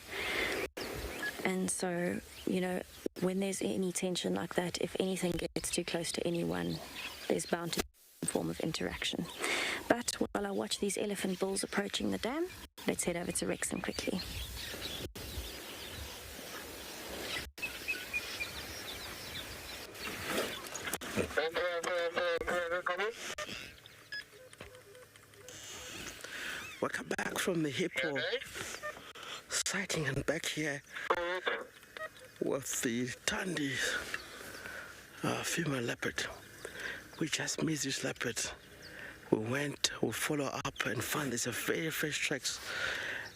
And so, you know, when there's any tension like that, if anything gets too close to anyone, there's bound to be some form of interaction. But while I watch these elephant bulls approaching the dam, let's head over to Wrexham quickly. Welcome back from the hippo sighting, and back here with the Tandy female leopard. We just missed this leopard. We follow up and found there's a very fresh tracks,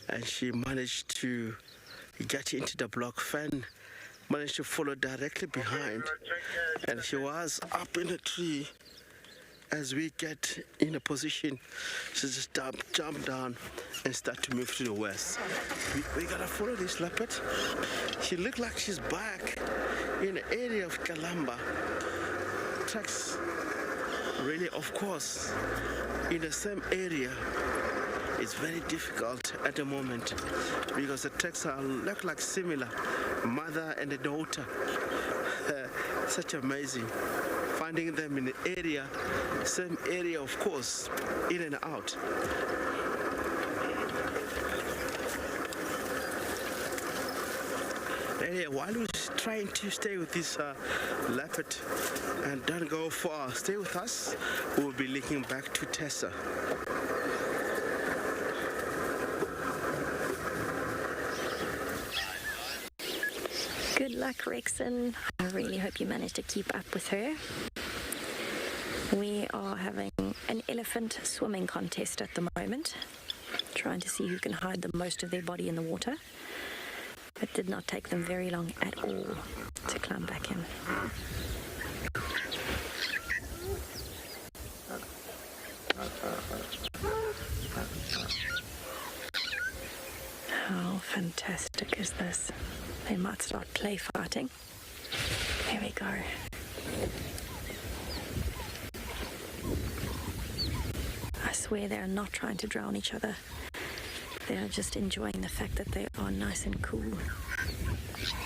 and she managed to get into the block. Fan managed to follow directly behind, and she was up in a tree as we get in a position to just jump down and start to move to the west. We gotta follow this leopard. She looks like she's back in the area of Kalamba. Tracks really, of course, in the same area. It's very difficult at the moment because the tracks look like similar, mother and a daughter. Such amazing. Finding them in the area, same area, of course, in and out. While we're trying to stay with this leopard and don't go far, stay with us. We'll be linking back to Tessa. Good luck, Rexon. I really hope you manage to keep up with her. We are having an elephant swimming contest at the moment, trying to see who can hide the most of their body in the water. It did not take them very long at all to climb back in. How fantastic is this? They might start play fighting. There we go. I swear they are not trying to drown each other. They are just enjoying the fact that they are nice and cool.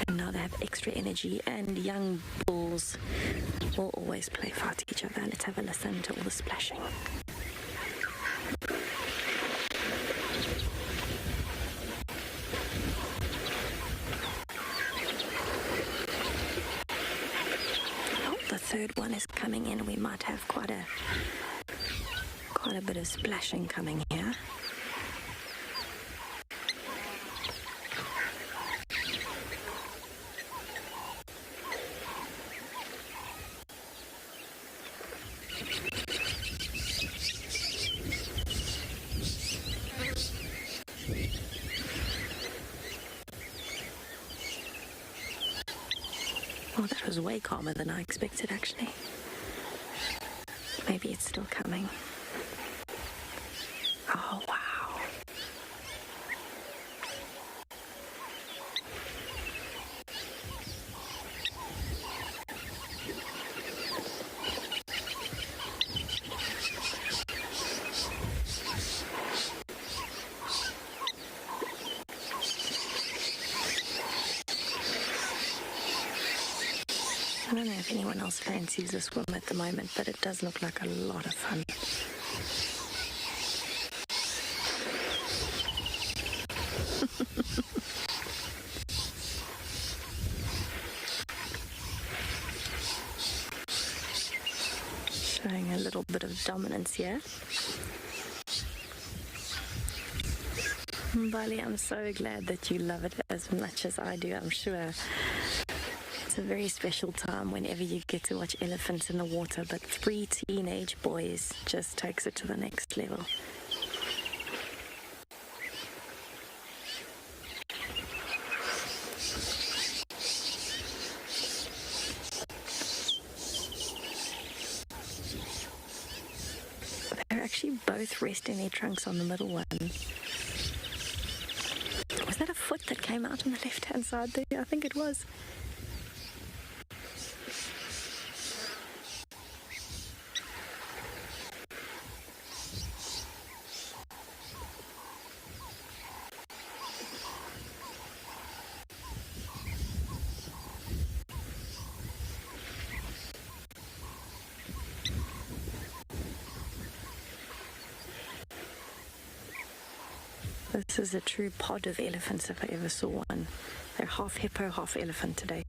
And now they have extra energy, and young bulls will always play fight each other. Let's have a listen to all the splashing. Oh, the third one is coming in. We might have quite a bit of splashing coming here. Oh, that was way calmer than I expected, actually. Maybe it's still coming. Oh, wow. I don't know if anyone else fancies the swim at the moment, but it does look like a lot of fun. Showing a little bit of dominance here. Bali, I'm so glad that you love it as much as I do. I'm sure it's a very special time whenever you get to watch elephants in the water, but 3 teenage boys just takes it to the next level. They're actually both resting their trunks on the middle one. Was that a foot that came out on the left-hand side there? I think it was. This is a true pod of elephants if I ever saw one. They're half hippo, half elephant today.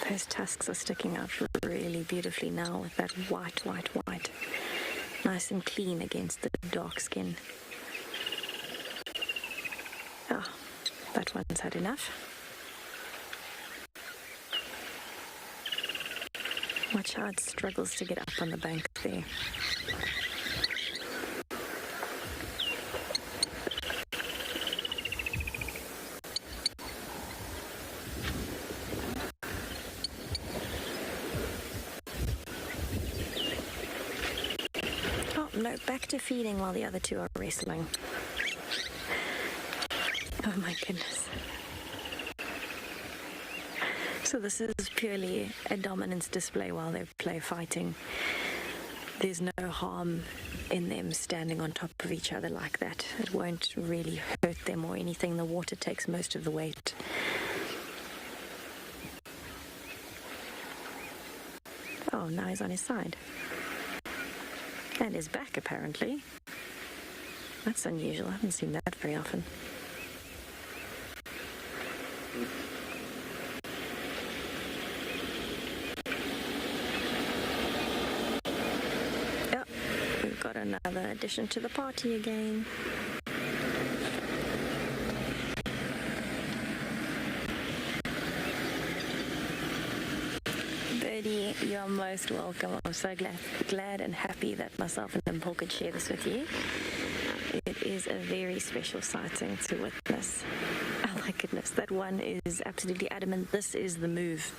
Those tusks are sticking out really beautifully now with that white. Nice and clean against the dark skin. Oh, that one's had enough. Watch how it struggles to get up on the bank there. Oh, no, back to feeding while the other two are wrestling. Oh my goodness. So this is purely a dominance display while they play fighting. There's no harm in them standing on top of each other like that. It won't really hurt them or anything. The water takes most of the weight. Oh, now he's on his side. And his back, apparently. That's unusual. I haven't seen that very often. Got another addition to the party again. Birdie, you're most welcome. I'm so glad and happy that myself and Paul could share this with you. It is a very special sighting to witness. Oh my goodness, that one is absolutely adamant. This is the move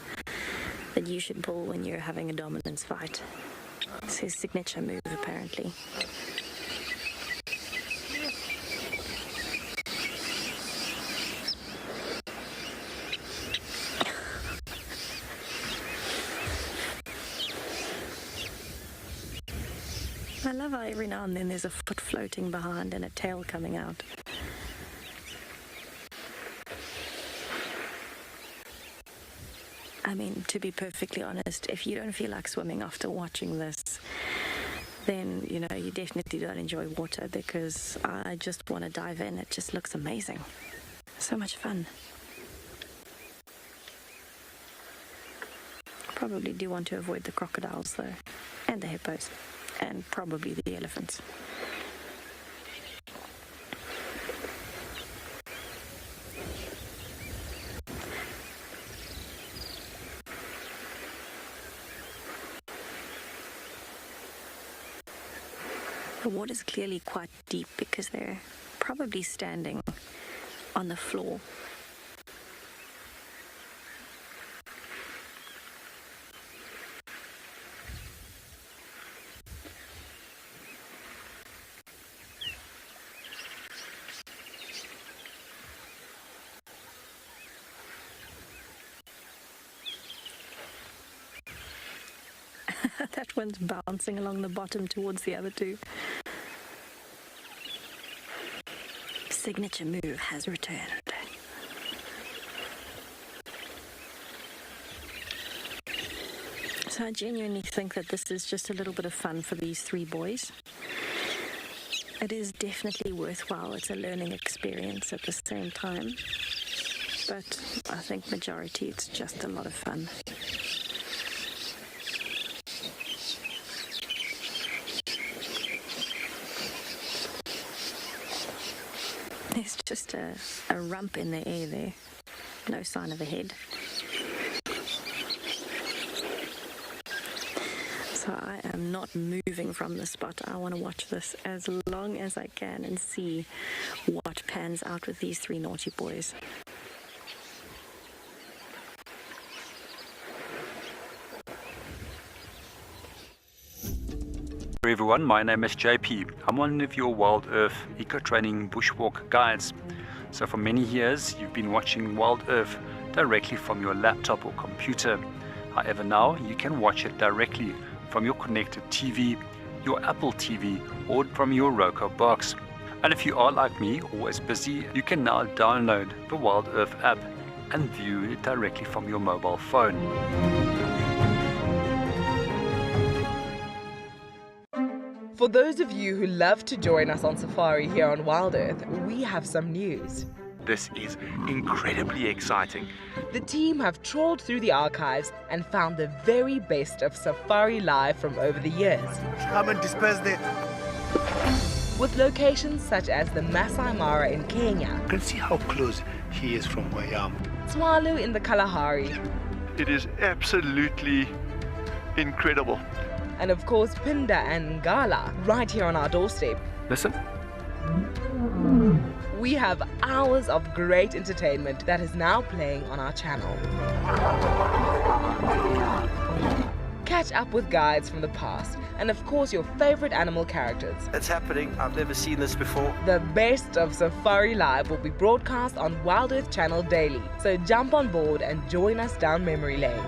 that you should pull when you're having a dominance fight. It's his signature move, apparently. I love how every now and then there's a foot floating behind and a tail coming out. I mean, to be perfectly honest, if you don't feel like swimming after watching this, then, you know, you definitely don't enjoy water, because I just want to dive in. It just looks amazing. So much fun. Probably do want to avoid the crocodiles, though, and the hippos, and probably the elephants. The water's clearly quite deep because they're probably standing on the floor. That one's bouncing along the bottom towards the other two. Signature move has returned. So I genuinely think that this is just a little bit of fun for these three boys. It is definitely worthwhile. It's a learning experience at the same time. But I think majority it's just a lot of fun. There's just a rump in the air there. No sign of a head. So I am not moving from the spot. I want to watch this as long as I can and see what pans out with these three naughty boys. Hello everyone, my name is JP. I'm one of your WildEarth eco-training bushwalk guides. So for many years you've been watching WildEarth directly from your laptop or computer. However, now you can watch it directly from your connected TV, your Apple TV, or from your Roku box. And if you are like me, always busy, you can now download the WildEarth app and view it directly from your mobile phone. For those of you who love to join us on safari here on WildEarth, we have some news. This is incredibly exciting. The team have trawled through the archives and found the very best of safari live from over the years. Come and disperse it. With locations such as the Masai Mara in Kenya. You can see how close he is from where I am. Tswalu in the Kalahari. It is absolutely incredible. And of course, Pinda and Ngala right here on our doorstep. Listen. We have hours of great entertainment that is now playing on our channel. Catch up with guides from the past and of course your favorite animal characters. It's happening. I've never seen this before. The best of Safari Live will be broadcast on WildEarth channel daily, so jump on board and join us down memory lane.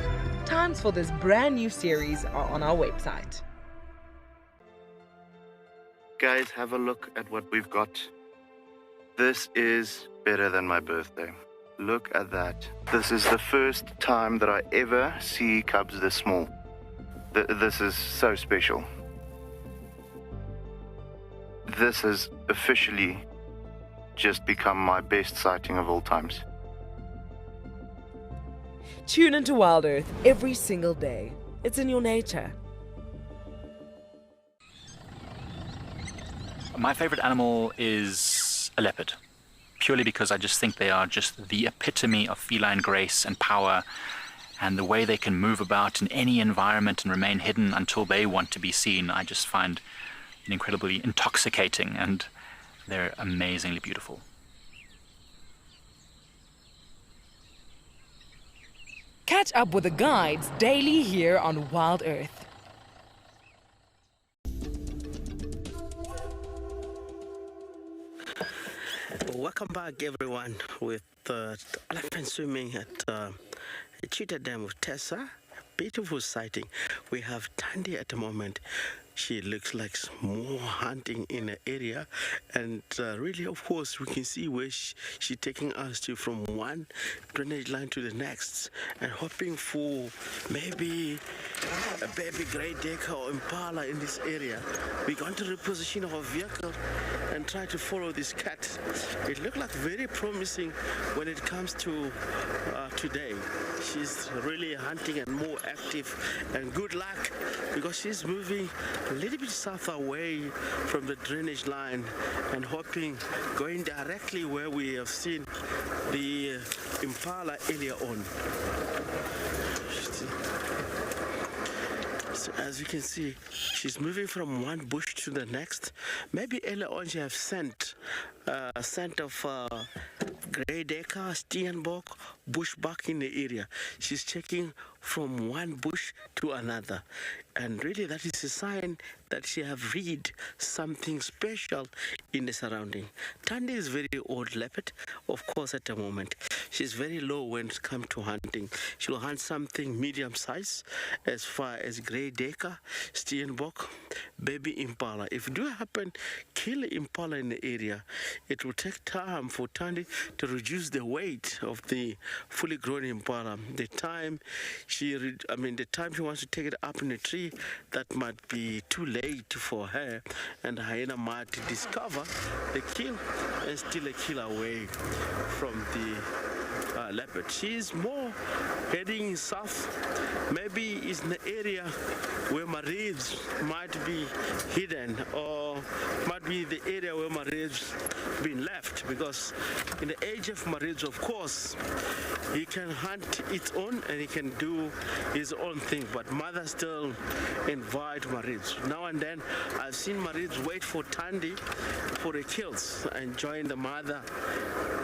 Times for this brand new series are on our website. Guys, have a look at what we've got. This is better than my birthday. Look at that. This is the first time that I ever see cubs this small. This is so special. This has officially just become my best sighting of all times. Tune into WildEarth every single day. It's in your nature. My favorite animal is a leopard, purely because I just think they are just the epitome of feline grace and power, and the way they can move about in any environment and remain hidden until they want to be seen, I just find incredibly intoxicating, and they're amazingly beautiful. Catch up with the guides daily here on WildEarth. Welcome back, everyone, with elephant swimming at Cheetah Dam with Tessa. Beautiful sighting. We have Tandy at the moment. She looks like more hunting in the area, and really, of course, we can see where she's taking us to, from one drainage line to the next, and hoping for maybe a baby grey decker or impala in this area. We're going to reposition our vehicle and try to follow this cat. It looked like very promising when it comes to today. She's really hunting and more active, and good luck, because she's moving a little bit south away from the drainage line and hoping going directly where we have seen the impala earlier on. So as you can see, she's moving from one bush to the next. Maybe earlier on she has scent of grey decker, steenbok, bushbuck in the area. She's checking from one bush to another, and really that is a sign that she have read something special in the surrounding. Tandy is very old leopard, of course. At the moment she's very low when it comes to hunting. She'll hunt something medium size as far as grey decker, steenbok, baby impala. If you do happen kill impala in the area, it will take time for Tandy to reduce the weight of the fully grown impala. The time she wants to take it up in a tree, that might be too late for her, and the hyena might discover the kill and steal a kill away from the leopard. She is more heading south, maybe is in the area where marines might be hidden, or might be the area where marines been left, because in the age of marines, of course, he can hunt its own and he can do his own thing, but mother still invite marines. Now and then I've seen marines wait for Tandy for the kills and join the mother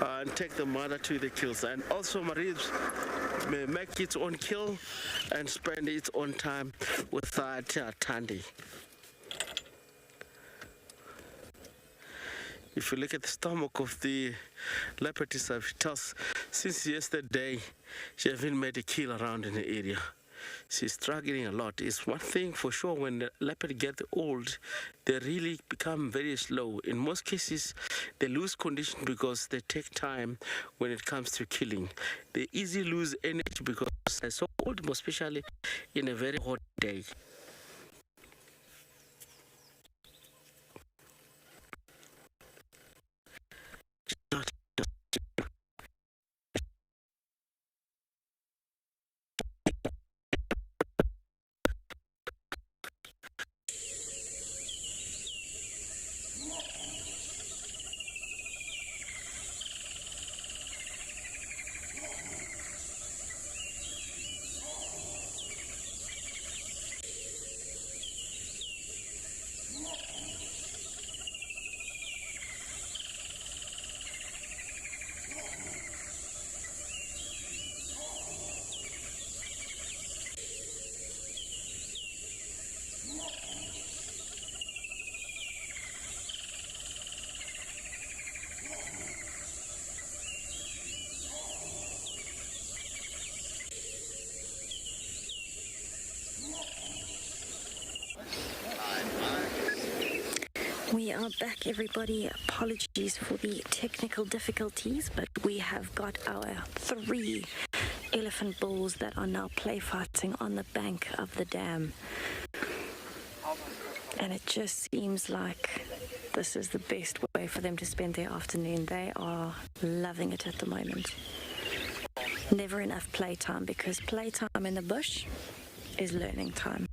and take the mother to the kills, and also marines may make its own kill and spend its own time with Tandy. If you look at the stomach of the leopard itself, it tells since yesterday she hasn't made a kill around in the area. She's struggling a lot. It's one thing for sure, when the leopard get old, they really become very slow. In most cases, they lose condition because they take time when it comes to killing. They easily lose energy because they're so old, especially in a very hot day. We are back, everybody. Apologies for the technical difficulties, but we have got our 3 elephant bulls that are now play fighting on the bank of the dam. And it just seems like this is the best way for them to spend their afternoon. They are loving it at the moment. Never enough playtime, because playtime in the bush is learning time.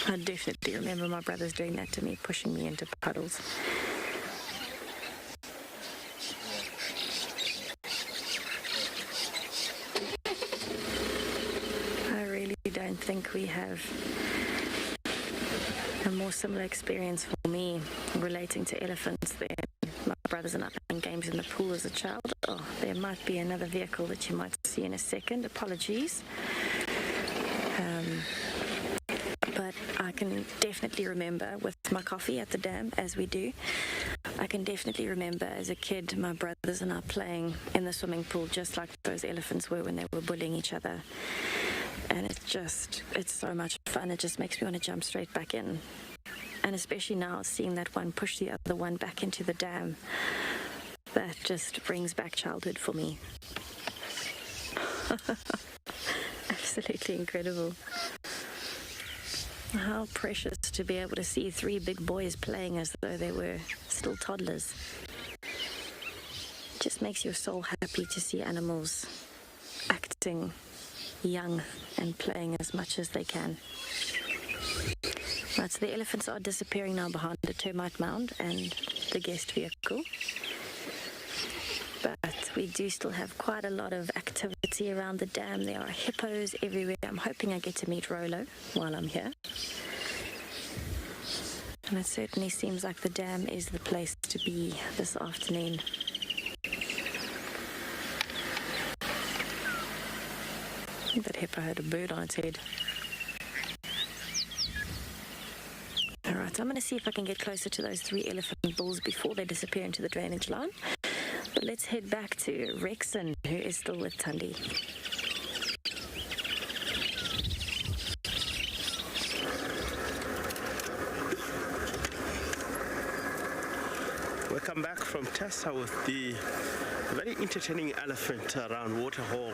I definitely remember my brothers doing that to me, pushing me into puddles. I really don't think we have a more similar experience for me relating to elephants than my brothers and I playing games in the pool as a child. Oh, there might be another vehicle that you might see in a second. Apologies. But I can definitely remember with my coffee at the dam, as we do, I can definitely remember as a kid my brothers and I playing in the swimming pool just like those elephants were when they were bullying each other. And it's so much fun. It just makes me want to jump straight back in. And especially now, seeing that one push the other one back into the dam, that just brings back childhood for me. Absolutely incredible. How precious to be able to see 3 big boys playing as though they were still toddlers. It just makes your soul happy to see animals acting young and playing as much as they can. Right, so the elephants are disappearing now behind the termite mound and the guest vehicle. But we do still have quite a lot of activity around the dam. There are hippos everywhere. I'm hoping I get to meet Rolo while I'm here. And it certainly seems like the dam is the place to be this afternoon. I think that hippo had a bird on its head. Alright, I'm going to see if I can get closer to those 3 elephant bulls before they disappear into the drainage line. But let's head back to Rexon, who is still with Tundi. Welcome back from Tessa with the very entertaining elephant around Waterhole.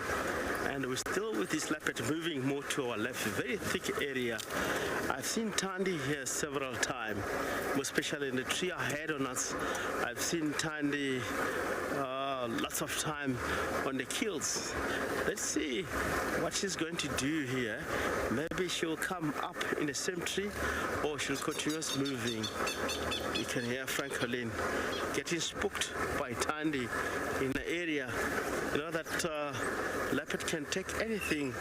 And we're still with this leopard moving more to our left, a very thick area. I've seen Tundi here several times, especially in the tree ahead on us. I've seen Tundi lots of time on the kills. Let's see what she's going to do here. Maybe she'll come up in the same tree, or she'll continue moving. You can hear Franklin getting spooked by Tundi in the area. You know that leopard can take anything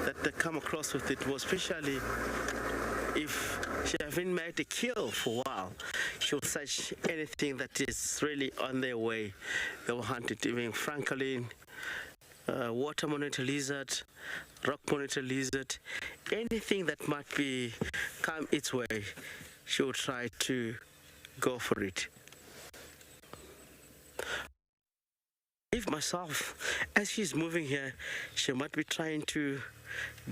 that they come across with it, especially if she hasn't made a kill for a while. She'll search anything that is really on their way. They will hunt it, even Francolin, water monitor lizard, rock monitor lizard, anything that might be come its way, she'll try to go for it. If myself, as she's moving here, she might be trying to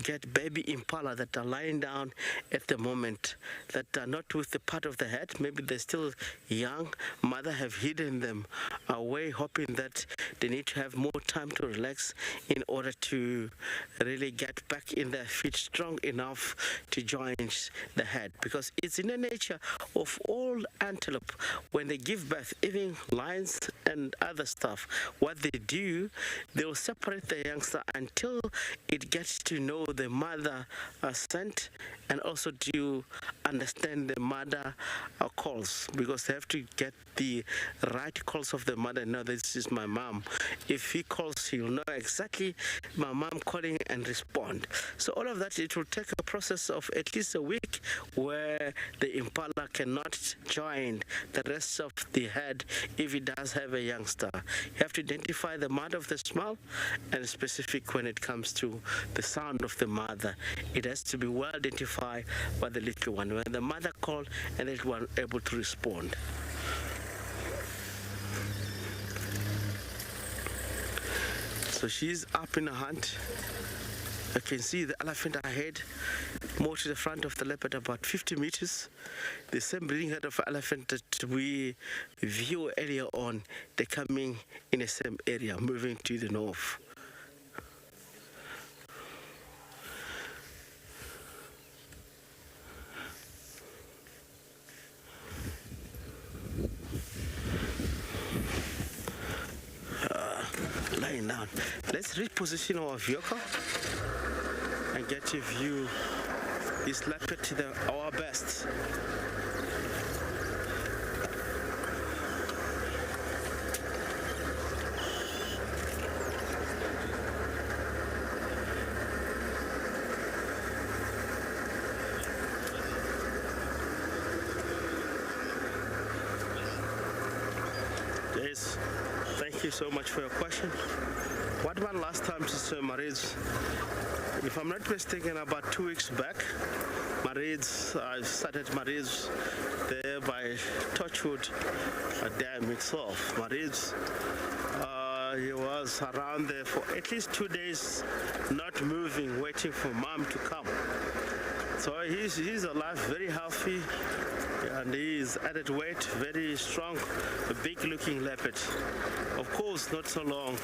get baby impala that are lying down at the moment, that are not with the part of the head. Maybe they're still young. Mother have hidden them away, hoping that they need to have more time to relax in order to really get back in their feet strong enough to join the head, because it's in the nature of all antelope. When they give birth, even lions and other stuff, what they do, they'll separate the youngster until it gets to know the mother scent, and also to understand the mother calls, because they have to get the right calls of the mother. No, this is my mom. If he calls, he'll know exactly my mom calling and respond. So all of that, it will take a process of at least a week where the impala cannot join the rest of the herd if it does have a youngster. You have to identify the mother of the smell, and specific when it comes to the sound of the mother. It has to be well identified identify by the little one. When the mother called and the little one able to respond. So she's up in a hunt. I can see the elephant ahead, more to the front of the leopard, about 50 meters. The same breeding herd of elephant that we view earlier on, they're coming in the same area, moving to the north. Lying down. Let's reposition our vehicle and get to view this leopard to our best. Yes, thank you so much for your question. What one last time to say Marids? If I'm not mistaken, about 2 weeks back, Marids, I started Marids there by Torchwood Dam itself. Marids, he was around there for at least 2 days, not moving, waiting for mom to come. So he's alive, very healthy, and he's added weight, very strong, a big looking leopard. Of course, not so long.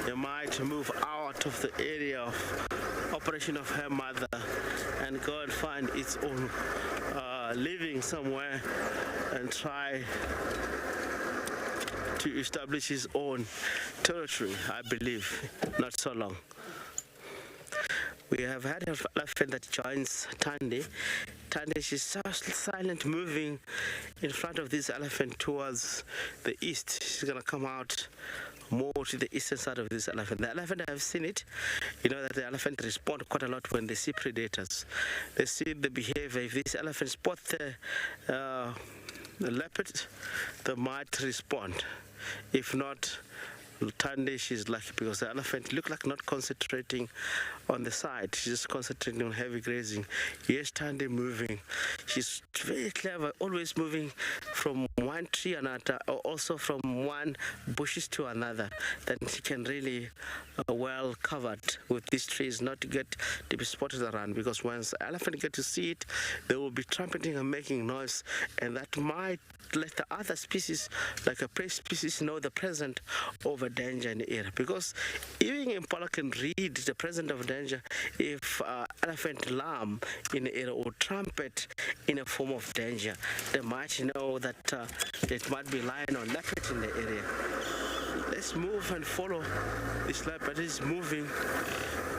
They might move out of the area of operation of her mother and go and find its own living somewhere and try to establish his own territory, I believe, not so long. We have had an elephant that joins Tande. Tande, she's so silent, moving in front of this elephant towards the east. She's going to come out more to the eastern side of this elephant. The elephant, I've seen it. You know that the elephant respond quite a lot when they see predators. They see the behavior. If this elephant spots the leopard, they might respond. If not, Tande, she's lucky because the elephant look like not concentrating on the side. She's just concentrating on heavy grazing. Yes, Tande moving. She's very clever, always moving from one tree another, or also from one bushes to another. Then she can really well covered with these trees, not to get to be spotted around, because once the elephant get to see it, they will be trumpeting and making noise, and that might let the other species, like a prey species, know the presence of a danger in the area. Because even impala can read the presence of danger if elephant lamb in the area or trumpet in a form of danger. They might know that it might be lion or leopard in the area. Let's move and follow this leopard. Is moving.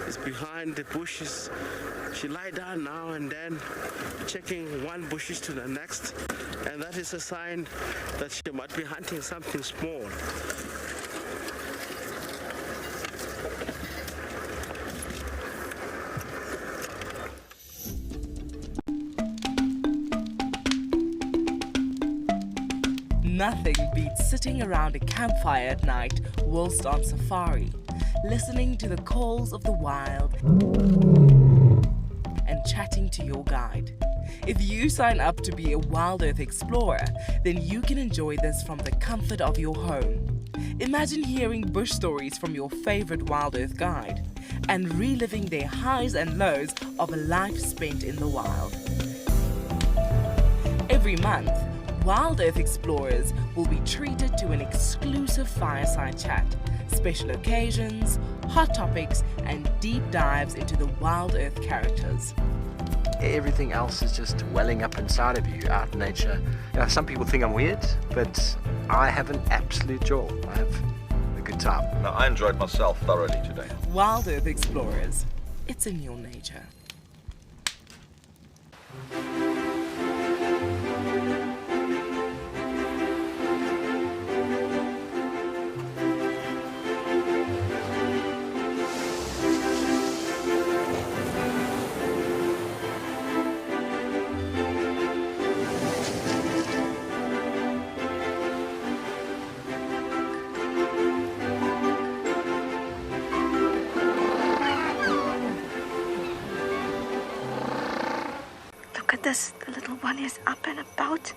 It's behind the bushes. She lie down now and then, checking one bushes to the next, and that is a sign that she might be hunting something small. Nothing beats sitting around a campfire at night whilst on safari, listening to the calls of the wild and chatting to your guide. If you sign up to be a WildEarth explorer, then you can enjoy this from the comfort of your home. Imagine hearing bush stories from your favorite WildEarth guide and reliving their highs and lows of a life spent in the wild. Every month, WildEarth explorers will be treated to an exclusive fireside chat, special occasions, hot topics, and deep dives into the WildEarth characters. Everything else is just welling up inside of you, out in nature. You know, some people think I'm weird, but I have an absolute joy. I have a good time. No, I enjoyed myself thoroughly today. WildEarth explorers, it's in your nature. this. The little one is up and about.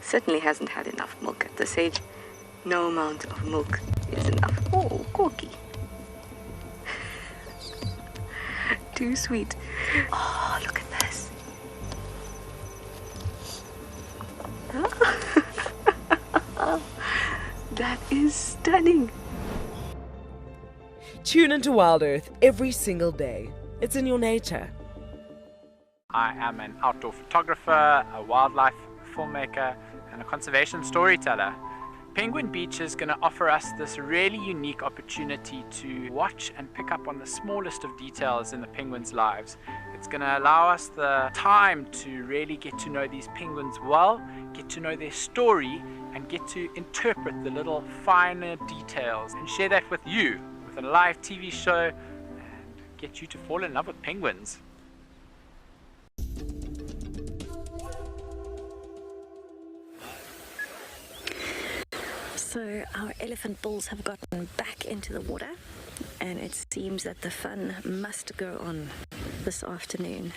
Certainly hasn't had enough milk at this age. No amount of milk is enough. Oh, Corky. Too sweet. Oh, look at this. That is stunning. Tune into WildEarth every single day. It's in your nature. I am an outdoor photographer, a wildlife filmmaker, and a conservation storyteller. Penguin Beach is going to offer us this really unique opportunity to watch and pick up on the smallest of details in the penguins' lives. It's going to allow us the time to really get to know these penguins well, get to know their story, and get to interpret the little finer details and share that with you with a live TV show and get you to fall in love with penguins. So our elephant bulls have gotten back into the water, and it seems that the fun must go on this afternoon.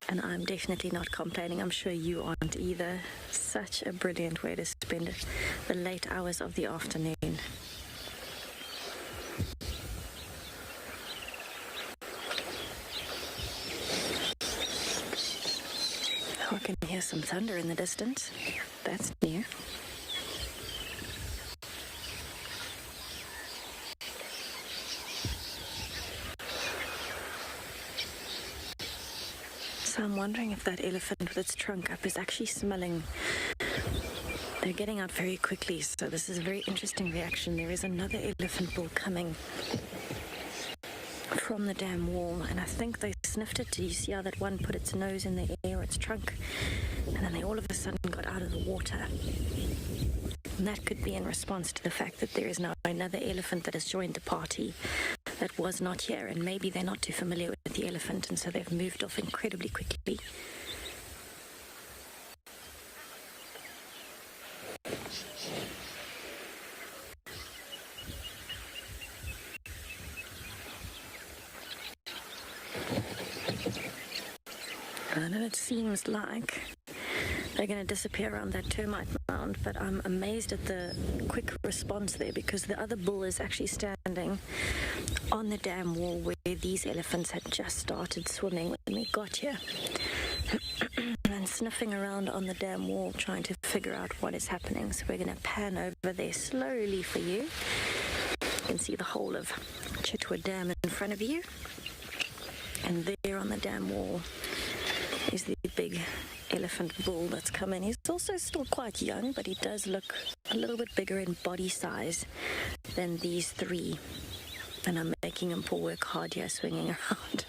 And I'm definitely not complaining. I'm sure you aren't either. Such a brilliant way to spend the late hours of the afternoon. I can hear some thunder in the distance. That's new. So I'm wondering if that elephant with its trunk up is actually smelling. They're getting out very quickly, so this is a very interesting reaction. There is another elephant bull coming from the dam wall, and I think they sniffed it. Do you see how that one put its nose in the air, its trunk, and then they all of a sudden got out of the water? And that could be in response to the fact that there is now another elephant that has joined the party that was not here, and maybe they're not too familiar with the elephant, and so they've moved off incredibly quickly. And it seems like they're going to disappear around that termite mound, but I'm amazed at the quick response there, because the other bull is actually standing on the dam wall where these elephants had just started swimming when we got here, and sniffing around on the dam wall trying to figure out what is happening. So we're going to pan over there slowly for you. You can see the whole of Chitwa Dam in front of you, and there on the dam wall is the big elephant bull that's come in. He's also still quite young, but he does look a little bit bigger in body size than these three. And I'm making him pull work hard here, swinging around.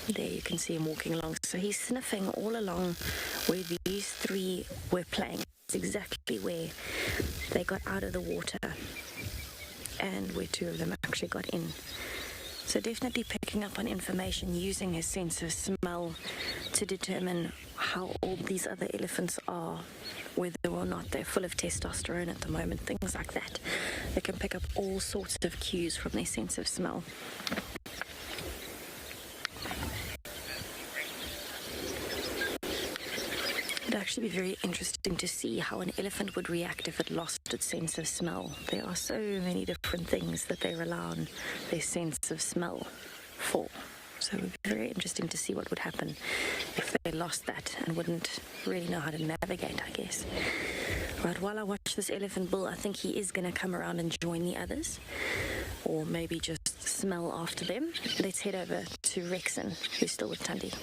There you can see him walking along. So he's sniffing all along where these three were playing. It's exactly where they got out of the water and where two of them actually got in. So definitely picking up on information, using his sense of smell to determine how old these other elephants are, whether or not they're full of testosterone at the moment, things like that. They can pick up all sorts of cues from their sense of smell. It'd actually be very interesting to see how an elephant would react if it lost its sense of smell. There are so many different things that they rely on their sense of smell for. So it would be very interesting to see what would happen if they lost that and wouldn't really know how to navigate, I guess. Right, while I watch this elephant bull, I think he is going to come around and join the others, or maybe just smell after them. Let's head over to Rexon, who's still with Tundi.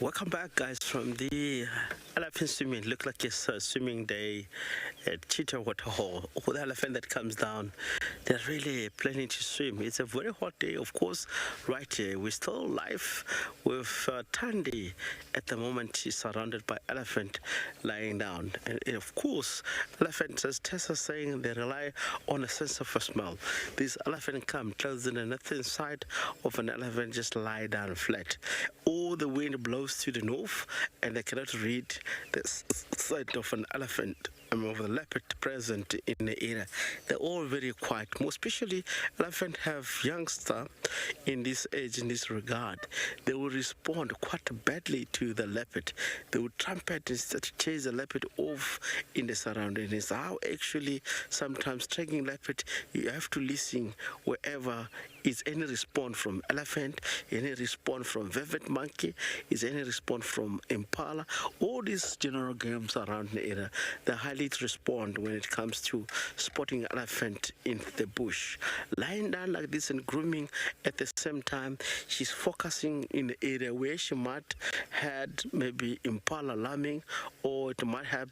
Welcome back, guys, from the elephant swimming. Look like it's a swimming day at Djuma Waterhole. All the elephant that comes down, they're really planning to swim. It's a very hot day, of course, right here. We're still live with Tandy. At the moment, she's surrounded by elephant lying down. And of course, elephants, as Tessa saying, they rely on a sense of a smell. These elephant come close in, and nothing inside of an elephant just lie down flat. All the wind blows to the north, and they cannot read the sight of an elephant. Of the leopard present in the area. They're all very quiet. More especially, elephants have youngster in this age, in this regard. They will respond quite badly to the leopard. They will trumpet instead to chase the leopard off in the surroundings. How actually sometimes tracking leopard, you have to listen wherever is any response from elephant, any response from velvet monkey, is any response from impala. All these general games around the area, they highly respond when it comes to spotting elephant in the bush. Lying down like this and grooming at the same time, she's focusing in the area where she might had maybe impala lambing, or it might have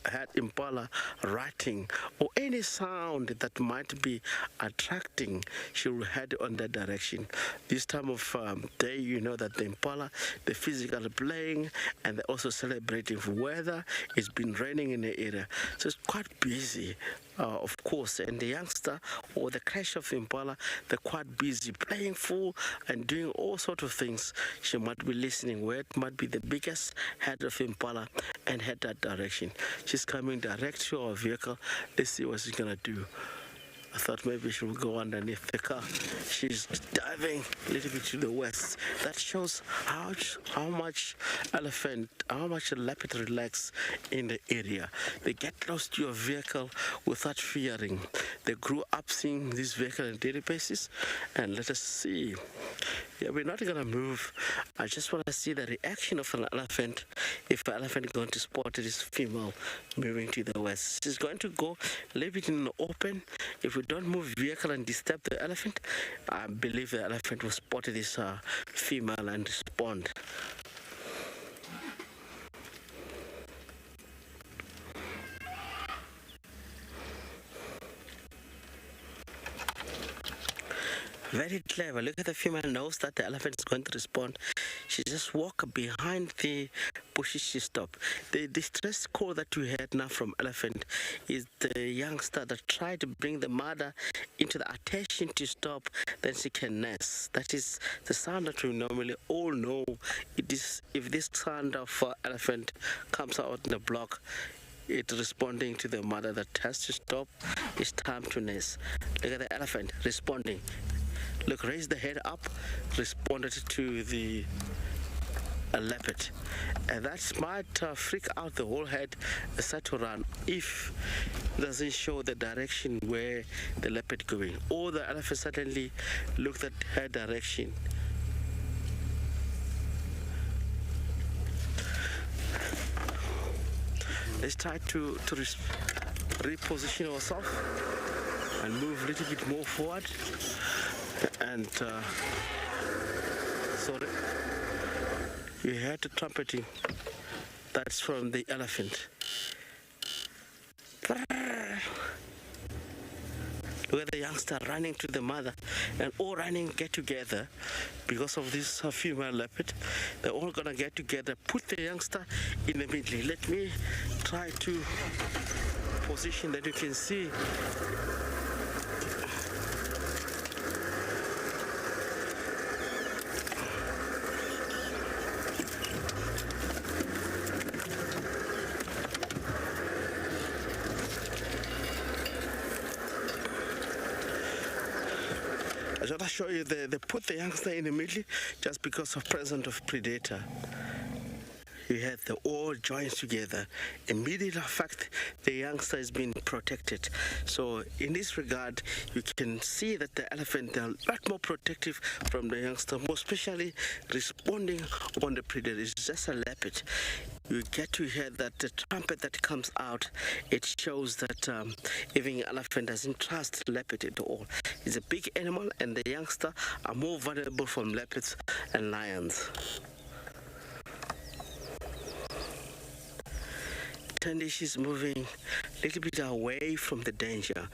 had impala ratting, or any sound that might be attracting. She will head on that direction. This time of day, you know that the impala, they're physically playing, and they're also celebrating weather. It's been raining in the area, so it's quite busy, of course. And the youngster or the crash of impala, they're quite busy playing full and doing all sorts of things. She might be listening where it might be the biggest head of impala and head that direction. She's coming direct to our vehicle. Let's see what she's gonna do. I thought maybe she would go underneath the car. She's diving a little bit to the west. That shows how much leopard relax in the area. They get close to your vehicle without fearing. They grew up seeing this vehicle on a daily basis. And let us see. Yeah, we're not gonna move. I just want to see the reaction of an elephant if an elephant is going to spot this female moving to the west. She's going to go a little bit in the open. If we don't move vehicle and disturb the elephant, I believe the elephant will spot this female and respond. Very clever. Look at the female knows that the elephant is going to respond. She just walk behind the bushes. She stop. The distress call that we heard now from elephant is the youngster that tried to bring the mother into the attention to stop, then she can nest. That is the sound that we normally all know. It is if this sound of elephant comes out in the block, it's responding to the mother that has to stop. It's time to nest. Look at the elephant responding. Look, raise the head up, responded to the leopard. And that might freak out the whole head, start to run if it doesn't show the direction where the leopard going. Or the elephant suddenly looked at her direction. Let's try to reposition ourselves and move a little bit more forward. And sorry, you heard the trumpeting. That's from the elephant. Look at the youngster running to the mother, and all running get together because of this female leopard. They're all gonna get together, put the youngster in the middle. Let me try to position that you can see. I just want to show you they put the youngster in the middle just because of presence of predator. You had the all joints together. Immediate effect, the youngster is being protected. So in this regard, you can see that the elephant are a lot more protective from the youngster, more especially responding on the predator. It's just a leopard. You get to hear that the trumpet that comes out, it shows that even elephant doesn't trust leopard at all. It's a big animal, and the youngster are more vulnerable from leopards and lions. Tandy, she's moving a little bit away from the danger.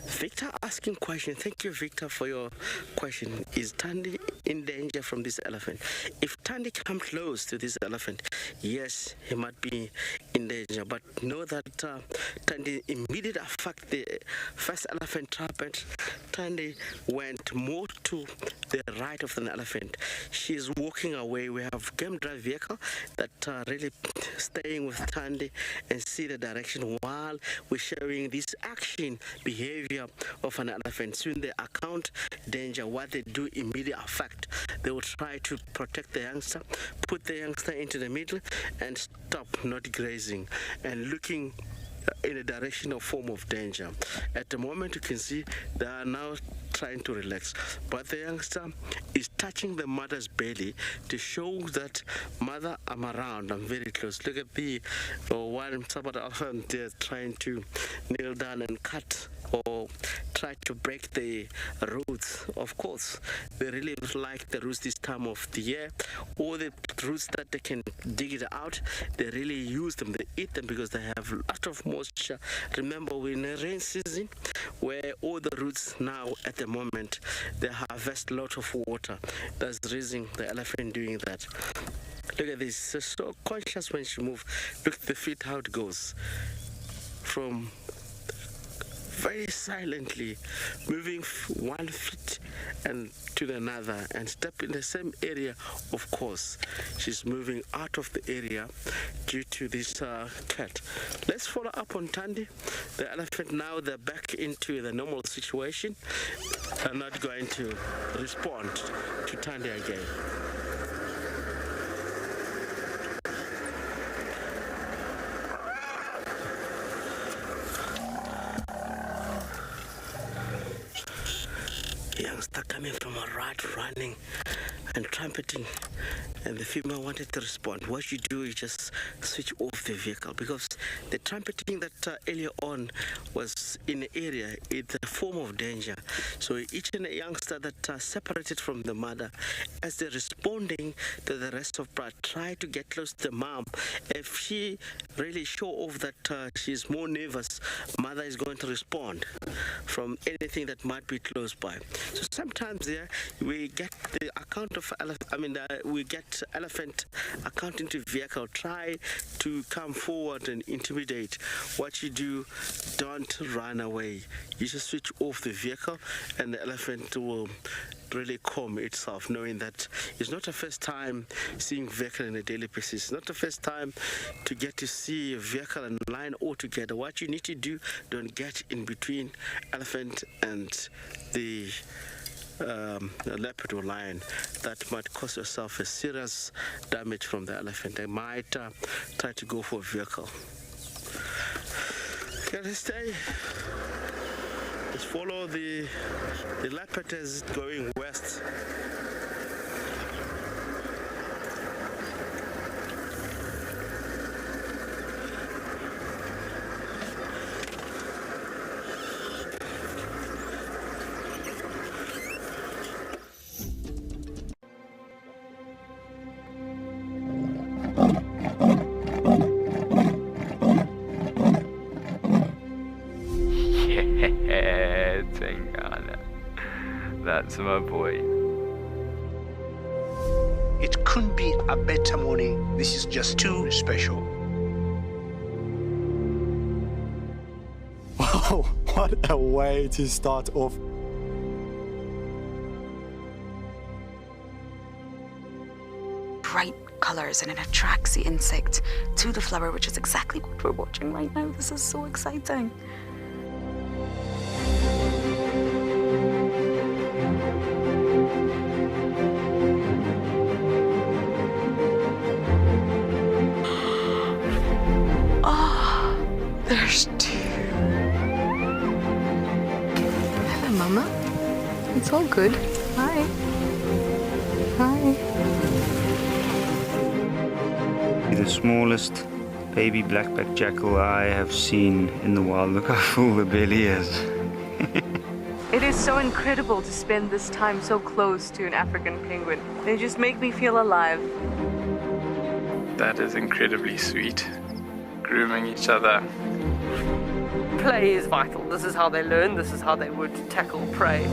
Victor asking question. Thank you, Victor, for your question. Is Tandy in danger from this elephant? If Tandy comes close to this elephant, yes, he might be in danger. But know that Tandy immediately affect the first elephant trap, and Tandy went more to the right of the elephant. She's walking away. We have game drive vehicle that really staying with Tandy and see the direction while we're showing this action behavior of an elephant. Soon they account danger. What they do immediate effect, they will try to protect the youngster, put the youngster into the middle and stop not grazing and looking in a direction or form of danger. At the moment you can see they are now trying to relax, but the youngster is touching the mother's belly to show that mother, I'm around, I'm very close. Look at the one somebody elephant there trying to kneel down and cut or try to break the roots. Of course, they really like the roots this time of the year. All the roots that they can dig it out, they really use them, they eat them because they have a lot of moisture. Remember, we're in a rain season where all the roots now at the moment, they harvest a lot of water. That's the reason the elephant doing that. Look at this, she's so conscious when she moves. Look at the feet, how it goes. From very silently moving 1 foot and to another and step in the same area. Of course, she's moving out of the area due to this cat. Let's follow up on Tandy. The elephant now, they're back into the normal situation. They're not going to respond to Tandy again. Youngster coming from a right, running and trumpeting, and the female wanted to respond. What you do is just switch off the vehicle, because the trumpeting that earlier on was in the area, it's a form of danger. So each and a youngster that separated from the mother, as they're responding to the rest of pride, try to get close to the mom. If she really show off that she's more nervous, mother is going to respond from anything that might be close by. So sometimes there we get the account of we get elephant account into vehicle, try to come forward and intimidate. What you do, don't run away. You just switch off the vehicle and the elephant will really calm itself, knowing that it's not the first time seeing vehicle on a daily basis. It's not the first time to get to see a vehicle and line all together. What you need to do, don't get in between elephant and the leopard or lion. That might cause yourself a serious damage from the elephant. They might try to go for a vehicle. Can I stay? Let's follow the leopard as it's going west. That's my boy. It couldn't be a better morning. This is just too special. Wow, what a way to start off. Bright colors, and it attracts the insect to the flower, which is exactly what we're watching right now. This is so exciting. There's two. Hello, Mama. It's all good. Hi. Hi. The smallest baby black-backed jackal I have seen in the wild. Look how full the belly is. It is so incredible to spend this time so close to an African penguin. They just make me feel alive. That is incredibly sweet. Grooming each other. Play is vital. This is how they learn. This is how they would tackle prey.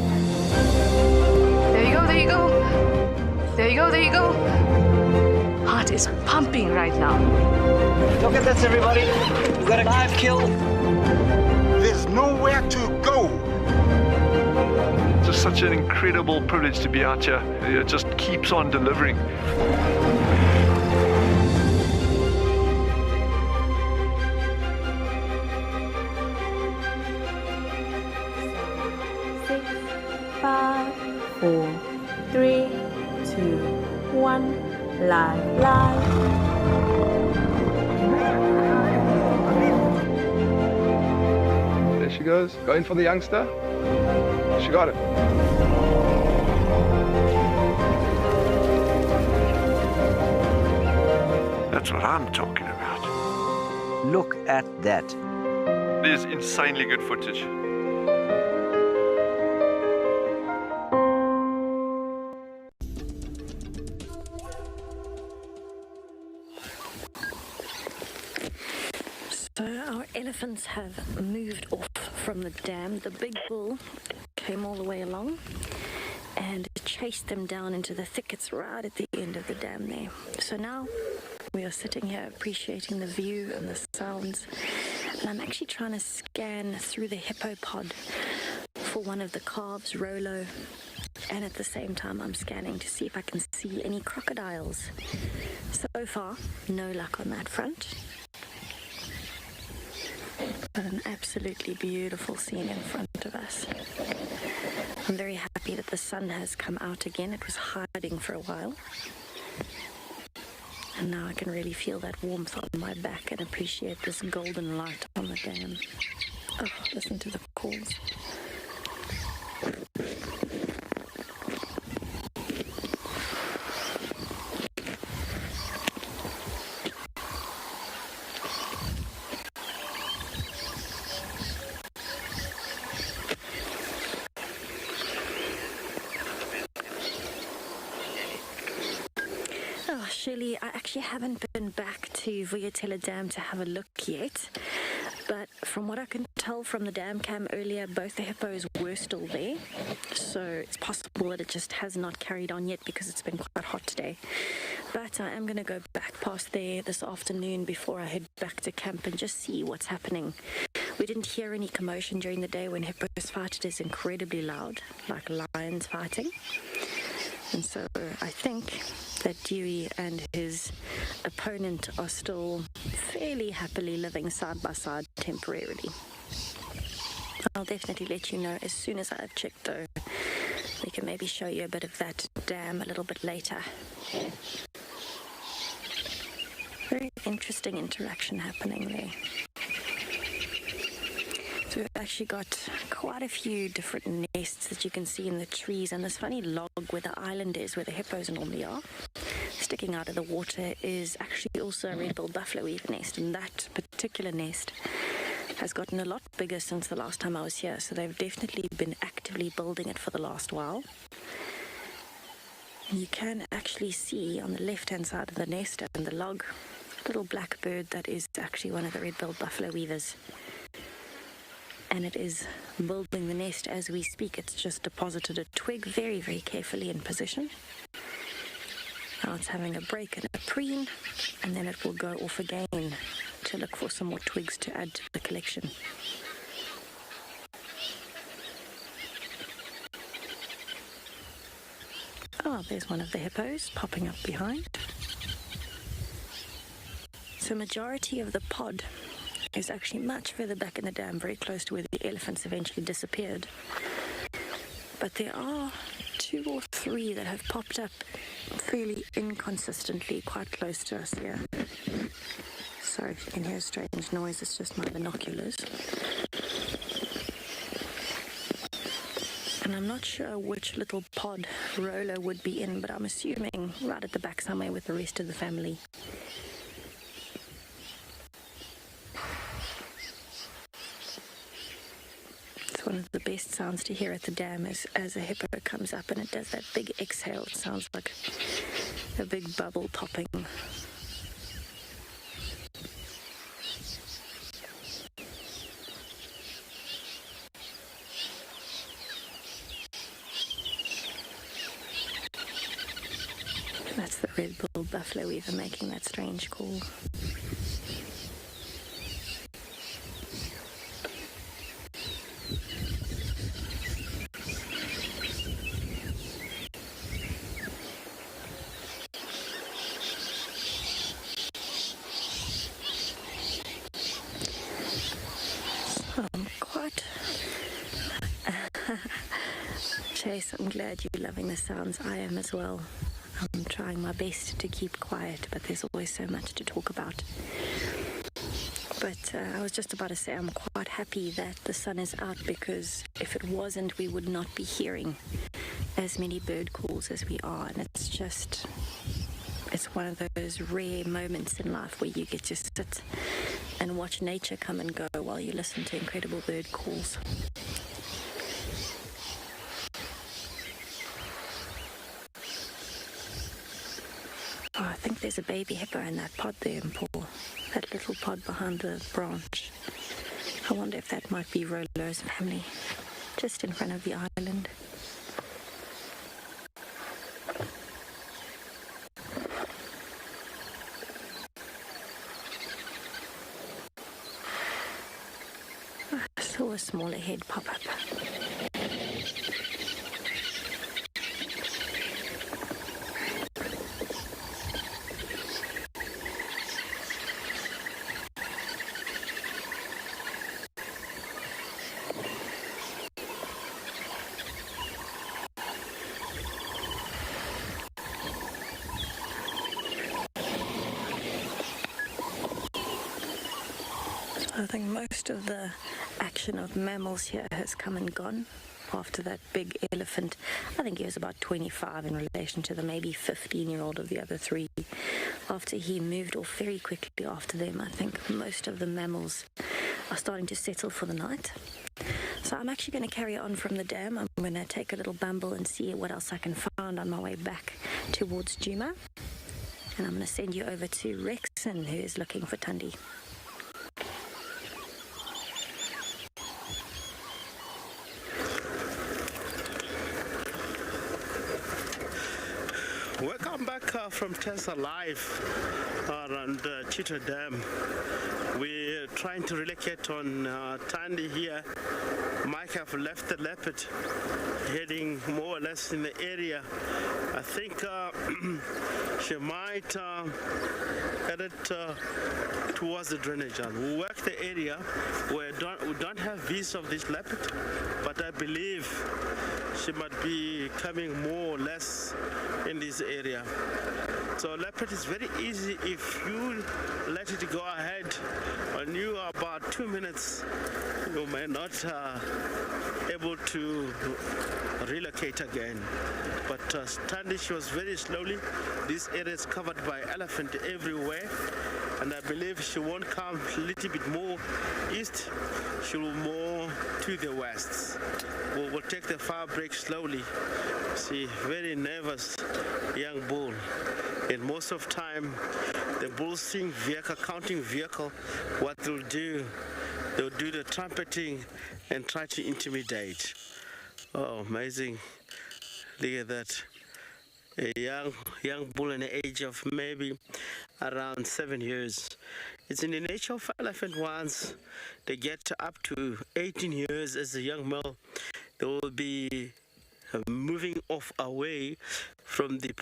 There you go, there you go. There you go, there you go. Heart is pumping right now. Look at this, everybody. We've got a live kill. There's nowhere to go. It's just such an incredible privilege to be out here. It just keeps on delivering. Five, 4, 3, 2, 1, live. There she goes, going for the youngster. She got it. That's what I'm talking about. Look at that. It is insanely good footage. So our elephants have moved off from the dam. The big bull came all the way along and chased them down into the thickets right at the end of the dam there. So now we are sitting here appreciating the view and the sounds, and I'm actually trying to scan through the hippo pod for one of the calves, Rolo, and at the same time I'm scanning to see if I can see any crocodiles. So far, no luck on that front. But an absolutely beautiful scene in front of us. I'm very happy that the sun has come out again. It was hiding for a while. And now I can really feel that warmth on my back and appreciate this golden light on the dam. Oh, listen to the calls. Shirley, I actually haven't been back to Vuyatela Dam to have a look yet, but from what I can tell from the dam cam earlier, both the hippos were still there, so it's possible that it just has not carried on yet because it's been quite hot today. But I am going to go back past there this afternoon before I head back to camp and just see what's happening. We didn't hear any commotion during the day when hippos fight. It is incredibly loud, like lions fighting. And so I think that Dewey and his opponent are still fairly happily living side by side temporarily. I'll definitely let you know as soon as I've checked, though. We can maybe show you a bit of that dam a little bit later. Very interesting interaction happening there. So we've actually got quite a few different nests that you can see in the trees, and this funny log where the island is, where the hippos normally are, sticking out of the water, is actually also a red-billed buffalo weaver nest, and that particular nest has gotten a lot bigger since the last time I was here, so they've definitely been actively building it for the last while. And you can actually see on the left-hand side of the nest and the log, a little black bird that is actually one of the red-billed buffalo weavers. And it is building the nest as we speak. It's just deposited a twig very, very carefully in position. Now it's having a break and a preen, and then it will go off again to look for some more twigs to add to the collection. Oh, there's one of the hippos popping up behind. So majority of the pod is actually much further back in the dam, very close to where the elephants eventually disappeared. But there are 2 or 3 that have popped up fairly inconsistently quite close to us here. Sorry if you can hear a strange noise, it's just my binoculars. And I'm not sure which little pod Rolo would be in, but I'm assuming right at the back somewhere with the rest of the family. One one of the best sounds to hear at the dam is as a hippo comes up and it does that big exhale. It sounds like a big bubble popping. That's the red-billed buffalo weaver making that strange call. Chase, I'm glad you're loving the sounds. I am as well. I'm trying my best to keep quiet, but there's always so much to talk about. But I was just about to say I'm quite happy that the sun is out, because if it wasn't, we would not be hearing as many bird calls as we are. And it's one of those rare moments in life where you get to sit and watch nature come and go while you listen to incredible bird calls. Oh, I think there's a baby hippo in that pod there, Paul. That little pod behind the branch. I wonder if that might be Rollo's family, just in front of the island. I saw a smaller head pop up. I think most of the action of mammals here has come and gone after that big elephant. I think he was about 25 in relation to the maybe 15-year-old of the other three. After he moved off very quickly after them, I think most of the mammals are starting to settle for the night. So I'm actually going to carry on from the dam. I'm going to take a little bumble and see what else I can find on my way back towards Juma. And I'm going to send you over to Rexon, who is looking for Tundi. Welcome back from Tesla Live around Cheetah Dam. We're trying to relocate on Tundi here. Mike have left the leopard, heading more or less in the area. I think she might head towards the drainage. We'll work the area where we don't have views of this leopard, but I believe she might be coming more or less in this area. So leopard is very easy if you let it go ahead. When you are about 2 minutes, you may not able to relocate again. But standing, she was very slowly. This area is covered by elephant everywhere, and I believe she won't come a little bit more east. She will more to the west. We'll take the fire break slowly. See, very nervous young bull. And most of time, the bull seeing vehicle, counting vehicle, what they'll do the trumpeting and try to intimidate. Oh, amazing. Look at that. A young bull in the age of maybe around 7 years. It's in the nature of elephant once they get up to 18 years as a young male, they will be moving off away from the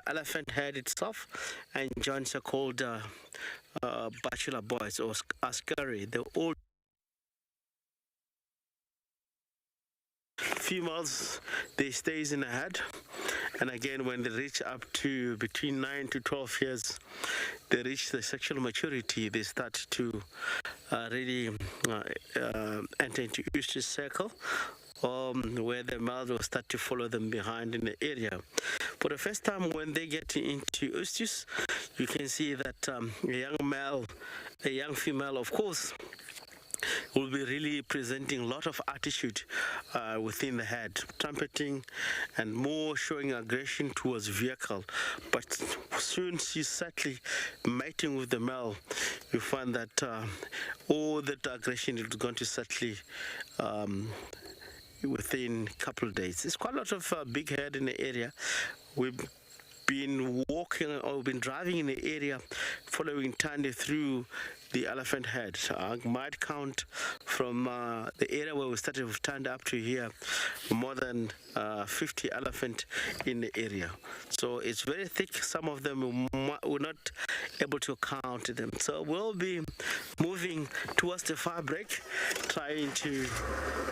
elephant head itself and join so-called bachelor boys or askari. They're all females, they stays in the head, and again when they reach up to between 9 to 12 years, they reach the sexual maturity, they start to really enter into oestrus circle, where the males will start to follow them behind in the area. For the first time when they get into oestrus, you can see that a young female, of course, will be really presenting a lot of attitude within the head, trumpeting and more showing aggression towards vehicle. But soon she's sadly mating with the male, you find that all that aggression is going to sadly within a couple of days. There's quite a lot of big head in the area. We've been walking or been driving in the area following Tande through the elephant head. I might count from the area where we started with Tande up to here more than 50 elephant in the area. So it's very thick. Some of them we're not able to count them. So we'll be moving towards the fabric, trying to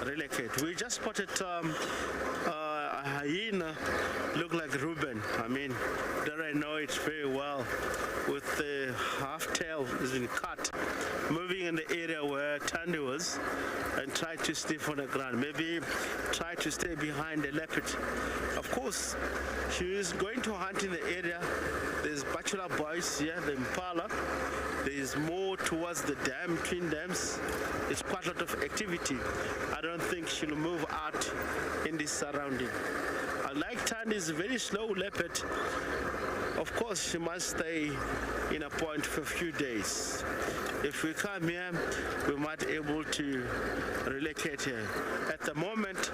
relocate. We just spotted a hyena look like Reuben. I mean, there I know it very well, with the half tail has been cut, moving in the area where Tande was, and try to sniff on the ground. Maybe try to stay behind the leopard. Of course, she is going to hunt in the area. There's bachelor boys here, the impala. There is more towards the dam, twin dams. It's quite a lot of activity. I don't think she'll move out in this surrounding. Like Tande is a very slow leopard. Of course, she must stay in a point for a few days. If we come here, we might be able to relocate her. At the moment,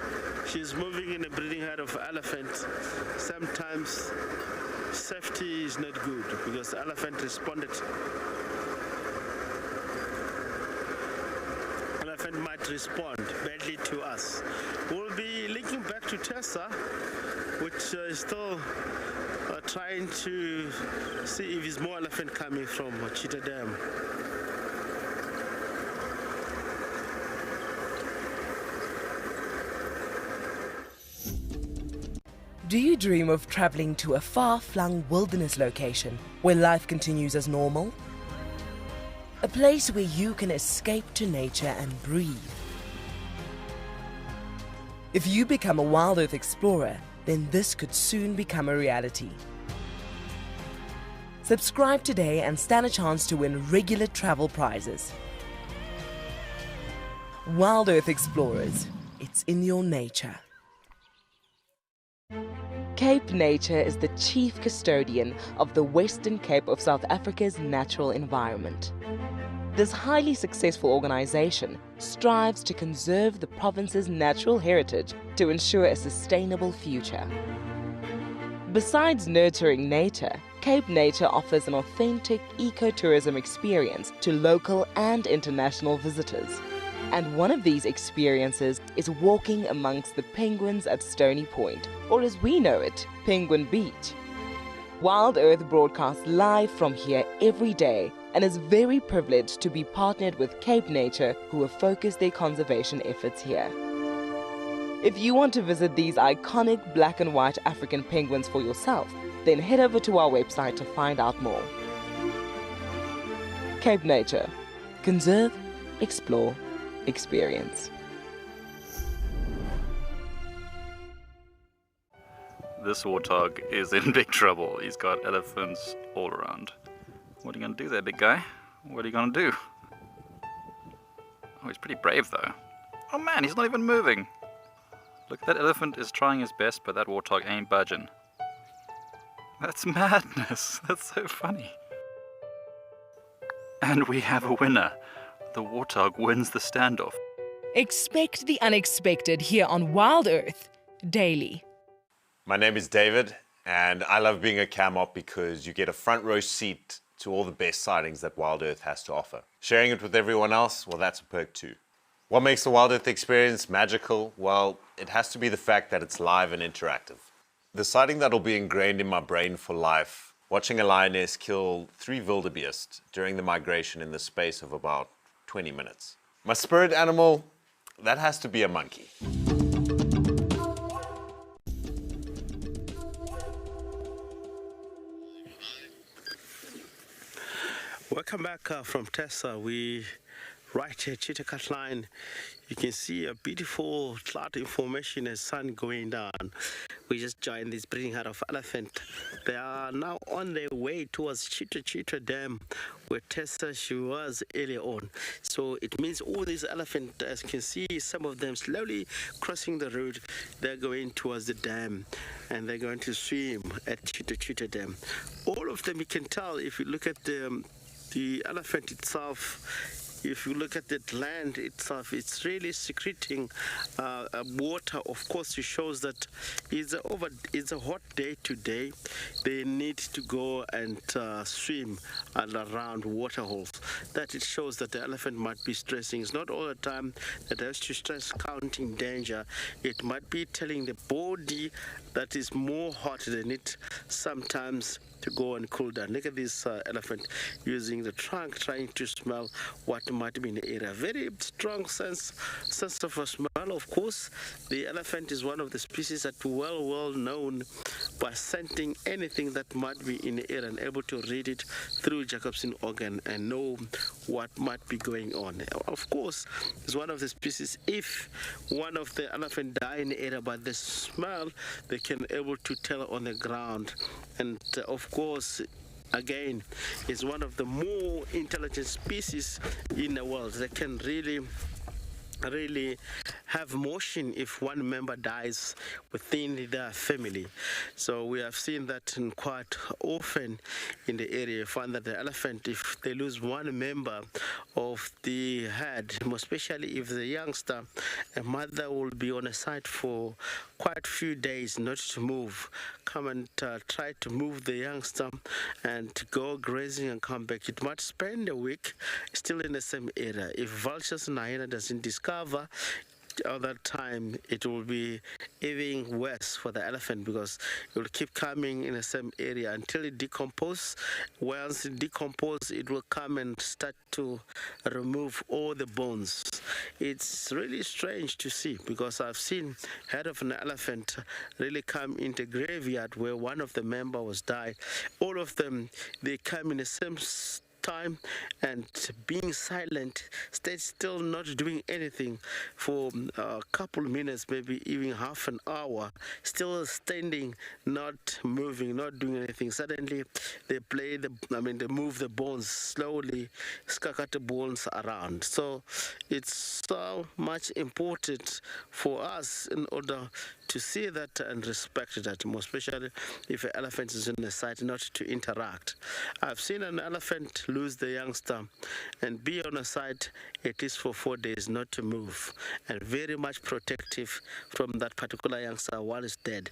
she's moving in the breeding herd of elephants. Sometimes safety is not good because the elephant responded. Elephant might respond badly to us. We'll be linking back to Tessa, which is still trying to see if there's more elephant coming from Cheetah Dam. Do you dream of traveling to a far-flung wilderness location where life continues as normal? A place where you can escape to nature and breathe. If you become a WildEarth explorer, then this could soon become a reality. Subscribe today and stand a chance to win regular travel prizes. WildEarth Explorers, it's in your nature. Cape Nature is the chief custodian of the Western Cape of South Africa's natural environment. This highly successful organization strives to conserve the province's natural heritage to ensure a sustainable future. Besides nurturing nature, Cape Nature offers an authentic ecotourism experience to local and international visitors. And one of these experiences is walking amongst the penguins at Stony Point, or as we know it, Penguin Beach. WildEarth broadcasts live from here every day and is very privileged to be partnered with Cape Nature, who have focused their conservation efforts here. If you want to visit these iconic black and white African penguins for yourself, then head over to our website to find out more. Cape Nature. Conserve, explore, experience. This warthog is in big trouble. He's got elephants all around. What are you going to do there, big guy? What are you going to do? Oh, he's pretty brave, though. Oh, man, he's not even moving. Look, that elephant is trying his best, but that warthog ain't budging. That's madness. That's so funny. And we have a winner. The warthog wins the standoff. Expect the unexpected here on WildEarth Daily. My name is David, and I love being a cam op because you get a front row seat to all the best sightings that WildEarth has to offer. Sharing it with everyone else, well, that's a perk too. What makes the WildEarth experience magical? Well, it has to be the fact that it's live and interactive. The sighting that'll be ingrained in my brain for life, watching a lioness kill 3 wildebeest during the migration in the space of about 20 minutes. My spirit animal, that has to be a monkey. Welcome back from Tessa. We right here, Cheetah Cut Line. You can see a beautiful cloud information as sun going down. We just joined this breeding herd of elephant. They are now on their way towards Chita Dam, where Tessa, she was earlier on. So it means all these elephants, as you can see, some of them slowly crossing the road. They're going towards the dam, and they're going to swim at Chita Dam. All of them, you can tell if you look at the elephant itself. If you look at the land itself, it's really secreting water. Of course, it shows that it's a hot day today. They need to go and swim around water holes. That it shows that the elephant might be stressing. It's not all the time that it has to stress counting danger. It might be telling the body that is more hot than it sometimes to go and cool down. Look at this elephant using the trunk, trying to smell what might be in the area. Very strong sense of a smell. Of course, the elephant is one of the species that well known by scenting anything that might be in the area and able to read it through Jacobson organ and know what might be going on. Of course, it's one of the species. If one of the elephant die in the area by the smell, they can able to tell on the ground. And of course, again, is one of the more intelligent species in the world. They can really have motion if one member dies within their family. So we have seen that quite often in the area. You find that the elephant, if they lose one member of the herd, especially if the youngster, a mother will be on a site for quite a few days not to move, come and try to move the youngster and go grazing and come back. It might spend a week still in the same area. If vultures and hyena doesn't discover at that time, it will be even worse for the elephant because it will keep coming in the same area until it decomposes. Once it decomposes, it will come and start to remove all the bones. It's really strange to see because I've seen head of an elephant really come into graveyard where one of the member was died. All of them, they come in the same time and being silent, stay still, not doing anything for a couple minutes, maybe even half an hour, still standing, not moving, not doing anything. Suddenly they they move the bones slowly, scatter the bones around. So it's so much important for us in order to see that and respect that, more especially if an elephant is in the site, not to interact. I've seen an elephant lose the youngster and be on a site at least for 4 days, not to move, and very much protective from that particular youngster while it's dead.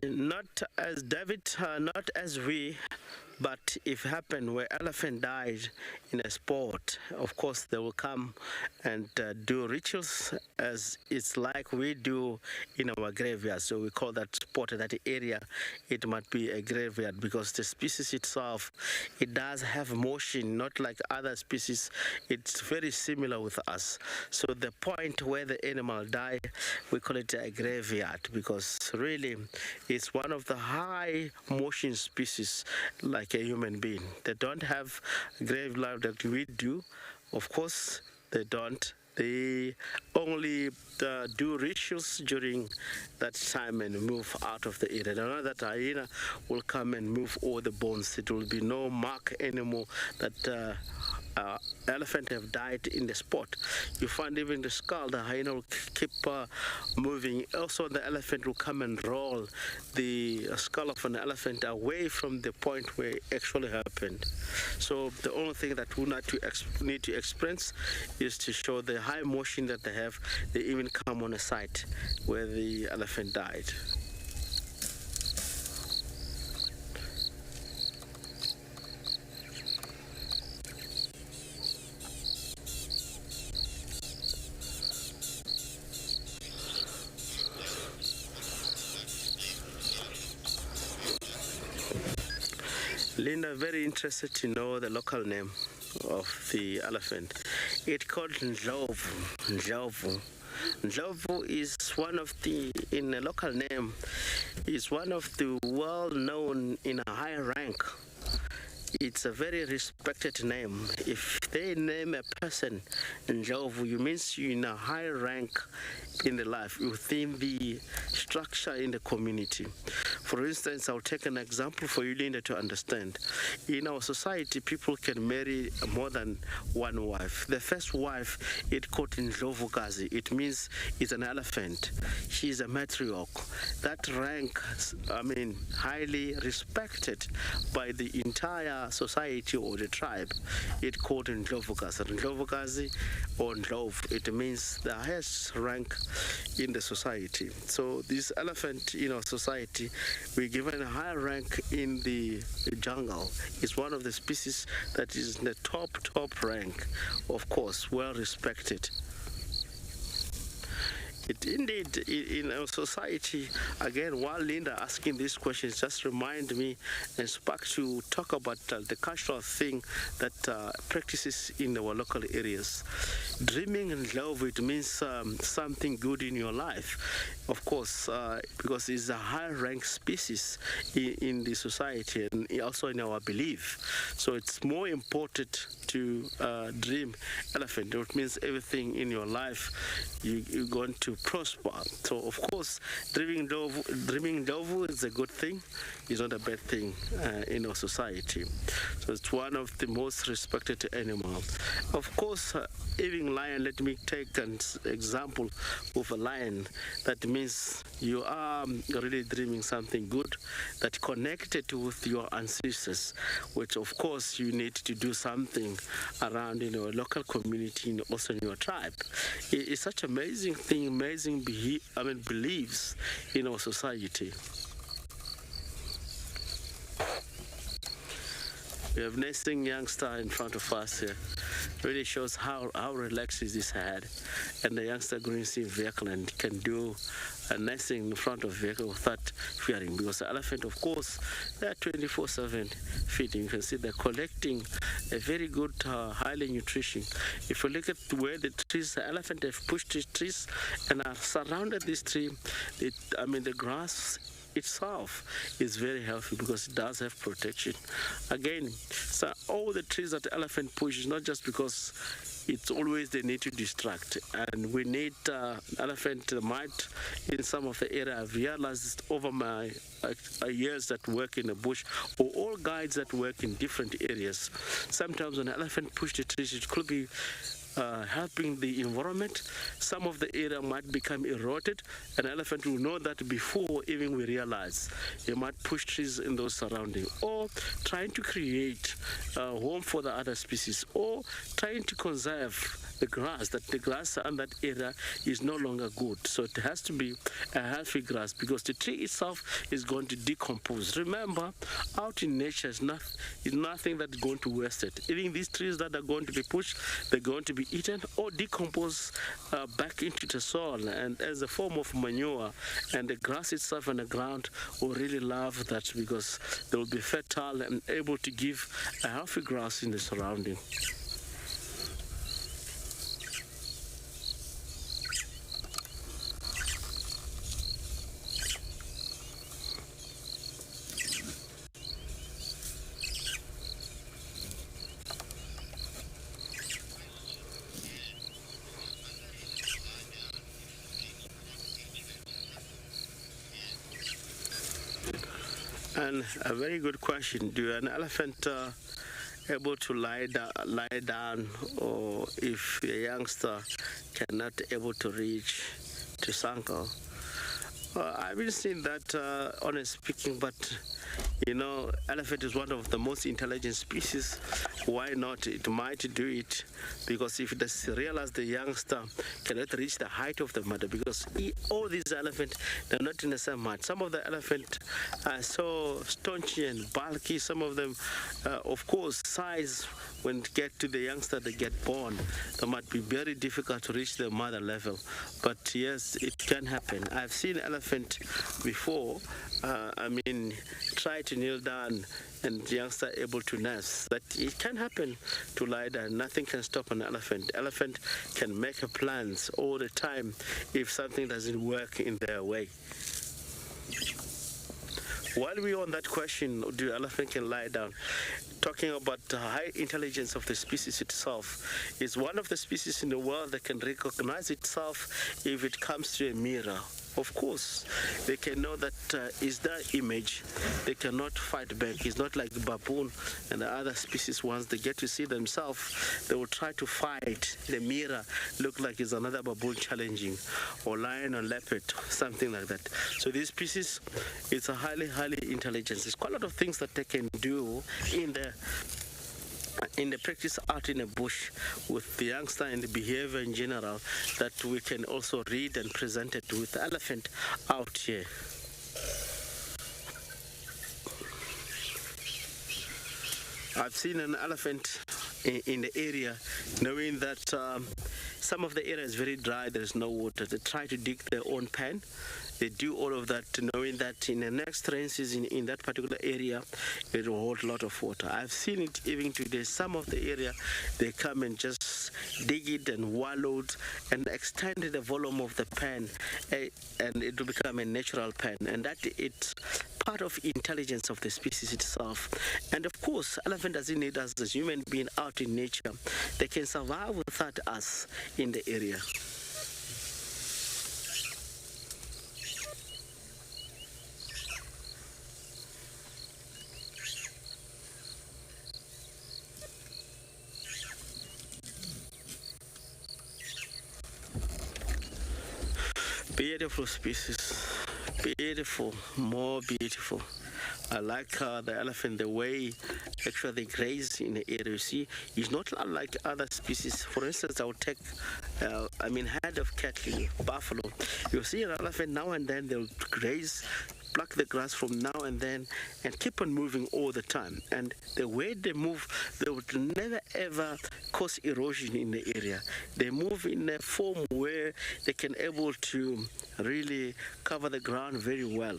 Not as David, not as we, but if happened where elephant died in a sport, of course they will come and do rituals as it's like we do in our graveyard. So we call that spot, that area, it might be a graveyard because the species itself, it does have motion, not like other species. It's very similar with us. So the point where the animal died, we call it a graveyard because really it's one of the high motion species like a human being. They don't have grave life that we do. Of course, they don't. They only do rituals during that time and move out of the area. Now that hyena will come and move all the bones. It will be no mark anymore that elephant have died in the spot. You find even the skull, the hyena will keep moving. Also, the elephant will come and roll the skull of an elephant away from the point where it actually happened. So the only thing that we need to experience is to show the high motion that they have. They even come on a site where the elephant died. Linda, very interested to know the local name of the elephant. It's called Ndlovu. Ndlovu is one of the, in a local name, is one of the well-known in a high rank. It's a very respected name. If they name a person Ndlovu, you means you're in a high rank in the life within the structure in the community. For instance, I'll take an example for you, Linda, to understand. In our society, people can marry more than one wife. The first wife, it's called Ndlovukazi. It means it's an elephant. She's a matriarch. That rank, I mean, highly respected by the entire society or the tribe. It's called Ndlovukazi. Ndlovukazi or Ndlovu, it means the highest rank in the society. So this elephant in our society, we're given a high rank in the jungle. It's one of the species that is in the top rank, of course, well respected. Indeed, in our society, again, while Linda asking these questions, just remind me and spark to talk about the cultural thing that practices in our local areas. Dreaming and love, it means something good in your life, of course, because it's a high-rank species in the society and also in our belief. So it's more important to dream elephant. It means everything in your life you're going to prosper. So of course, dreaming Ndlovu is a good thing. It's not a bad thing in our society. So it's one of the most respected animals. Of course, even lion. Let me take an example of a lion. That means you are really dreaming something good that connected with your ancestors, which of course you need to do something around in your local community and also in your tribe. It's such an amazing thing, amazing beliefs in our society. We have nesting youngster in front of us here. Really shows how relaxed is this head. And the youngster green sea vehicle and can do a nesting in front of vehicle without fearing, because the elephant, of course, they're 24/7 feeding. You can see they're collecting a very good, highly nutrition. If you look at where the trees, the elephant have pushed the trees and are surrounded this tree, the grass itself is very healthy because it does have protection. Again, so all the trees that the elephant pushes, not just because it's always they need to distract, and we need elephant might in some of the area. I've realized over my years that work in the bush, or all guides that work in different areas, sometimes when an elephant pushes the trees, it could be helping the environment. Some of the area might become eroded. An elephant will know that before even we realize. They might push trees in those surroundings, or trying to create a home for the other species, or trying to conserve the grass, that the grass in that area is no longer good. So it has to be a healthy grass, because the tree itself is going to decompose. Remember, out in nature is nothing that's going to waste it. Even these trees that are going to be pushed, they're going to be eaten or decompose back into the soil and as a form of manure, and the grass itself and the ground will really love that, because they will be fertile and able to give a healthy grass in the surrounding. And a very good question. Do an elephant able to lie down, or if a youngster cannot able to reach to Sanko? I haven't seen that, honest speaking, but you know, elephant is one of the most intelligent species. Why not? It might do it, because if they realize the youngster cannot reach the height of the mother, because all these elephants, they're not in the same height. Some of the elephants are so staunchy and bulky. Some of them, of course, size, when it get to the youngster, they get born, they might be very difficult to reach the mother level. But yes, it can happen. I've seen elephant before, try to kneel down and the youngster able to nurse. That it can happen to lie down. Nothing can stop an elephant. Elephant can make plans all the time if something doesn't work in their way. While we're on that question, do elephant can lie down? Talking about the high intelligence of the species itself, is one of the species in the world that can recognize itself if it comes to a mirror. Of course, they can know that is their image. They cannot fight back. It's not like the baboon and the other species. Once they get to see themselves, they will try to fight. The mirror look like it's another baboon challenging, or lion or leopard, something like that. So this species, it's a highly intelligent. There's quite a lot of things that they can do in the practice out in the bush with the youngster and the behavior in general that we can also read and present it with the elephant out here. I've seen an elephant in the area, knowing that some of the area is very dry, there is no water. They try to dig their own pen. They do all of that, knowing that in the next rain season in that particular area, it will hold a lot of water. I've seen it even today. Some of the area, they come and just dig it and wallow it and extend the volume of the pen, and it will become a natural pen. And that it's part of intelligence of the species itself. And of course, elephant doesn't need us as human being out in nature. They can survive without us in the area. Beautiful species, beautiful, more beautiful. I like the elephant, the way actually they graze in the area. You see, it's not like other species. For instance, I would take, head of cattle, buffalo. You see an elephant now and then they'll graze, pluck the grass from now and then, and keep on moving all the time. And the way they move, they would never ever cause erosion in the area. They move in a form where they can able to really cover the ground very well.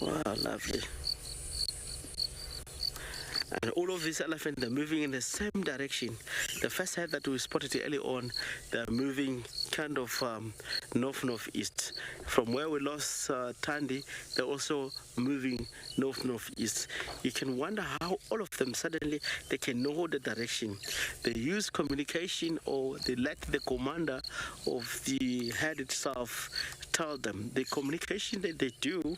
Wow, lovely. And all of these elephants, they're moving in the same direction. The first head that we spotted early on, they're moving kind of north-northeast. From where we lost Tandy, they're also moving north-northeast. You can wonder how all of them suddenly, they can know the direction. They use communication, or they let the commander of the head itself tell them. The communication that they do,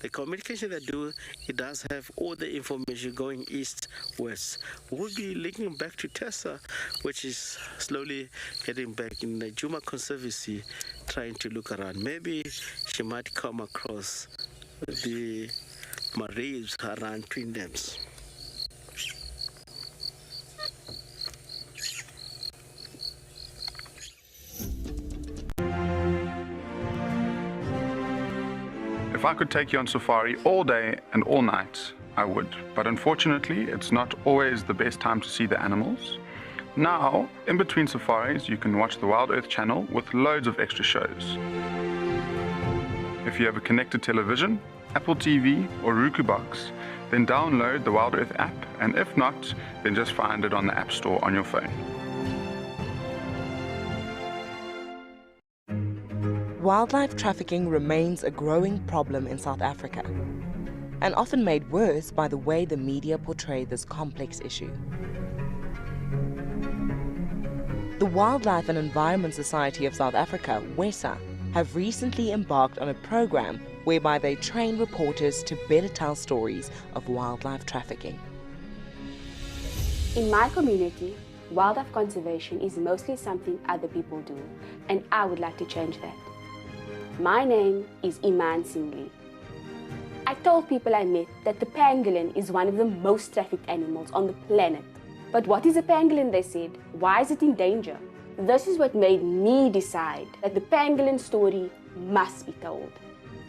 it does have all the information going east-west. We'll be linking back to Tessa, which is slowly heading back in the Juma Conservancy, trying to look around. Maybe she might come across the Marais around Twin Dams. If I could take you on safari all day and all night, I would. But unfortunately, it's not always the best time to see the animals. Now, in between safaris, you can watch the WildEarth channel with loads of extra shows. If you have a connected television, Apple TV or Roku box, then download the WildEarth app, and if not, then just find it on the App Store on your phone. Wildlife trafficking remains a growing problem in South Africa, and often made worse by the way the media portray this complex issue. The Wildlife and Environment Society of South Africa, WESA, have recently embarked on a program whereby they train reporters to better tell stories of wildlife trafficking. In my community, wildlife conservation is mostly something other people do, and I would like to change that. My name is Iman Singli. I told people I met that the pangolin is one of the most trafficked animals on the planet. But what is a pangolin, they said? Why is it in danger? This is what made me decide that the pangolin story must be told.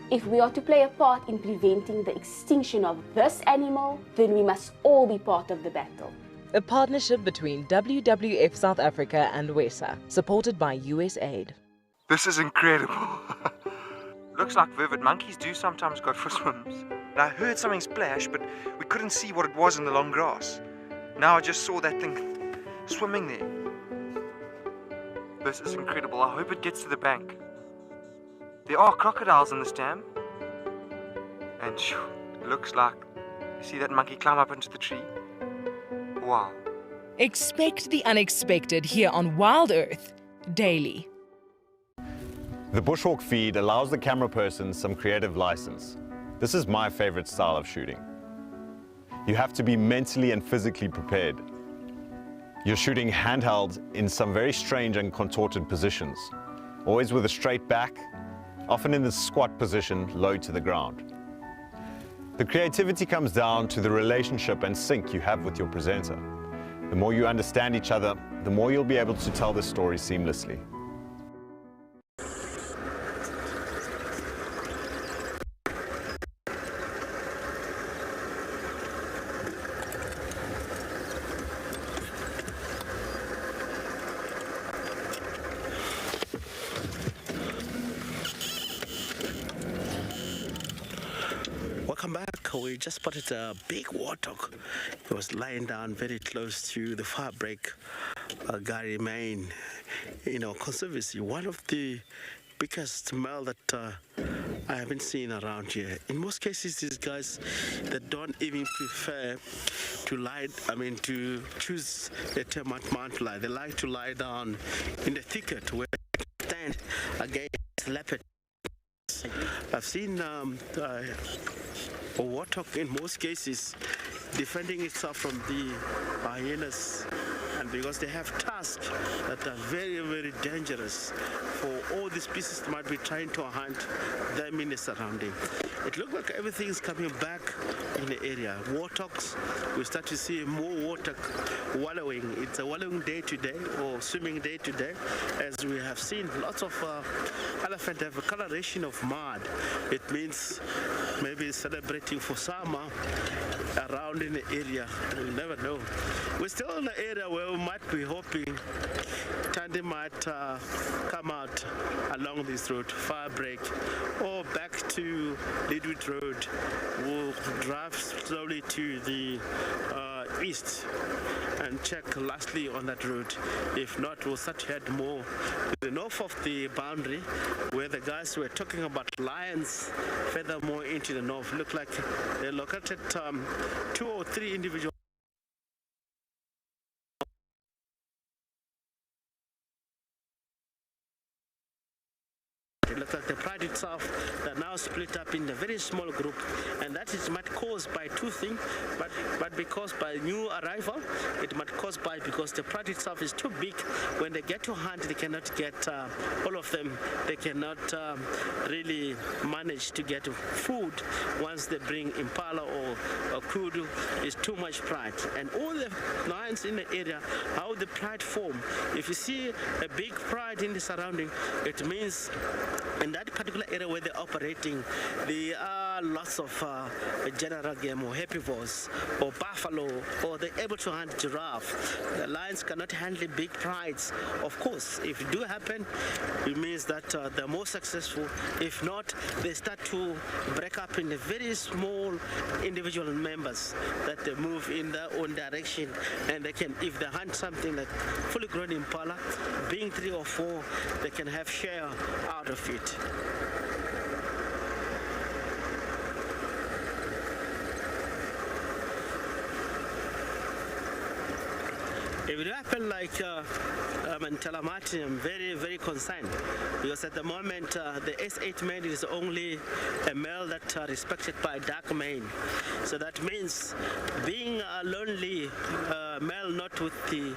If we are to play a part in preventing the extinction of this animal, then we must all be part of the battle. a partnership between WWF South Africa and WESA, supported by US Aid. This is incredible. Looks like vivid monkeys do sometimes go for swims. I heard something splash, but we couldn't see what it was in the long grass. Now I just saw that thing swimming there. This is incredible. I hope it gets to the bank. There are crocodiles in this dam. And it looks like, you see that monkey climb up into the tree? Wow. Expect the unexpected here on WildEarth daily. The bushwalk feed allows the camera person some creative license. This is my favorite style of shooting. You have to be mentally and physically prepared. You're shooting handheld in some very strange and contorted positions, always with a straight back, often in the squat position, low to the ground. The creativity comes down to the relationship and sync you have with your presenter. The more you understand each other, the more you'll be able to tell the story seamlessly. Welcome back. We just spotted a big warthog. It was lying down very close to the fire break Gary Main, conservancy. One of the biggest male that I haven't seen around here. In most cases, these guys that don't even prefer to choose the termite mount to lie. They like to lie down in the thicket where they stand against leopards. I've seen a warthog in most cases defending itself from the hyenas, and because they have tusks that are very, very dangerous for all the species that might be trying to hunt them in the surrounding. It looks like everything is coming back in the area. Warthogs, we start to see more warthog wallowing. It's a wallowing day today, or swimming day today, as we have seen lots of elephants have a coloration of mud. It means maybe celebrating for summer around in the area. We never know. We're still in the area where we might be hoping Tandy might come out along this road, fire break, or back to Lidwood Road. We'll drive slowly to the east and check lastly on that road. If not, we'll start to head more to the north of the boundary where the guys were talking about lions furthermore into the north. Look like they located 2 or 3 individuals. It looks like the pride itself that now split up in a very small group, and that is might caused by 2 things, but because by new arrival, it might caused by because the pride itself is too big. When they get to hunt, they cannot get all of them. They cannot really manage to get food once they bring impala or kudu. Is too much pride, and all the lions in the area, how the pride form. If you see a big pride in the surrounding, it means in that particular area where they're operating, there are lots of general game or herbivores or buffalo, or they're able to hunt giraffe. The lions cannot handle big prides. Of course, if it do happen, it means that they're more successful. If not, they start to break up in a very small individual members that they move in their own direction, and they can, if they hunt something like fully grown impala, being 3 or 4, they can have share out of it. If it happen like in Talamati, I'm very, very concerned, because at the moment the S8 male is only a male that respected by dark male. So that means being a lonely male, not with the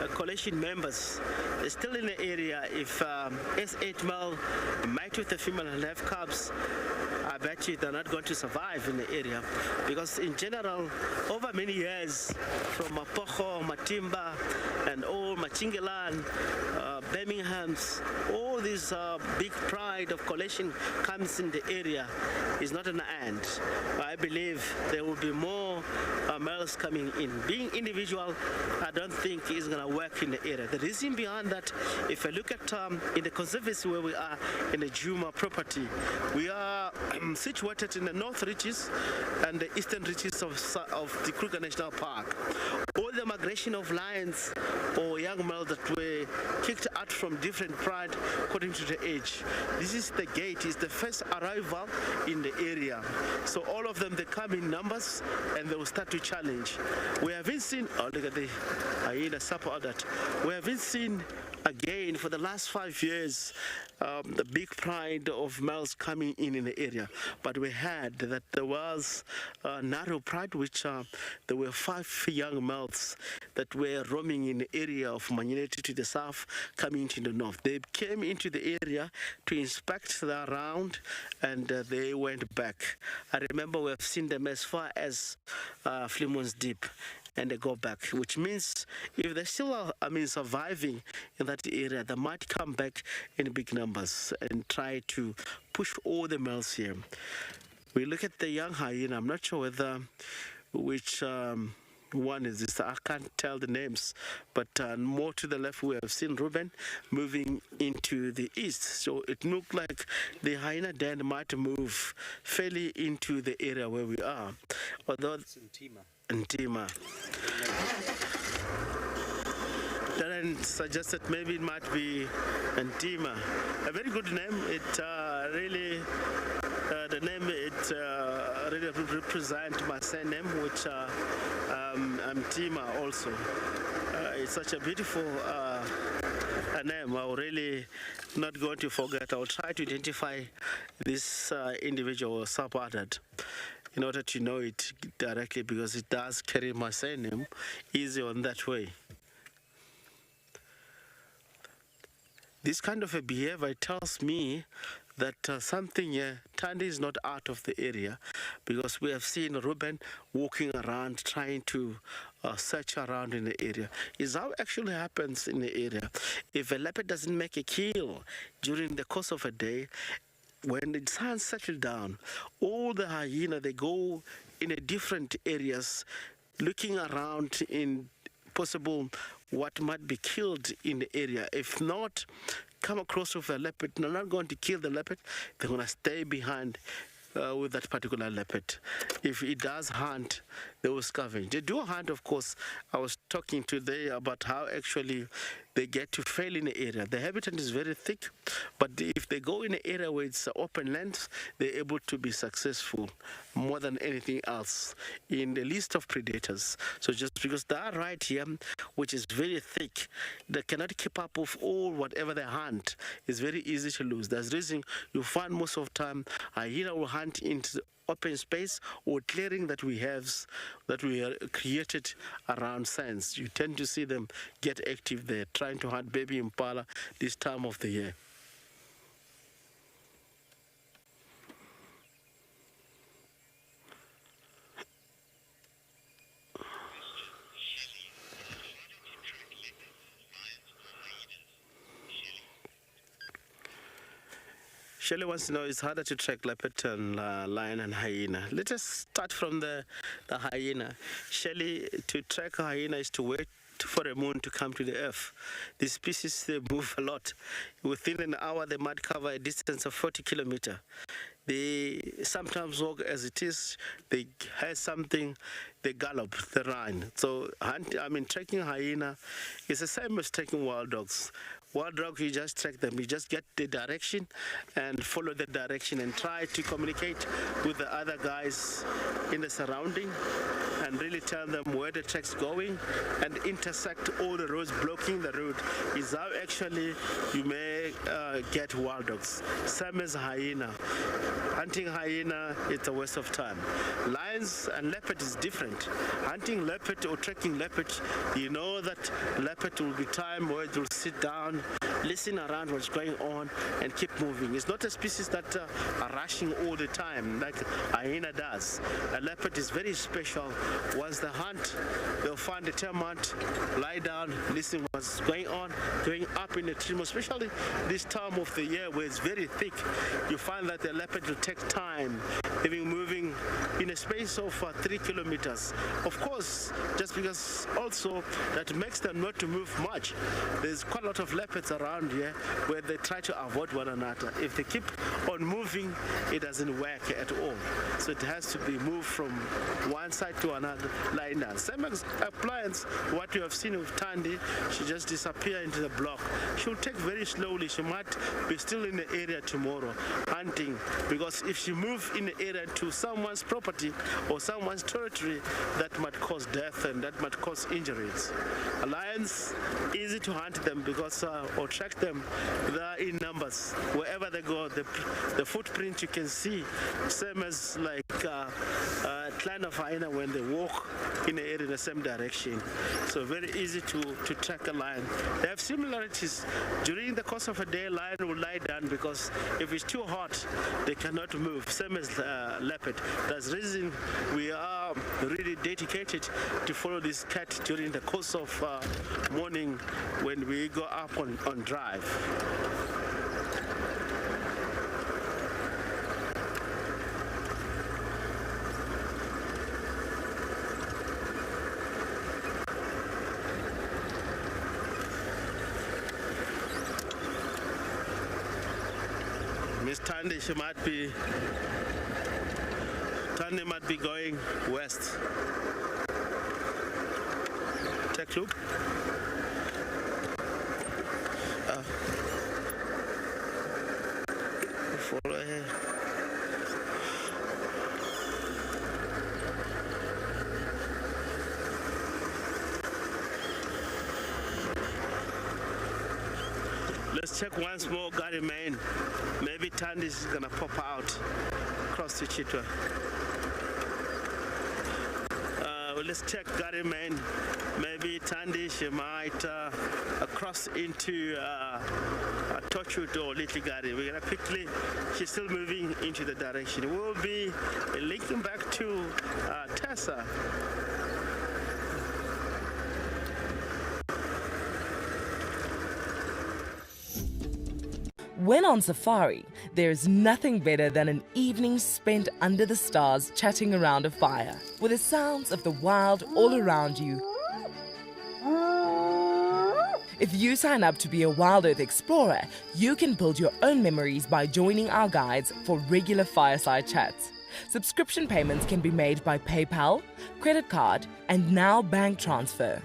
coalition members, still in the area. If S8 male mate with the female and have cubs, I bet you they're not going to survive in the area, because in general, over many years, from Mapocho, Matimba, and all Machingelan, Birmingham's, all this big pride of collection comes in the area is not an end. I believe there will be more males coming in. Being individual, I don't think is going to work in the area. The reason behind that, if I look at in the conservancy where we are in the Juma property, we are situated in the north reaches and the eastern reaches of the Kruger National Park. All the migration of lions or young males that were kicked out from different pride according to the age. This is the gate, is the first arrival in the area. So all of them, they come in numbers and they will start to challenge. We haven't seen, oh look at the hyena supper all that. We haven't seen again for the last 5 years the big pride of males coming in the area, but we had that there was narrow pride, which there were 5 young males that were roaming in the area of Manyaneti to the south, coming into the north. They came into the area to inspect the around, and they went back. I remember we have seen them as far as Flemon's Deep, and they go back, which means if they still are, surviving in that area, they might come back in big numbers and try to push all the males here. We look at the young hyena. I'm not sure whether which one is this. I can't tell the names, but more to the left we have seen Ruben moving into the east. So it looked like the hyena den might move fairly into the area where we are. Although Ntima. Darren suggested maybe it might be Ntima. A very good name. It really, the name it really represents my surname, which I'm Ntima also. It's such a beautiful name. I'm really not going to forget. I'll try to identify this individual subordinate in order to know it directly, because it does carry my surname easy on that way. This kind of a behavior tells me that something here, Tandy is not out of the area, because we have seen Ruben walking around trying to search around in the area. Is how it actually happens in the area. If a leopard doesn't make a kill during the course of a day, when the sun settles down, all the hyena, they go in a different areas, looking around in possible what might be killed in the area. If not, come across with a leopard, they're not going to kill the leopard, they're going to stay behind with that particular leopard. If it does hunt, they will scavenge. They do hunt, of course. I was talking today about how actually they get to fail in the area. The habitat is very thick, but if they go in an area where it's open land, they're able to be successful more than anything else in the list of predators. So just because they are right here, which is very thick, they cannot keep up with all whatever they hunt. It's very easy to lose. That's the reason you find most of the time hyena will hunt into the open space or clearing that we have, that we are created around sands. You tend to see them get active there, trying to hunt baby impala this time of the year. Shelley wants to know, it's harder to track leopard and lion and hyena. Let us start from the hyena. Shelley, to track a hyena is to wait for a moon to come to the earth. These species, they move a lot. Within an hour, they might cover a distance of 40 kilometers. They sometimes walk as it is. They have something, they gallop, they run. So, tracking hyena is the same as tracking wild dogs. Wild dog, you just track them. You just get the direction and follow the direction and try to communicate with the other guys in the surrounding and really tell them where the track's going and intersect all the roads blocking the road. Is how actually you may get wild dogs. Same as hyena. Hunting hyena, it's a waste of time. Lion lions and leopard is different. Hunting leopard or tracking leopard, you know that leopard will be time where it will sit down, listen around what's going on, and keep moving. It's not a species that are rushing all the time like a hyena does. A leopard is very special. Once they hunt, they'll find a termite, lie down, listen what's going on, going up in the tree, especially this time of the year where it's very thick. You find that the leopard will take time, even moving in a space of 3 kilometers. Of course, just because also that makes them not to move much. There's quite a lot of leopards around here where they try to avoid one another. If they keep on moving, it doesn't work at all. So it has to be moved from one side to another like that. Same appliance, what you have seen with Tandy, she just disappear into the block. She'll take very slowly. She might be still in the area tomorrow hunting, because if she moves in the area to someone's property or someone's territory, that might cause death and that might cause injuries. Lions, easy to hunt them because or track them. They are in numbers. Wherever they go, the footprint you can see, same as like a clan of hyena when they walk in the area in the same direction. So very easy to track a lion. They have similarities. During the course of a day, lion will lie down because if it's too hot, they cannot move. Same as leopard. That's the reason we are really dedicated to follow this cat during the course of morning when we go up on drive. Miss Tandy, she might be going west. Take a look. Follow her. Let's check once more Gary Main. Maybe Tandy is gonna pop out across the Chitwa. Let's check Gary Main. Maybe Tandy, she might cross into Torchwood or Little Gary. We're gonna quickly, she's still moving into the direction. We'll be linking back to Tessa. When on safari, there's nothing better than an evening spent under the stars chatting around a fire, with the sounds of the wild all around you. If you sign up to be a WildEarth explorer, you can build your own memories by joining our guides for regular fireside chats. Subscription payments can be made by PayPal, credit card, and now bank transfer.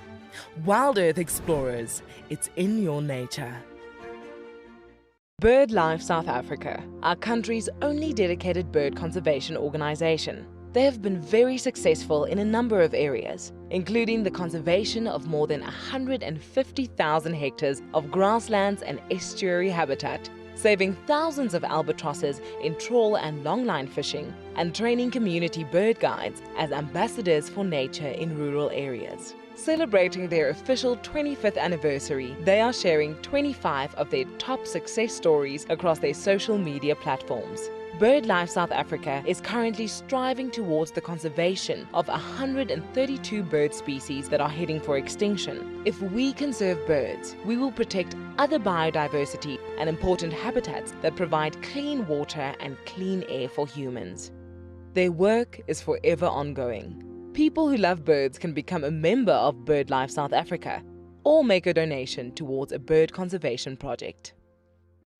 WildEarth Explorers, it's in your nature. BirdLife South Africa, our country's only dedicated bird conservation organization. They have been very successful in a number of areas, including the conservation of more than 150,000 hectares of grasslands and estuary habitat, saving thousands of albatrosses in trawl and longline fishing, and training community bird guides as ambassadors for nature in rural areas. Celebrating their official 25th anniversary, they are sharing 25 of their top success stories across their social media platforms. BirdLife South Africa is currently striving towards the conservation of 132 bird species that are heading for extinction. If we conserve birds, we will protect other biodiversity and important habitats that provide clean water and clean air for humans. Their work is forever ongoing. People who love birds can become a member of BirdLife South Africa or make a donation towards a bird conservation project.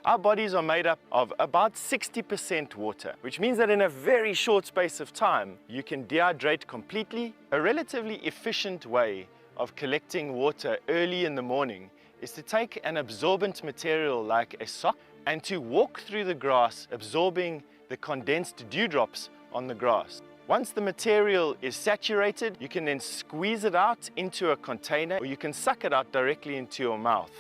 Our bodies are made up of about 60% water, which means that in a very short space of time, you can dehydrate completely. A relatively efficient way of collecting water early in the morning is to take an absorbent material like a sock and to walk through the grass, absorbing the condensed dewdrops on the grass. Once the material is saturated, you can then squeeze it out into a container, or you can suck it out directly into your mouth.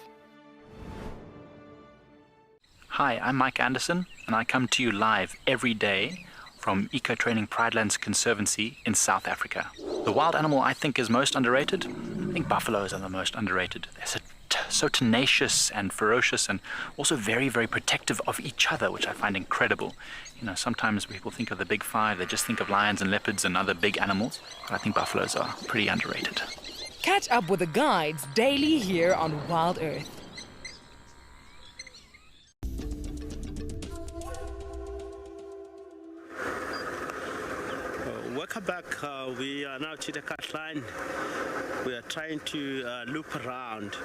Hi, I'm Mike Anderson, and I come to you live every day from Eco Training Pridelands Conservancy in South Africa. The wild animal I think is most underrated. I think buffaloes are the most underrated. They're so tenacious and ferocious, and also very, very protective of each other, which I find incredible. You know, sometimes people think of the big five, they just think of lions and leopards and other big animals, but I think buffaloes are pretty underrated. Catch up with the guides daily here on WildEarth. Welcome back. We are now to the cut line. We are trying to loop around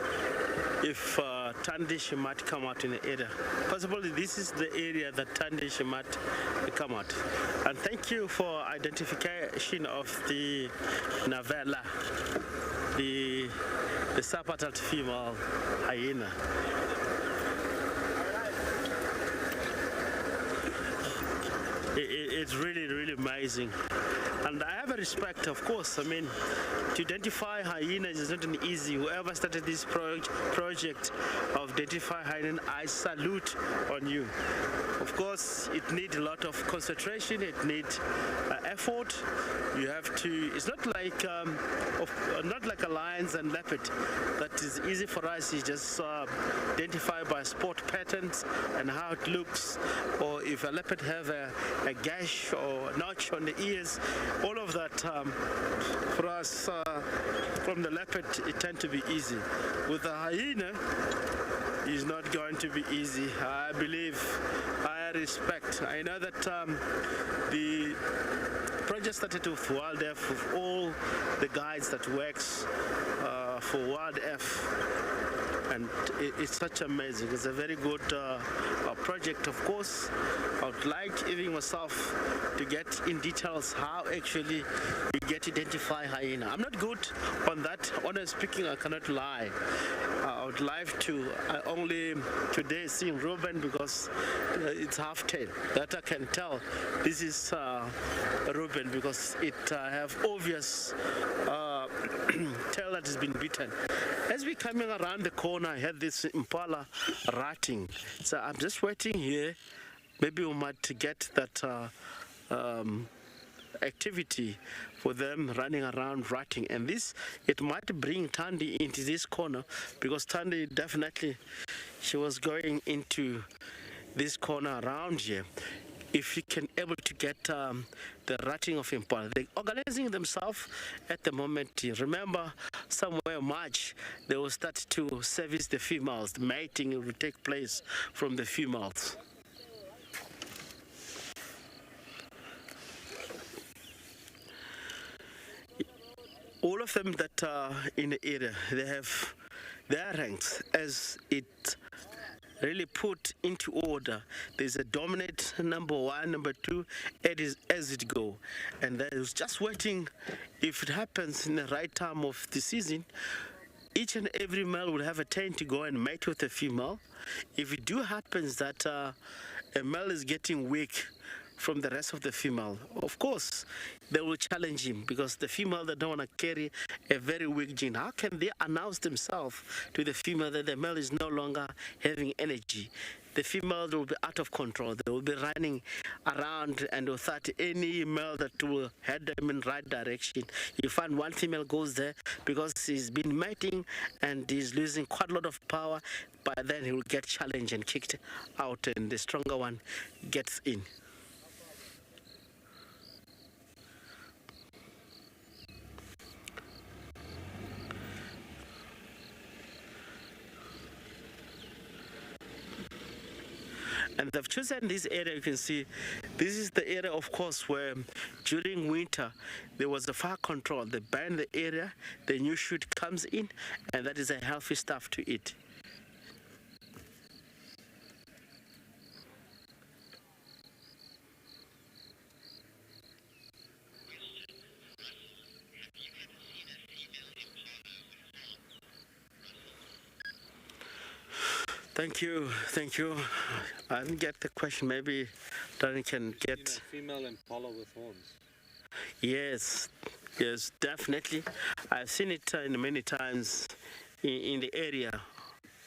if Tandish might come out in the area. Possibly this is the area that Tandish might come out. And thank you for identification of the Navella, the sub-adult female hyena. It's really, really amazing. And I have a respect, of course. I mean, to identify hyenas is not an easy. Whoever started this project of identify hyenas, I salute on you. Of course, it needs a lot of concentration. It needs effort. You have to. It's not like a lions and leopard. That is easy for us. You just identify by spot patterns and how it looks, or if a leopard have a gash or notch on the ears. All of that for us from the leopard, it tends to be easy. With the hyena, it's not going to be easy. I believe, I respect. I know that the project started with WildEarth, with all the guides that works for WildEarth. And it's such amazing. It's a very good project, of course. I would like even myself to get in details how actually you get to identify hyena. I'm not good on that. Honestly speaking, I cannot lie. I would like to. I only today seen Ruben because it's 10:30. That I can tell. This is Ruben because it have obvious tail that has been beaten. As we're coming around the corner, I had this impala ratting. So I'm just waiting here. Maybe we might get that activity for them running around ratting. And this, it might bring Tandy into this corner because Tandy definitely, she was going into this corner around here. If you can able to get the ratting of impala, they're organizing themselves at the moment. Remember, somewhere in March, they will start to service the females. The mating will take place from the females. All of them that are in the area, they have their ranks as it really put into order. There's a dominant number 1, number 2, as it go. And that is just waiting. If it happens in the right time of the season, each and every male will have a turn to go and mate with a female. If it do happens that a male is getting weak from the rest of the female, of course they will challenge him, because the female, they don't want to carry a very weak gene. How can they announce themselves to the female that the male is no longer having energy? The female will be out of control. They will be running around, and without any male that will head them in the right direction. You find one female goes there because he's been mating and he's losing quite a lot of power. By then he will get challenged and kicked out, and the stronger one gets in. And they've chosen this area. You can see this is the area, of course, where during winter there was a fire control. They ban the area, the new shoot comes in, and that is a healthy stuff to eat. Thank you, thank you. I didn't get the question. Maybe Danny can get. Female impala with horns. Yes, yes, definitely. I've seen it many times in the area.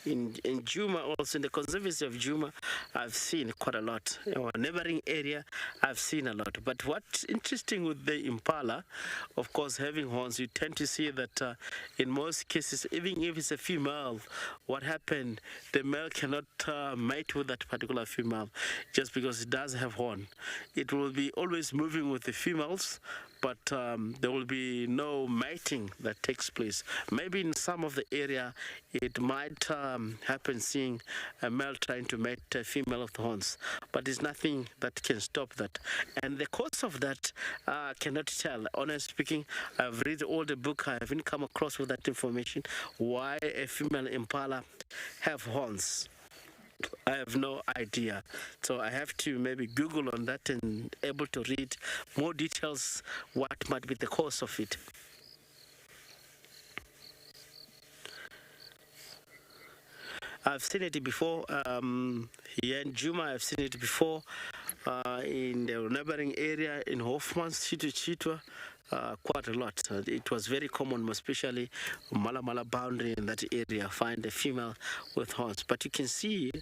in Juma, also in the conservancy of Juma, I've seen quite a lot. In our neighboring area, I've seen a lot. But what's interesting with the impala, of course, having horns, you tend to see that in most cases, even if it's a female, what happened, the male cannot mate with that particular female just because it does have horn. It will be always moving with the females, but there will be no mating that takes place. Maybe in some of the area, it might happen seeing a male trying to mate a female of the horns, but there's nothing that can stop that. And the cause of that, I cannot tell. Honestly speaking, I've read all the book. I haven't come across with that information, why a female impala have horns. I have no idea. So I have to maybe Google on that and able to read more details what might be the cause of it. I've seen it before here in Juma. I've seen it before in the neighboring area in Hofmans, Chitwa. Quite a lot. It was very common, especially Mala boundary in that area, find a female with horns. But you can see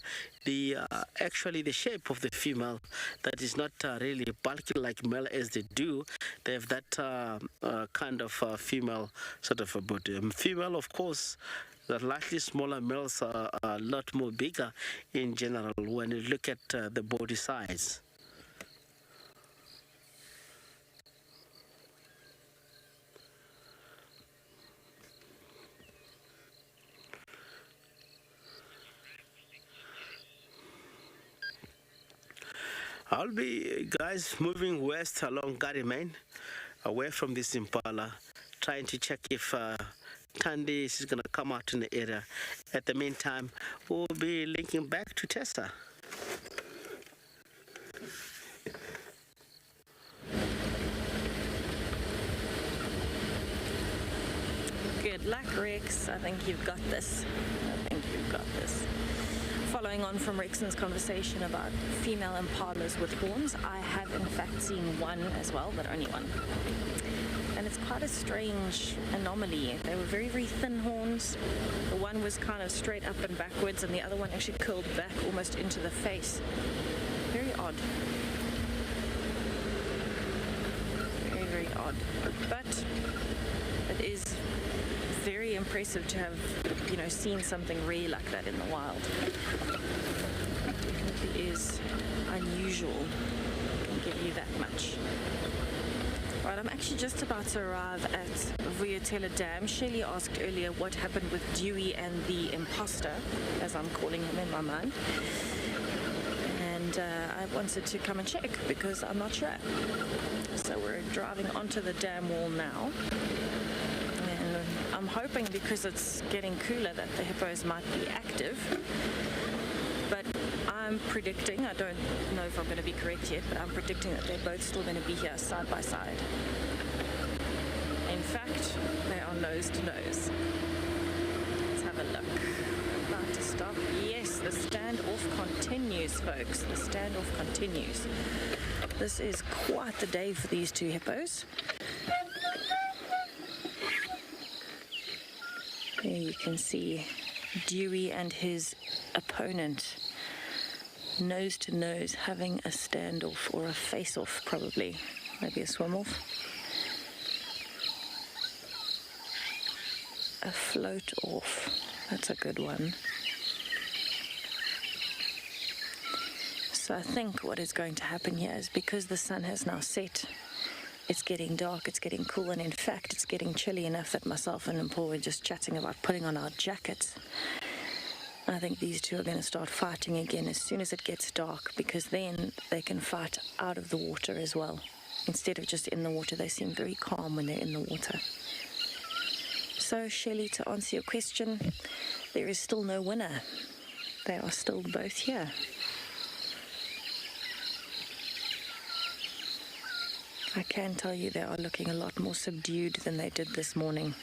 the actually the shape of the female that is not really bulky like male as they do. They have that kind of female sort of a body. Female, of course, the slightly smaller males are a lot more bigger in general when you look at the body size. I'll be, guys, moving west along Gary Main, away from this impala, trying to check if Tandy is going to come out in the area. At the meantime, we'll be linking back to Tessa. Good luck, Rex. I think you've got this. Following on from Rexon's conversation about female impalas with horns, I have in fact seen one as well, but only one. And it's quite a strange anomaly. They were very, very thin horns. The one was kind of straight up and backwards, and the other one actually curled back almost into the face. Very odd. Very, very odd. But it is very impressive to have, you know, seen something rare like that in the wild. It is unusual. I can give you that much. Right, I'm actually just about to arrive at Vuyatela Dam. Shelley asked earlier what happened with Dewey and the imposter, as I'm calling him in my mind. And I wanted to come and check because I'm not sure. So we're driving onto the dam wall now. I'm hoping because it's getting cooler that the hippos might be active, but I'm predicting, I don't know if I'm going to be correct yet, but I'm predicting that they're both still going to be here side by side. In fact, they are nose to nose. Let's have a look. About to stop. Yes, the standoff continues, folks. The standoff continues. This is quite the day for these two hippos. There you can see Dewey and his opponent nose to nose having a standoff or a face-off, probably. Maybe a swim-off. A float-off. That's a good one. So I think what is going to happen here is because the sun has now set, it's getting dark, it's getting cool, and in fact it's getting chilly enough that myself and Paul were just chatting about putting on our jackets. I think these two are going to start fighting again as soon as it gets dark, because then they can fight out of the water as well. Instead of just in the water, they seem very calm when they're in the water. So, Shelley, to answer your question, there is still no winner. They are still both here. I can tell you they are looking a lot more subdued than they did this morning.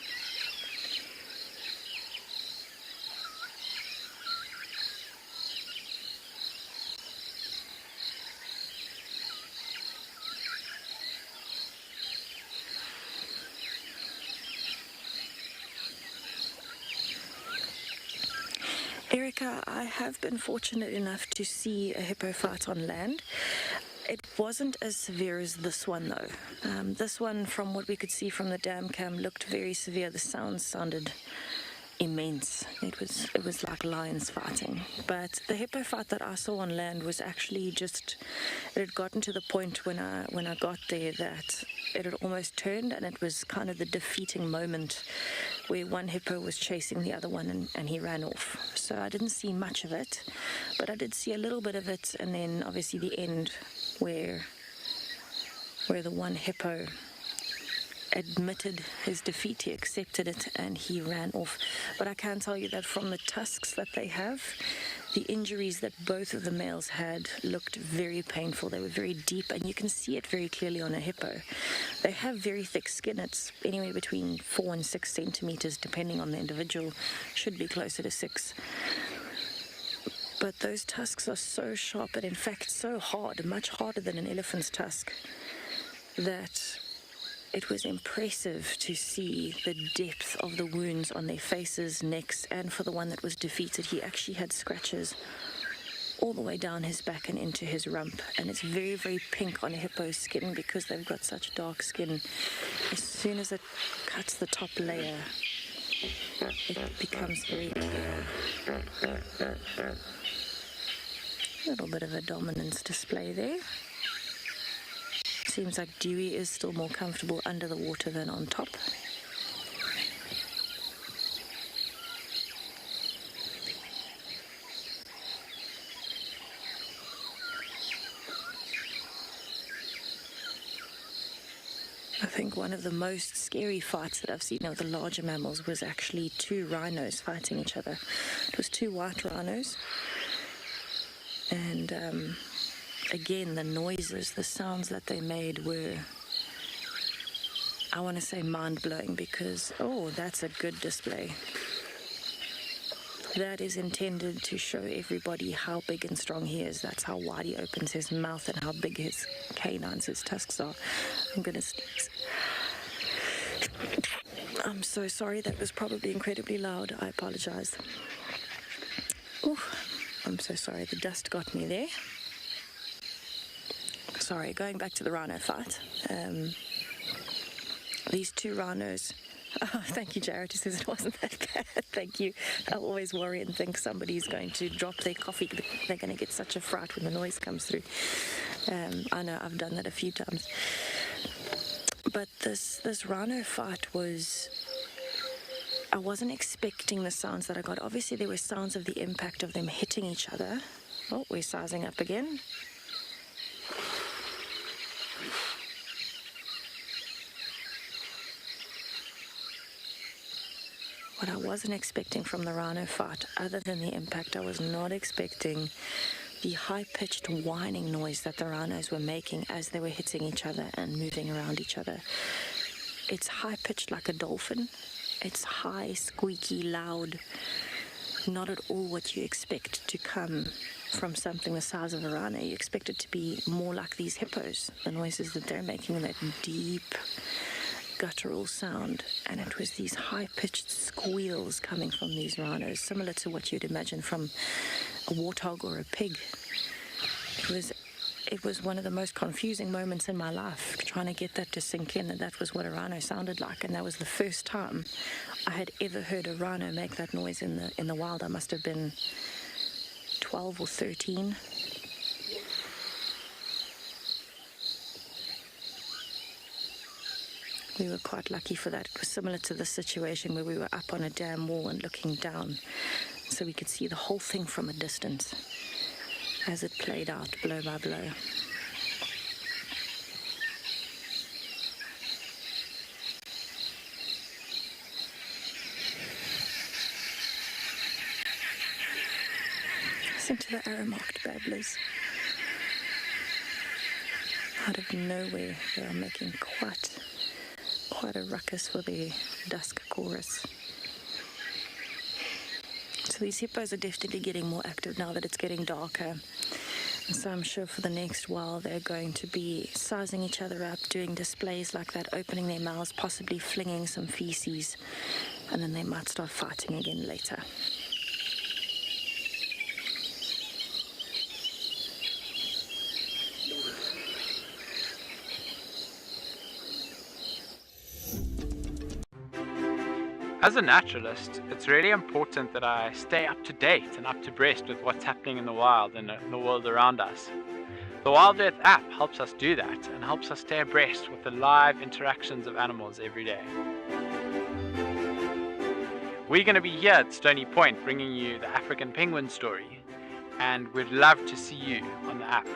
Erica, I have been fortunate enough to see a hippo fight on land. It wasn't as severe as this one, though. This one, from what we could see from the dam cam, looked very severe. The sounds sounded immense. It was like lions fighting. But the hippo fight that I saw on land was actually just, it had gotten to the point when I got there that it had almost turned, and it was kind of the defeating moment where one hippo was chasing the other one and he ran off. So I didn't see much of it, but I did see a little bit of it, and then obviously the end where the one hippo admitted his defeat, he accepted it, and he ran off. But I can tell you that from the tusks that they have, the injuries that both of the males had looked very painful. They were very deep, and you can see it very clearly on a hippo. They have very thick skin. It's anywhere between 4 and 6 centimeters, depending on the individual. Should be closer to 6. But those tusks are so sharp, and in fact so hard, much harder than an elephant's tusk, that it was impressive to see the depth of the wounds on their faces, necks, and for the one that was defeated, he actually had scratches all the way down his back and into his rump. And it's very, very pink on a hippo's skin because they've got such dark skin. As soon as it cuts the top layer, it becomes very clear. A little bit of a dominance display there. Seems like Dewey is still more comfortable under the water than on top. I think one of the most scary fights that I've seen of the larger mammals was actually 2 rhinos fighting each other. It was 2 white rhinos. And again, the noises, the sounds that they made were, I want to say, mind-blowing, because, oh, that's a good display. That is intended to show everybody how big and strong he is. That's how wide he opens his mouth and how big his canines, his tusks are. I'm going to sneeze. I'm so sorry. That was probably incredibly loud. I apologize. Ooh, I'm so sorry. The dust got me there. Sorry, going back to the rhino fight. These 2 rhinos. Oh, thank you, Jared. He says it wasn't that bad. Thank you. I always worry and think somebody's going to drop their coffee. They're going to get such a fright when the noise comes through. I know I've done that a few times. But this rhino fight was, I wasn't expecting the sounds that I got. Obviously, there were sounds of the impact of them hitting each other. Oh, we're sizing up again. What I wasn't expecting from the rhino fight, other than the impact, I was not expecting the high-pitched whining noise that the rhinos were making as they were hitting each other and moving around each other. It's high-pitched like a dolphin. It's high, squeaky, loud. Not at all what you expect to come from something the size of a rhino. You expect it to be more like these hippos, the noises that they're making, that deep, guttural sound. And it was these high-pitched squeals coming from these rhinos, similar to what you'd imagine from a warthog or a pig. It was one of the most confusing moments in my life, trying to get that to sink in, that was what a rhino sounded like. And that was the first time I had ever heard a rhino make that noise in the wild. I must have been 12 or 13. We were quite lucky for that. It was similar to the situation where we were up on a dam wall and looking down, so we could see the whole thing from a distance as it played out blow by blow. Listen to the arrow-marked babblers. Out of nowhere, they are making quite a ruckus for their dusk chorus. So these hippos are definitely getting more active now that it's getting darker. And so I'm sure for the next while they're going to be sizing each other up, doing displays like that, opening their mouths, possibly flinging some feces, and then they might start fighting again later. As a naturalist, it's really important that I stay up to date and up to breast with what's happening in the wild and the world around us. The WildEarth app helps us do that and helps us stay abreast with the live interactions of animals every day. We're going to be here at Stony Point bringing you the African penguin story, and we'd love to see you on the app.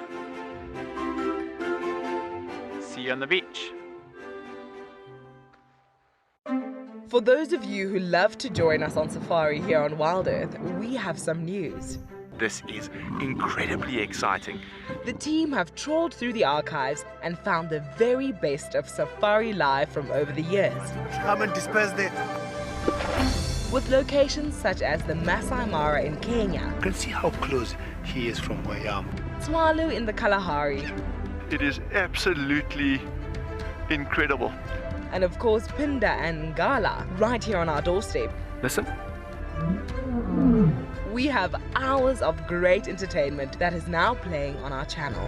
See you on the beach. For those of you who love to join us on safari here on WildEarth, we have some news. This is incredibly exciting. The team have trawled through the archives and found the very best of safari live from over the years. Come and disperse the... With locations such as the Masai Mara in Kenya. You can see how close he is from where I am. Tswalu in the Kalahari. It is absolutely incredible. And of course, Pinda and Ngala, right here on our doorstep. Listen. We have hours of great entertainment that is now playing on our channel.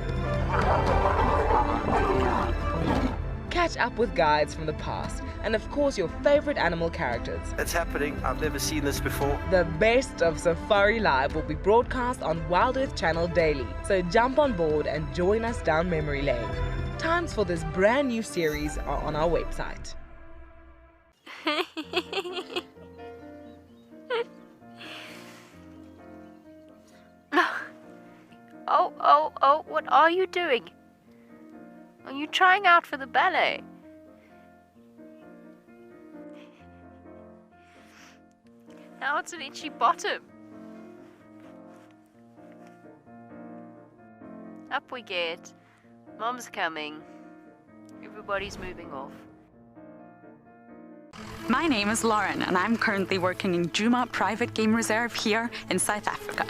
Catch up with guides from the past, and of course your favorite animal characters. It's happening. I've never seen this before. The best of Safari Live will be broadcast on WildEarth channel daily, so jump on board and join us down memory lane. Times for this brand new series are on our website. Oh, what are you doing? Are you trying out for the ballet? Now it's an itchy bottom. Up we get. Mom's coming. Everybody's moving off. My name is Lauren, and I'm currently working in Djuma Private Game Reserve here in South Africa.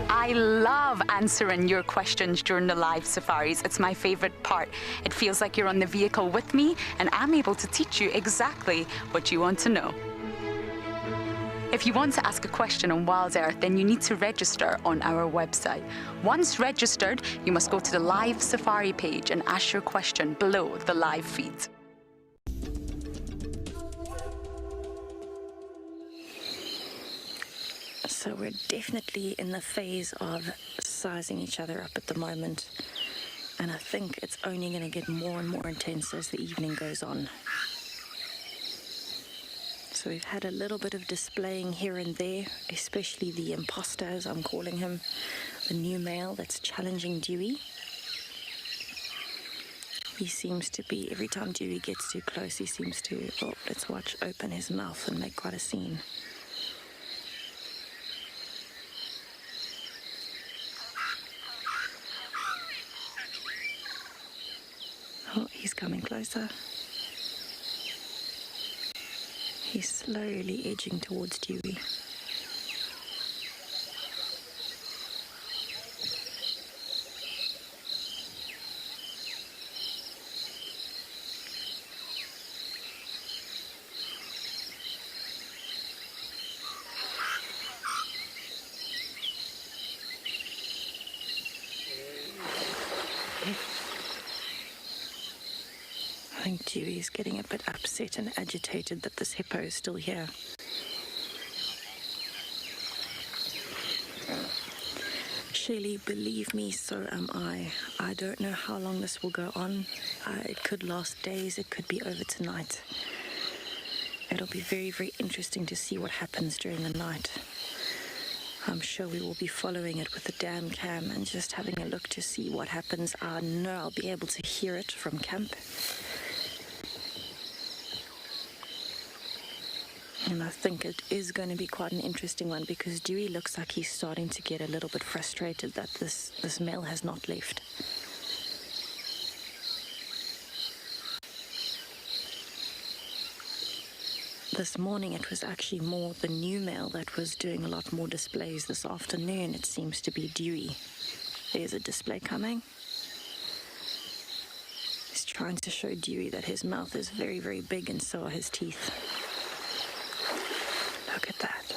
I love answering your questions during the live safaris. It's my favorite part. It feels like you're on the vehicle with me, and I'm able to teach you exactly what you want to know. If you want to ask a question on WildEarth, then you need to register on our website. Once registered, you must go to the live safari page and ask your question below the live feed. So we're definitely in the phase of sizing each other up at the moment. And I think it's only going to get more and more intense as the evening goes on. So we've had a little bit of displaying here and there, especially the imposter, as I'm calling him, the new male that's challenging Dewey. He seems to be, every time Dewey gets too close, he seems to, oh, let's watch, open his mouth and make quite a scene. Oh, he's coming closer. He's slowly edging towards Dewey. I think Dewey's getting a bit upset and agitated that this hippo is still here. Shelley, believe me, so am I. I don't know how long this will go on. It could last days, it could be over tonight. It'll be very, very interesting to see what happens during the night. I'm sure we will be following it with the dam cam and just having a look to see what happens. I know I'll be able to hear it from camp. And I think it is going to be quite an interesting one because Dewey looks like he's starting to get a little bit frustrated that this male has not left. This morning it was actually more the new male that was doing a lot more displays. This afternoon it seems to be Dewey. There's a display coming. He's trying to show Dewey that his mouth is very, very big and so are his teeth. Look at that.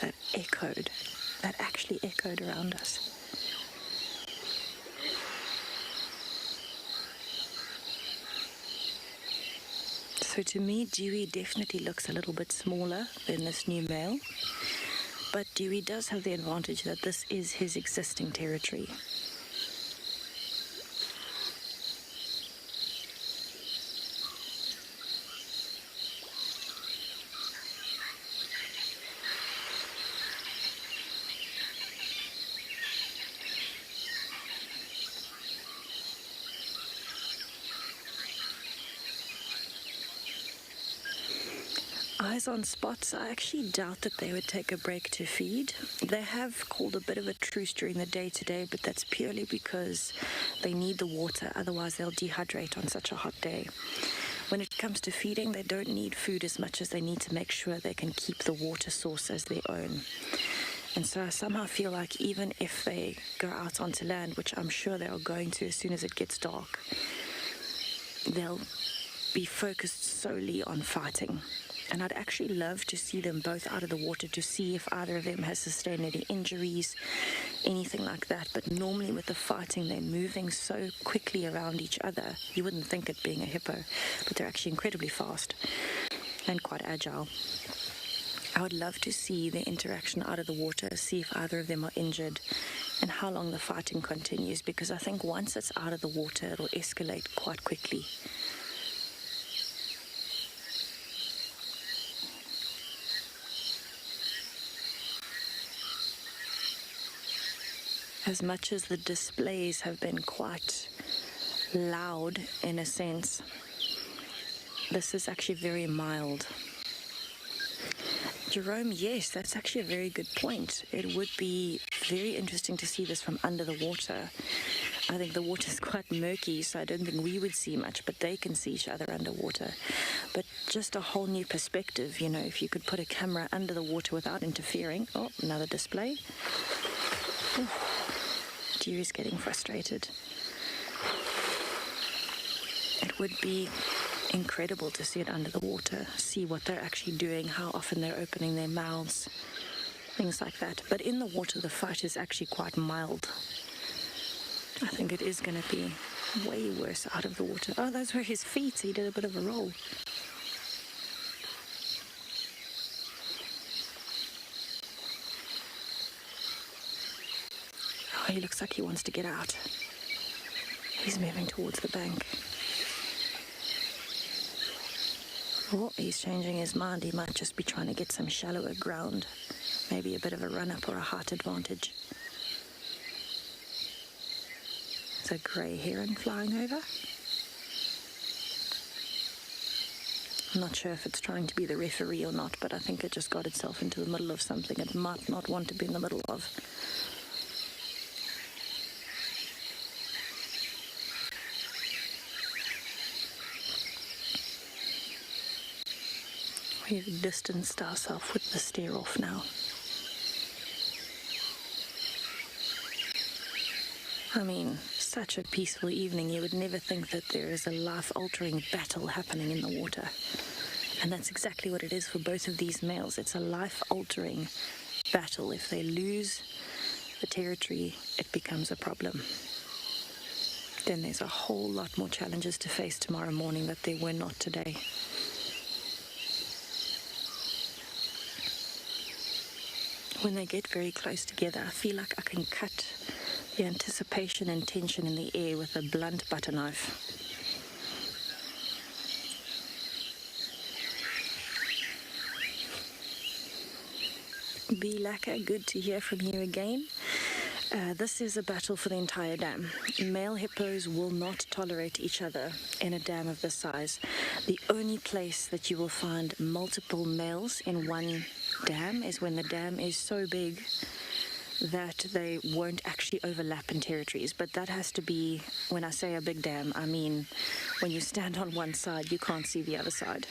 That echo echoed. That actually echoed around us. So to me, Dewey definitely looks a little bit smaller than this new male, but Dewey does have the advantage that this is his existing territory. Eyes on spots, I actually doubt that they would take a break to feed. They have called a bit of a truce during the day today, but that's purely because they need the water, otherwise they'll dehydrate on such a hot day. When it comes to feeding, they don't need food as much as they need to make sure they can keep the water source as their own. And so I somehow feel like even if they go out onto land, which I'm sure they are going to as soon as it gets dark, they'll be focused solely on fighting. And I'd actually love to see them both out of the water to see if either of them has sustained any injuries, anything like that. But normally with the fighting, they're moving so quickly around each other. You wouldn't think it being a hippo, but they're actually incredibly fast and quite agile. I would love to see the interaction out of the water, see if either of them are injured and how long the fighting continues, because I think once it's out of the water, it'll escalate quite quickly. As much as the displays have been quite loud in a sense, this is actually very mild. Jerome, yes, that's actually a very good point. It would be very interesting to see this from under the water. I think the water is quite murky, so I don't think we would see much, but they can see each other underwater. But just a whole new perspective, you know, if you could put a camera under the water without interfering. Oh, another display. Dewey's getting frustrated. It would be incredible to see it under the water, see what they're actually doing, how often they're opening their mouths, things like that. But in the water, the fight is actually quite mild. I think it is going to be way worse out of the water. Oh, those were his feet. He did a bit of a roll. Oh, he looks like he wants to get out. He's moving towards the bank. Oh, he's changing his mind. He might just be trying to get some shallower ground. Maybe a bit of a run-up or a height advantage. There's a grey heron flying over. I'm not sure if it's trying to be the referee or not, but I think it just got itself into the middle of something it might not want to be in the middle of. We've distanced ourselves with the stare off now. I mean, such a peaceful evening, you would never think that there is a life-altering battle happening in the water. And that's exactly what it is for both of these males. It's a life-altering battle. If they lose the territory, it becomes a problem. Then there's a whole lot more challenges to face tomorrow morning that there were not today. When they get very close together, I feel like I can cut the anticipation and tension in the air with a blunt butter knife. Be Lacquer, good to hear from you again. This is a battle for the entire dam. Male hippos will not tolerate each other in a dam of this size. The only place that you will find multiple males in one dam is when the dam is so big that they won't actually overlap in territories. But that has to be, when I say a big dam, I mean when you stand on one side, you can't see the other side.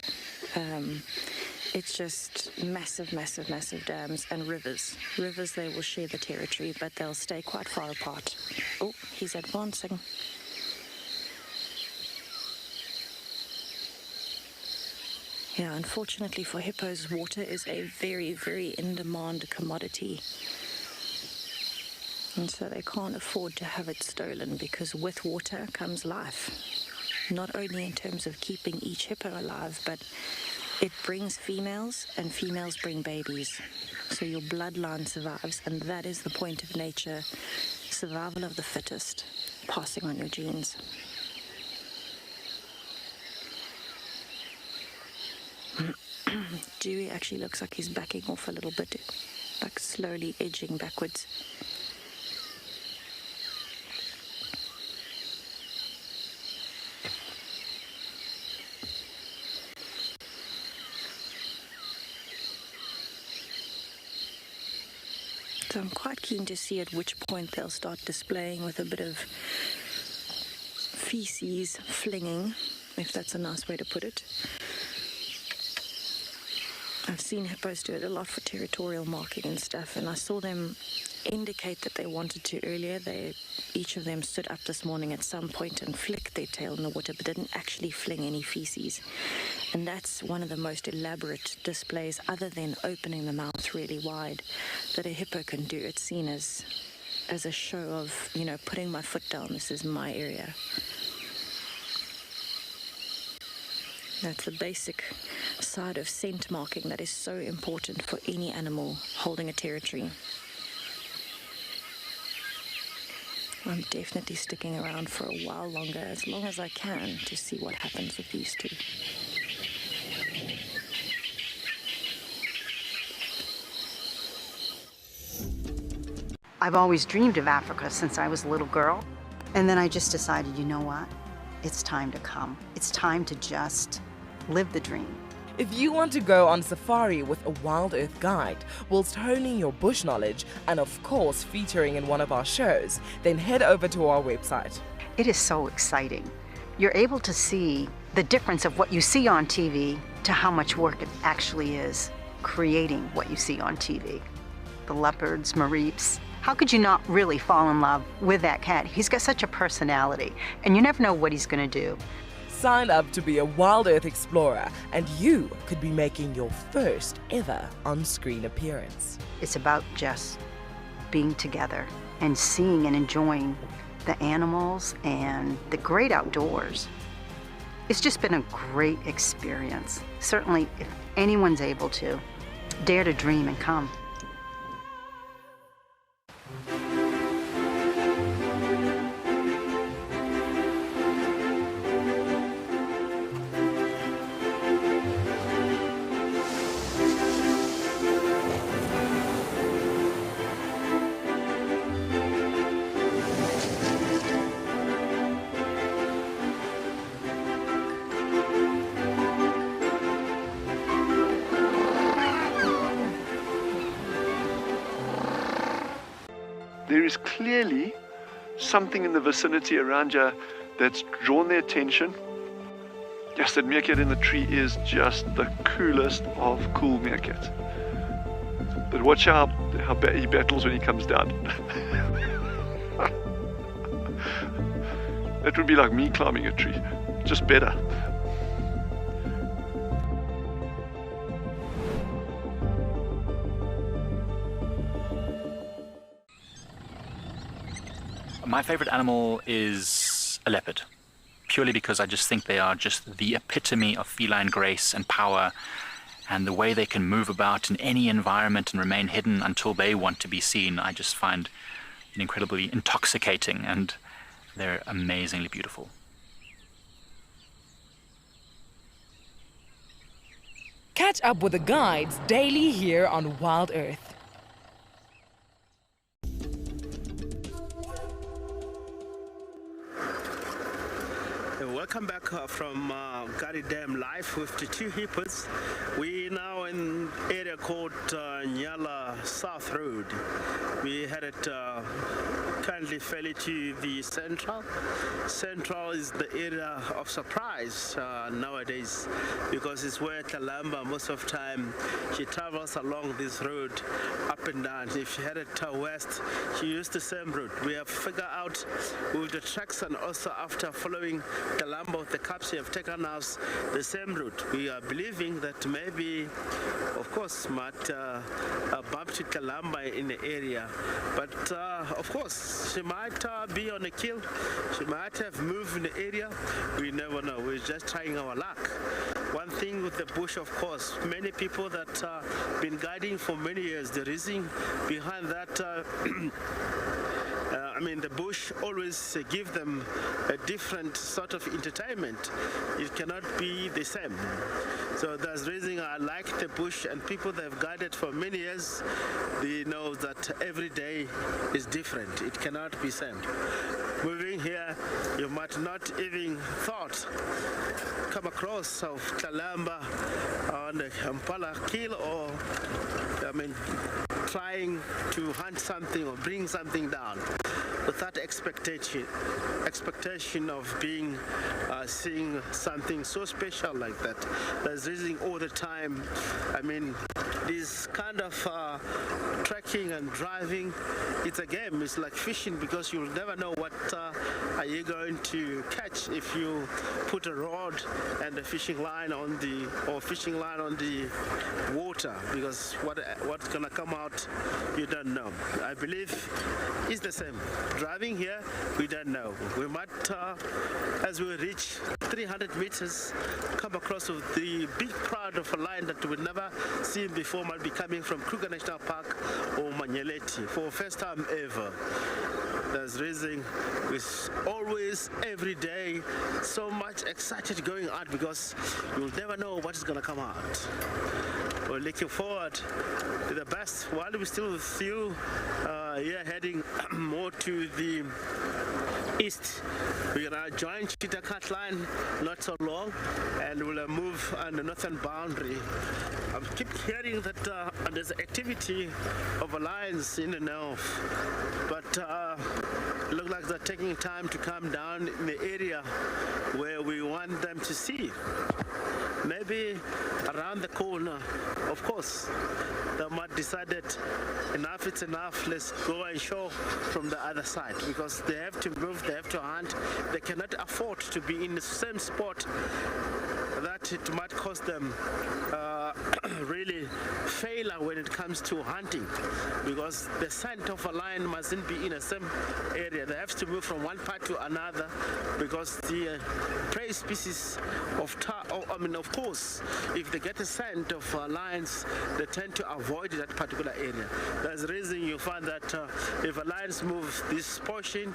It's just massive, massive, massive dams and rivers. Rivers, they will share the territory, but they'll stay quite far apart. Oh, he's advancing. Yeah, unfortunately for hippos, water is a very, very in-demand commodity. And so they can't afford to have it stolen, because with water comes life. Not only in terms of keeping each hippo alive, but it brings females, and females bring babies. So your bloodline survives, and that is the point of nature. Survival of the fittest, passing on your genes. Dewey actually looks like he's backing off a little bit, like slowly edging backwards. So I'm quite keen to see at which point they'll start displaying with a bit of feces flinging, if that's a nice way to put it. I've seen hippos do it a lot for territorial marking and stuff, and I saw them indicate that they wanted to earlier. Each of them stood up this morning at some point and flicked their tail in the water, but didn't actually fling any feces. And that's one of the most elaborate displays, other than opening the mouth really wide, that a hippo can do. It's seen as a show of, you know, putting my foot down, this is my area. That's the basic side of scent marking that is so important for any animal holding a territory. I'm definitely sticking around for a while longer, as long as I can, to see what happens with these two. I've always dreamed of Africa since I was a little girl. And then I just decided, you know what? It's time to come. It's time to just live the dream. If you want to go on safari with a WildEarth guide, whilst honing your bush knowledge and of course featuring in one of our shows, then head over to our website. It is so exciting. You're able to see the difference of what you see on TV to how much work it actually is creating what you see on TV. The leopards, mareeps. How could you not really fall in love with that cat? He's got such a personality, and you never know what he's going to do. Sign up to be a WildEarth explorer, and you could be making your first ever on-screen appearance. It's about just being together and seeing and enjoying the animals and the great outdoors. It's just been a great experience. Certainly, if anyone's able to, dare to dream and come. There is clearly something in the vicinity around you that's drawn their attention. Yes, that meerkat in the tree is just the coolest of cool meerkats. But watch how he battles when he comes down. That would be like me climbing a tree, just better. My favorite animal is a leopard, purely because I just think they are just the epitome of feline grace and power, and the way they can move about in any environment and remain hidden until they want to be seen, I just find incredibly intoxicating, and they're amazingly beautiful. Catch up with the guides daily here on WildEarth. Welcome back from Gari Dam live with the two hippos. We're now in an area called Nyala South Road. We headed currently fairly to the Central. Central is the area of surprise. surprised nowadays, because it's where Kalamba most of the time she travels along this road up and down. If she headed west, she used the same route. We have figured out with the tracks, and also after following Kalamba with the caps, we have taken us the same route. We are believing that maybe, of course, might bump to Kalamba in the area, but of course she might be on a kill. She might have moved in the area. We never know. We're just trying our luck. One thing with the bush, of course, many people that been guiding for many years, the reason behind that the bush always give them a different sort of entertainment. It cannot be the same. So that's the reason I like the bush, and people that have guided for many years, they know that every day is different. It cannot be same. Moving here, you might not even come across of Kalamba on the Kampala kill, or trying to hunt something or bring something down without expectation of being seeing something so special like that. That's reason all the time. This kind of trekking and driving, it's a game. It's like fishing, because you'll never know what are you going to catch if you put a rod and a fishing line on the water, because what's gonna come out, you don't know. I believe it's the same. Driving here, we don't know. We might, as we reach 300 meters, come across with the big crowd of a lion that we've never seen before, might be coming from Kruger National Park or Manyeleti for first time ever. There's reason with always, every day, so much excited going out, because you'll never know what is going to come out. We're looking forward to the best. While we're still with you, here heading more to the east, we're gonna join Cheetah Cut Line not so long, and we'll move on the northern boundary. I keep hearing that there's activity of lions in the north, but it looks like they're taking time to come down in the area where we want them to see. Maybe around the corner, of course, they might decide that enough is enough, let's go and show from the other side, because they have to move, they have to hunt, they cannot afford to be in the same spot that it might cost them really failure when it comes to hunting, because the scent of a lion mustn't be in the same area. They have to move from one part to another, because the prey species of course, if they get a scent of lions, they tend to avoid that particular area. That's the reason you find that if a lion moves this portion,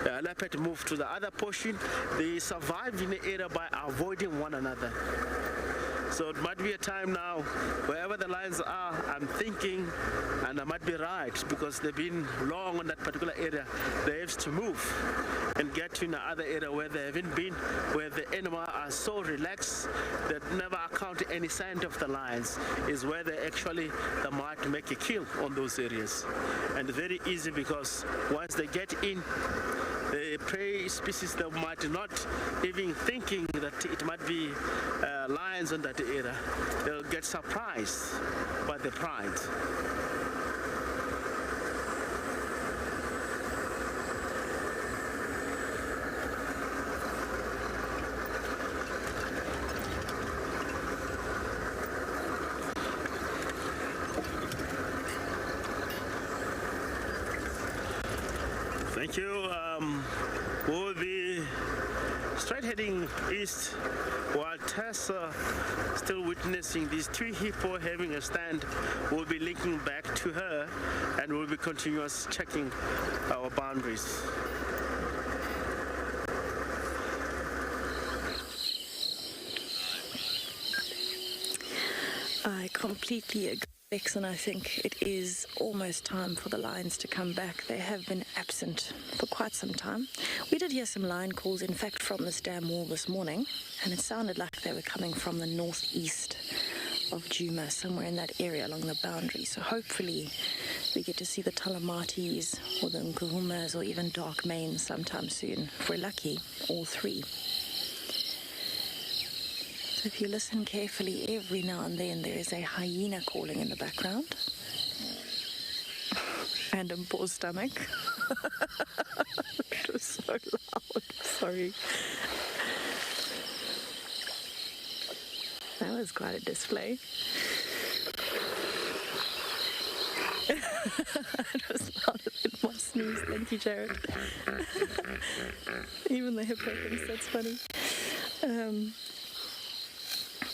a leopard moves to the other portion, they survive in the area by avoiding one another. So it might be a time now, wherever the lions are, I'm thinking, and I might be right, because they've been long on that particular area, they have to move and get to another area where they haven't been, where the animal are so relaxed that never account any sign of the lions, is where they might make a kill on those areas. And very easy, because once they get in, the prey species, that might not even thinking that it might be lions on that area, they'll get surprised by the pride. Thank you. We'll be straight heading east, while Tessa still witnessing these two hippo having a stand. We'll be linking back to her, and we'll be continuous checking our boundaries. I completely agree, and I think it is almost time for the lions to come back. They have been absent for quite some time. We did hear some lion calls, in fact, from this dam wall this morning, and it sounded like they were coming from the northeast of Juma, somewhere in that area along the boundary. So hopefully we get to see the Talamatis or the Nkuhumas or even dark manes sometime soon. If we're lucky, all three. If you listen carefully, every now and then there is a hyena calling in the background. And a poor stomach. It was so loud. Sorry. That was quite a display. It was louder than my snooze. Thank you, Jared. Even the hippo thinks that's funny.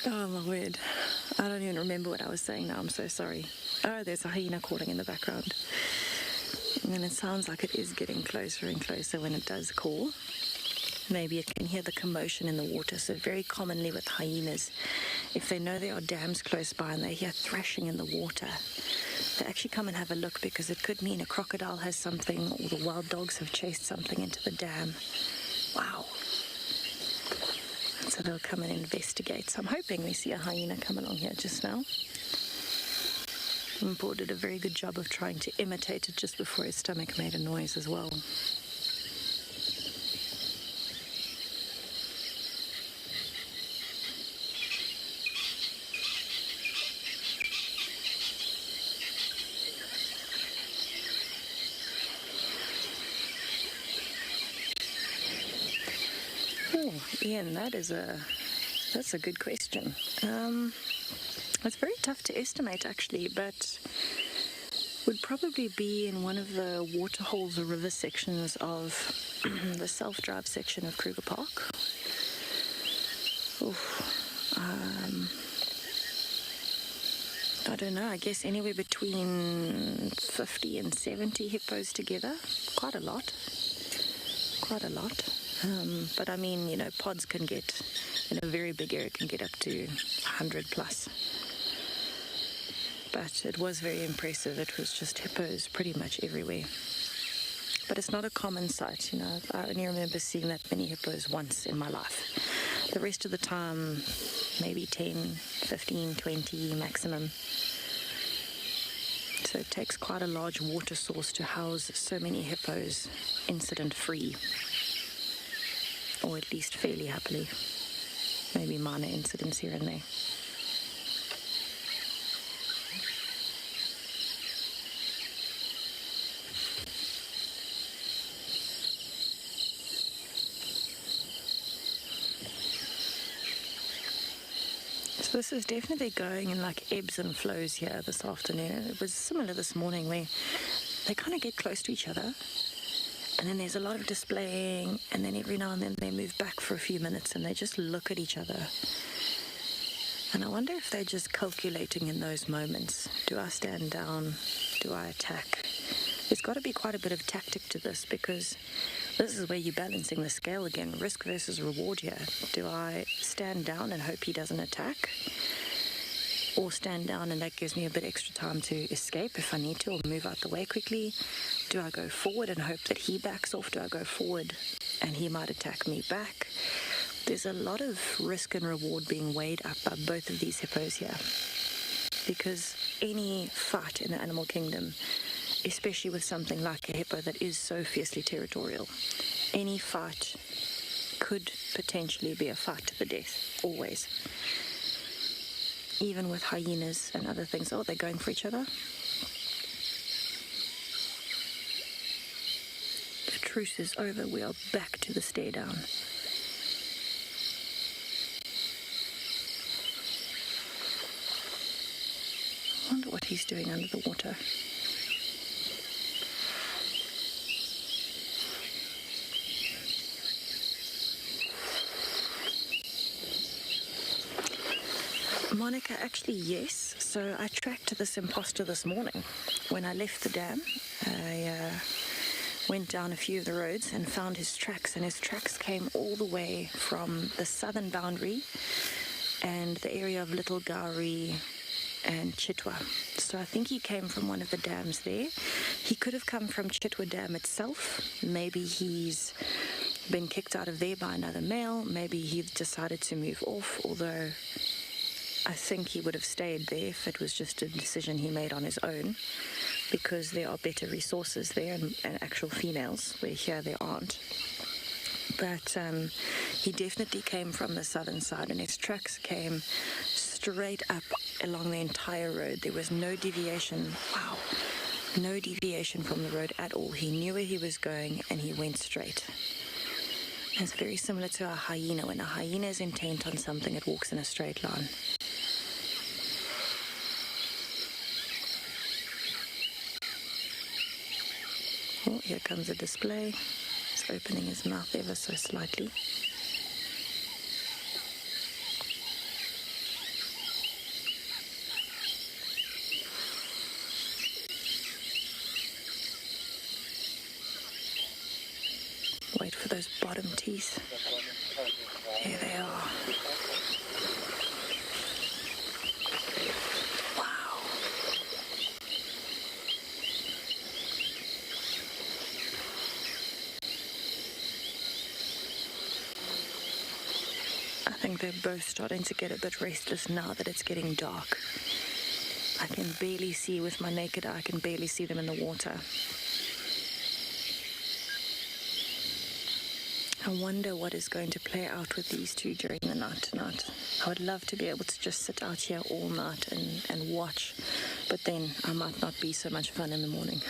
Oh my word. I don't even remember what I was saying now. I'm so sorry. Oh, there's a hyena calling in the background. And it sounds like it is getting closer and closer when it does call. Maybe it can hear the commotion in the water. So very commonly with hyenas, if they know there are dams close by and they hear thrashing in the water, they actually come and have a look, because it could mean a crocodile has something, or the wild dogs have chased something into the dam. Wow. So they'll come and investigate. So I'm hoping we see a hyena come along here just now. And Paul did a very good job of trying to imitate it just before his stomach made a noise as well. Oh, Ian, that's a good question. It's very tough to estimate, actually, but would probably be in one of the waterholes or river sections of the self-drive section of Kruger Park. I don't know, I guess anywhere between 50 and 70 hippos together. Quite a lot. But I mean, you know, pods can get, in a very big area, can get up to 100 plus. But it was very impressive. It was just hippos pretty much everywhere. But it's not a common sight, you know. I only remember seeing that many hippos once in my life. The rest of the time, maybe 10, 15, 20 maximum. So it takes quite a large water source to house so many hippos incident-free. Or at least fairly happily. Maybe minor incidents here and there. So this is definitely going in like ebbs and flows here this afternoon. It was similar this morning where they kind of get close to each other. And then there's a lot of displaying, and then every now and then they move back for a few minutes and they just look at each other. And I wonder if they're just calculating in those moments. Do I stand down? Do I attack? There's got to be quite a bit of tactic to this, because this is where you're balancing the scale again. Risk versus reward here. Do I stand down and hope he doesn't attack? Or stand down and that gives me a bit extra time to escape if I need to, or move out the way quickly? Do I go forward and hope that he backs off? Do I go forward and he might attack me back? There's a lot of risk and reward being weighed up by both of these hippos here. Because any fight in the animal kingdom, especially with something like a hippo that is so fiercely territorial, any fight could potentially be a fight to the death, always. Even with hyenas and other things. Oh, they're going for each other. The truce is over. We are back to the stare down. I wonder what he's doing under the water. Monica, actually, yes. So I tracked this imposter this morning. When I left the dam, I went down a few of the roads and found his tracks. And his tracks came all the way from the southern boundary and the area of Little Gowrie and Chitwa. So I think he came from one of the dams there. He could have come from Chitwa Dam itself. Maybe he's been kicked out of there by another male. Maybe he decided to move off, although I think he would have stayed there if it was just a decision he made on his own, because there are better resources there and actual females, where here there aren't. But he definitely came from the southern side, and his tracks came straight up along the entire road. There was no deviation. Wow. No deviation from the road at all. He knew where he was going and he went straight. It's very similar to a hyena. When a hyena is intent on something, it walks in a straight line. Oh, here comes a display. He's opening his mouth ever so slightly. Wait for those bottom teeth. There they are. Wow. I think they're both starting to get a bit restless now that it's getting dark. I can barely see with my naked eye, I can barely see them in the water. I wonder what is going to play out with these two during the night tonight. I would love to be able to just sit out here all night and watch, but then I might not be so much fun in the morning.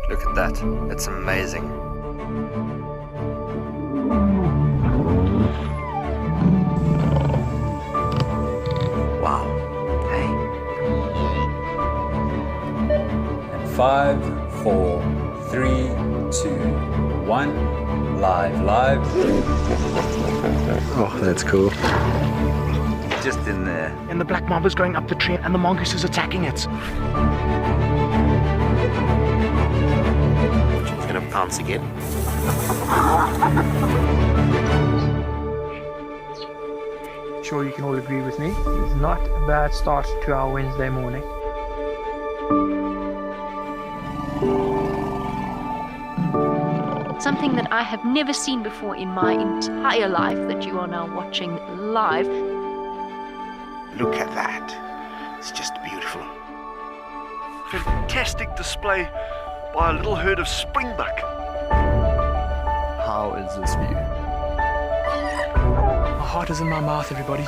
Look at that. It's amazing. Wow. Hey. And 5, 4, 3, 2, 1. Live. Oh, that's cool. Just in there. And the black mamba's going up the tree and the mongoose is attacking it. He's gonna pounce again. Sure, you can all agree with me. It's not a bad start to our Wednesday morning. Something that I have never seen before in my entire life that you are now watching live. Look at that. It's just beautiful. Fantastic display by a little herd of springbuck. How is this view? My heart is in my mouth, everybody.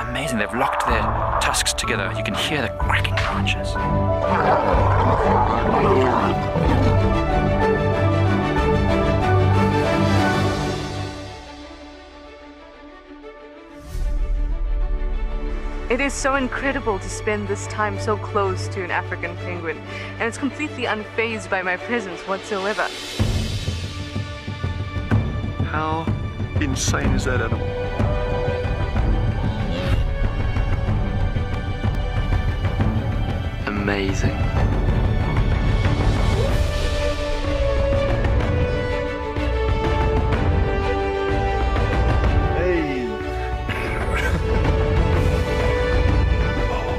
Amazing, they've locked their tusks together. You can hear the cracking branches. It is so incredible to spend this time so close to an African penguin, and it's completely unfazed by my presence whatsoever. How insane is that animal? Amazing.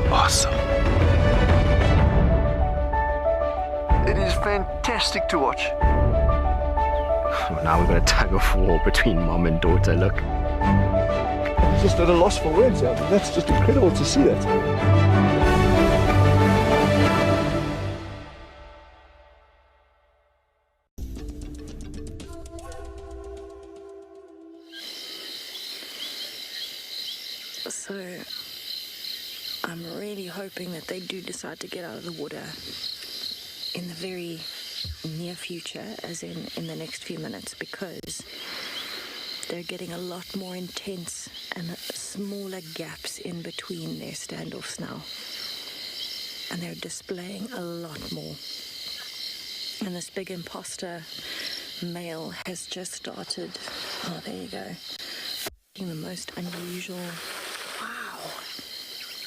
Awesome. It is fantastic to watch. Well, now we've got a tug of war between mom and daughter, look. I'm just at a loss for words. That's just incredible to see that. So I'm really hoping that they do decide to get out of the water in the very near future, as in the next few minutes, because they're getting a lot more intense and smaller gaps in between their standoffs now. And they're displaying a lot more. And this big imposter male has just started, oh, there you go, making the most unusual,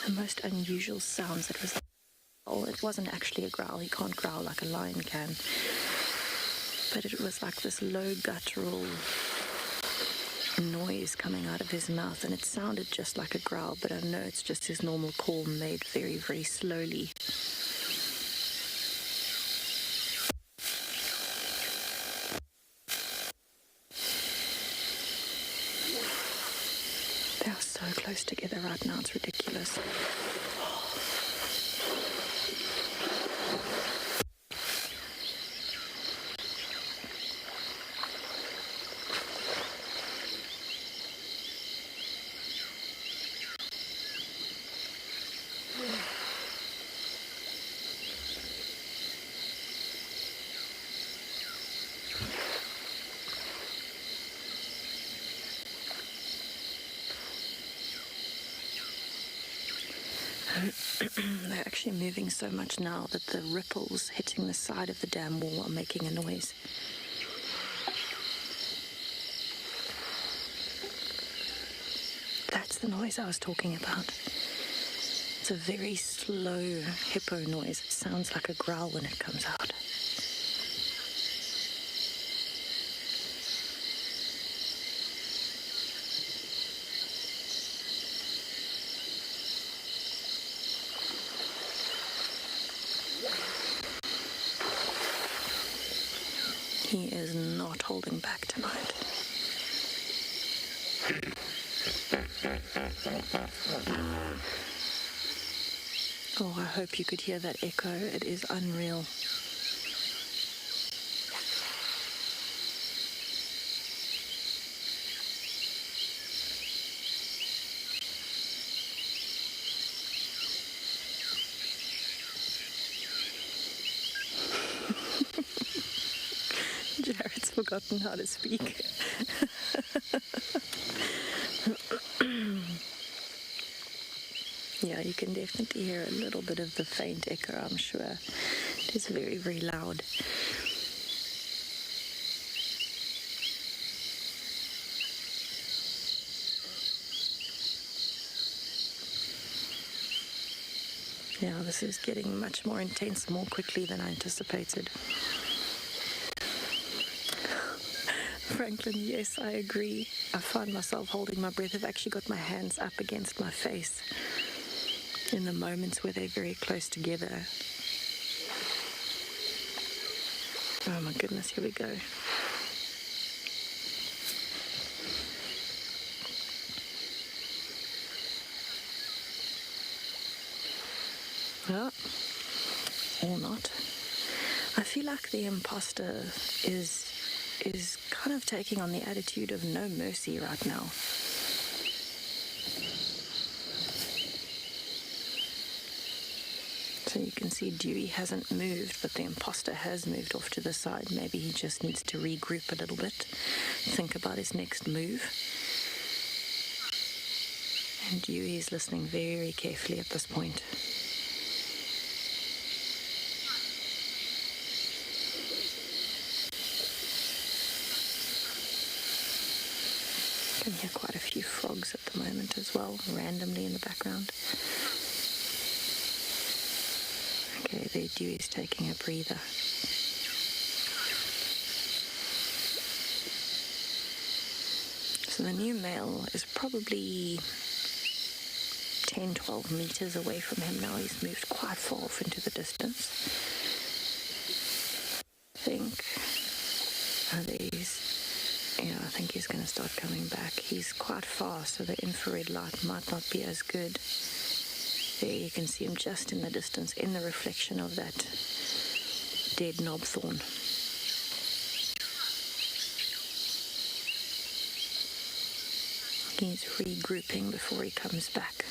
the most unusual sounds. It was, oh, it wasn't actually a growl. He can't growl like a lion can. But it was like this low guttural noise coming out of his mouth, and it sounded just like a growl, but I know it's just his normal call made very, very slowly. close together right now, it's ridiculous. They're actually moving so much now that the ripples hitting the side of the dam wall are making a noise. That's the noise I was talking about. It's a very slow hippo noise. It sounds like a growl when it comes out. He is not holding back tonight. Oh, I hope you could hear that echo. It is unreal. Jared's forgotten how to speak. Yeah, you can definitely hear a little bit of the faint echo, I'm sure. It is very, very loud. Yeah, this is getting much more intense more quickly than I anticipated. Franklin, yes, I agree. I find myself holding my breath. I've actually got my hands up against my face in the moments where they're very close together. Oh my goodness, here we go. Well, or not. I feel like the imposter is kind of taking on the attitude of no mercy right now. So you can see Dewey hasn't moved, but the imposter has moved off to the side. Maybe he just needs to regroup a little bit, think about his next move. And Dewey is listening very carefully at this point. I can hear quite a few frogs at the moment as well, randomly in the background. Okay, there Dewey's taking a breather. So the new male is probably 10-12 meters away from him now. He's moved quite far off into the distance. I think he's going to start coming back. He's quite far, so the infrared light might not be as good. There you can see him just in the distance, in the reflection of that dead knobthorn. He's regrouping before he comes back.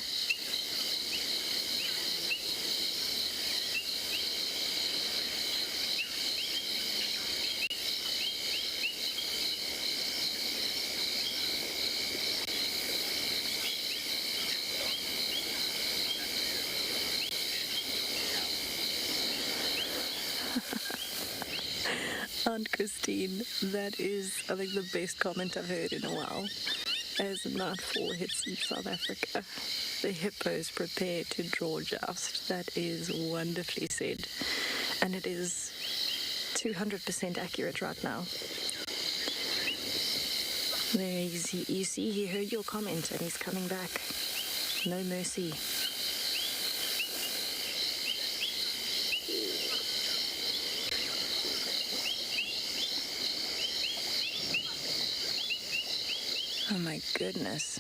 Aunt Christine, that is, I think, the best comment I've heard in a while. As nightfall hits in South Africa, the hippos prepare to draw joust. That is wonderfully said. And it is 200% accurate right now. There you see, he heard your comment and he's coming back. No mercy. Oh my goodness.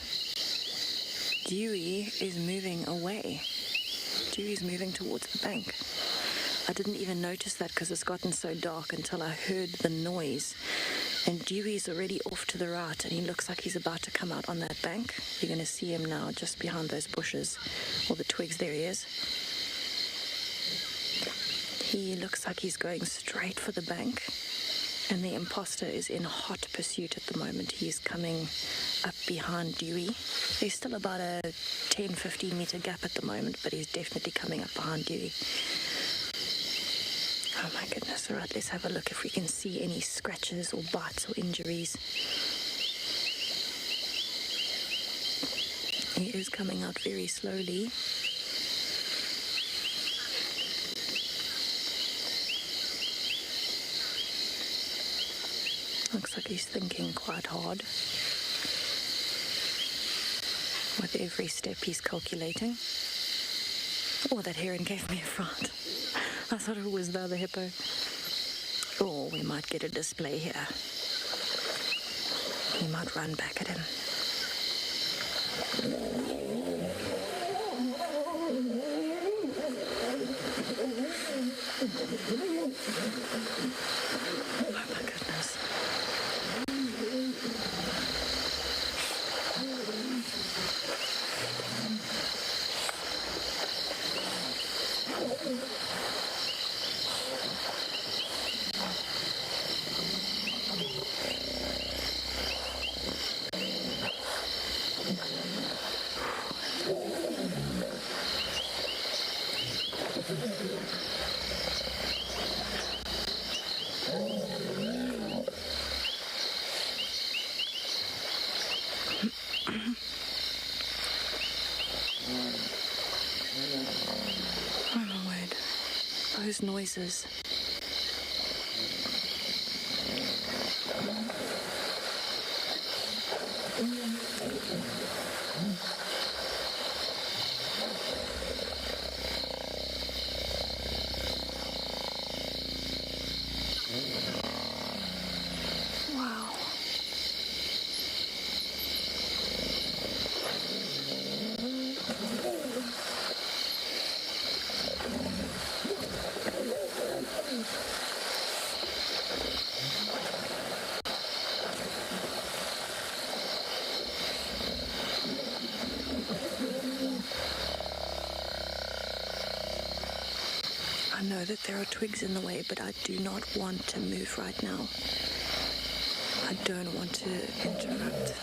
Dewey is moving away. Dewey's moving towards the bank. I didn't even notice that because it's gotten so dark until I heard the noise. And Dewey's already off to the right, and he looks like he's about to come out on that bank. You're going to see him now just behind those bushes, or the twigs. There he is. He looks like he's going straight for the bank, and the imposter is in hot pursuit at the moment. He's coming up behind Dewey. There's still about a 10-15 meter gap at the moment, but he's definitely coming up behind Dewey. Oh my goodness. All right, let's have a look if we can see any scratches or bites or injuries. He is coming out very slowly. Looks like he's thinking quite hard. With every step he's calculating. Oh, that heron gave me a fright. I thought it was the other hippo. Oh, we might get a display here. He might run back at him. Oh my goodness. Oh my word. Those noises. Wow. I know that there are twigs in the way, but I do not want to move right now. I don't want to interrupt.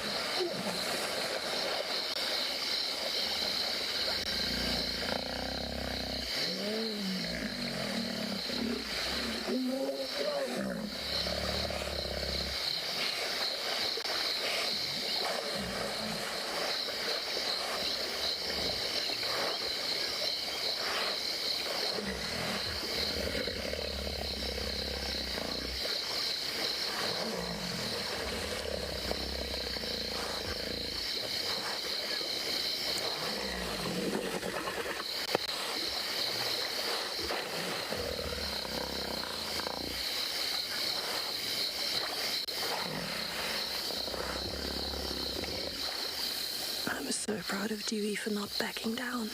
I'm so proud of Dewey for not backing down.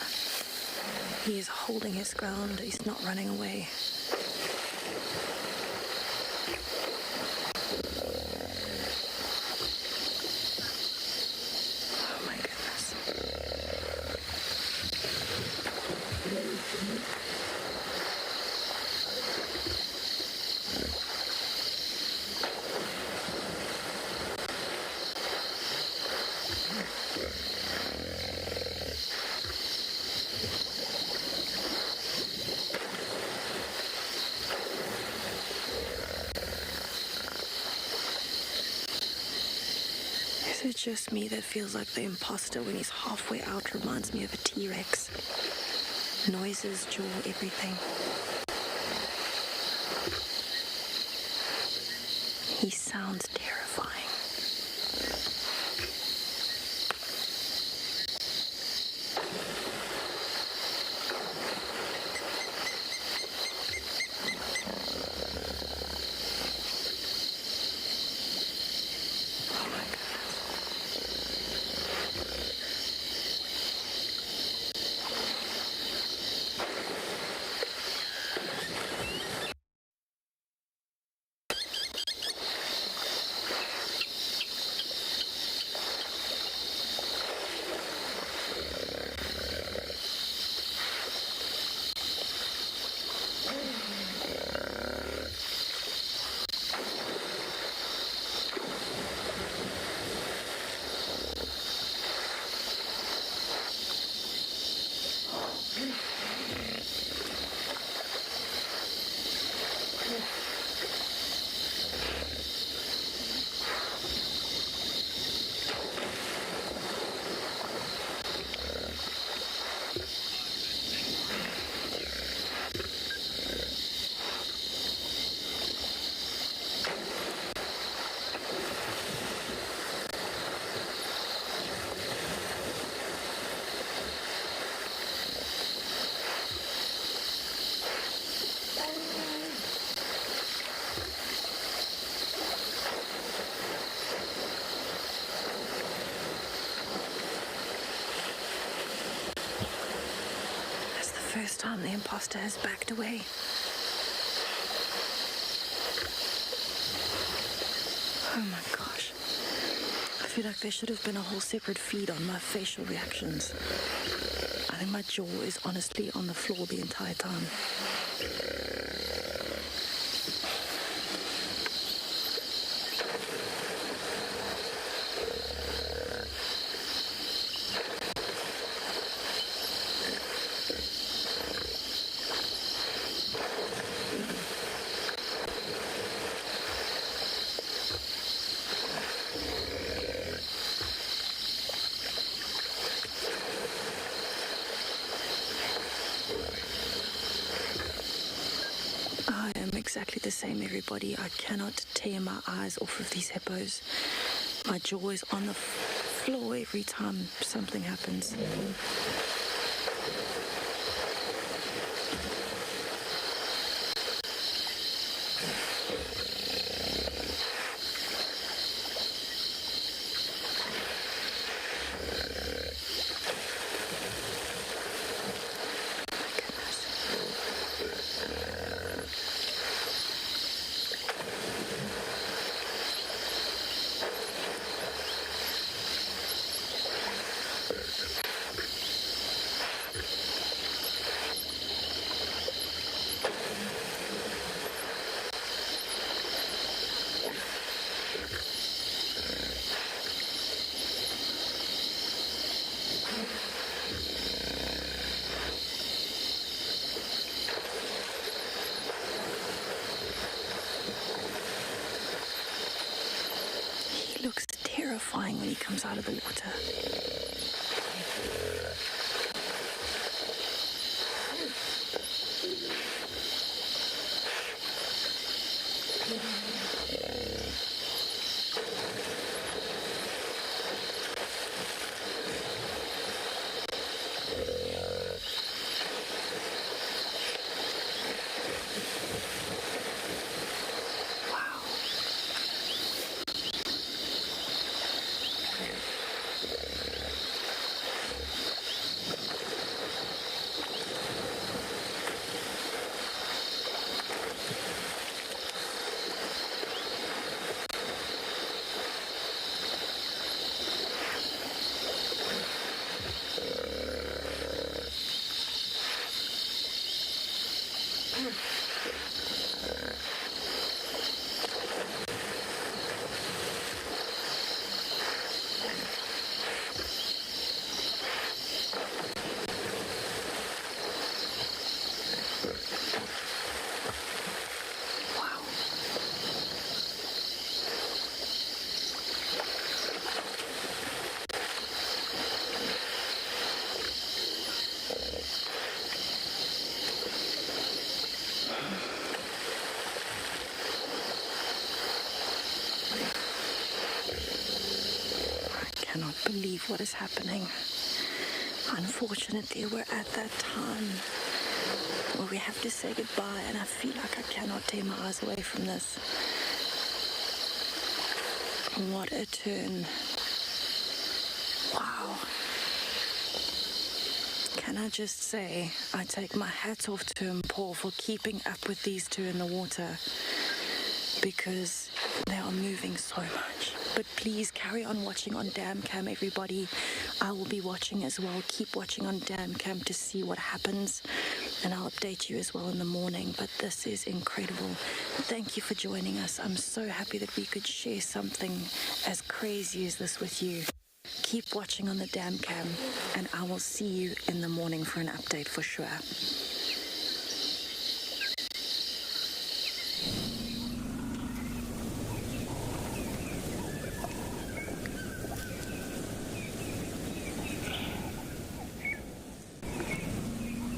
He is holding his ground. He's not running away. Oh my goodness. Is it just me that feels like the imposter when he's halfway out reminds me of a T-Rex? Noises, jaw, everything. He sounds terrifying. time the imposter has backed away. Oh my gosh. I feel like there should have been a whole separate feed on my facial reactions. I think my jaw is honestly on the floor the entire time. Exactly the same, everybody. I cannot tear my eyes off of these hippos. My jaw is on the floor every time something happens. Looks terrifying when he comes out of the water. Believe what is happening. Unfortunately, we're at that time where we have to say goodbye, and I feel like I cannot tear my eyes away from this. What a turn. Wow. Can I just say, I take my hat off to him, Paul, for keeping up with these two in the water, because they are moving so much. But please carry on watching on Damcam, everybody. I will be watching as well. Keep watching on Damcam to see what happens, and I'll update you as well in the morning. But this is incredible. Thank you for joining us. I'm so happy that we could share something as crazy as this with you. Keep watching on the Damcam, and I will see you in the morning for an update for sure.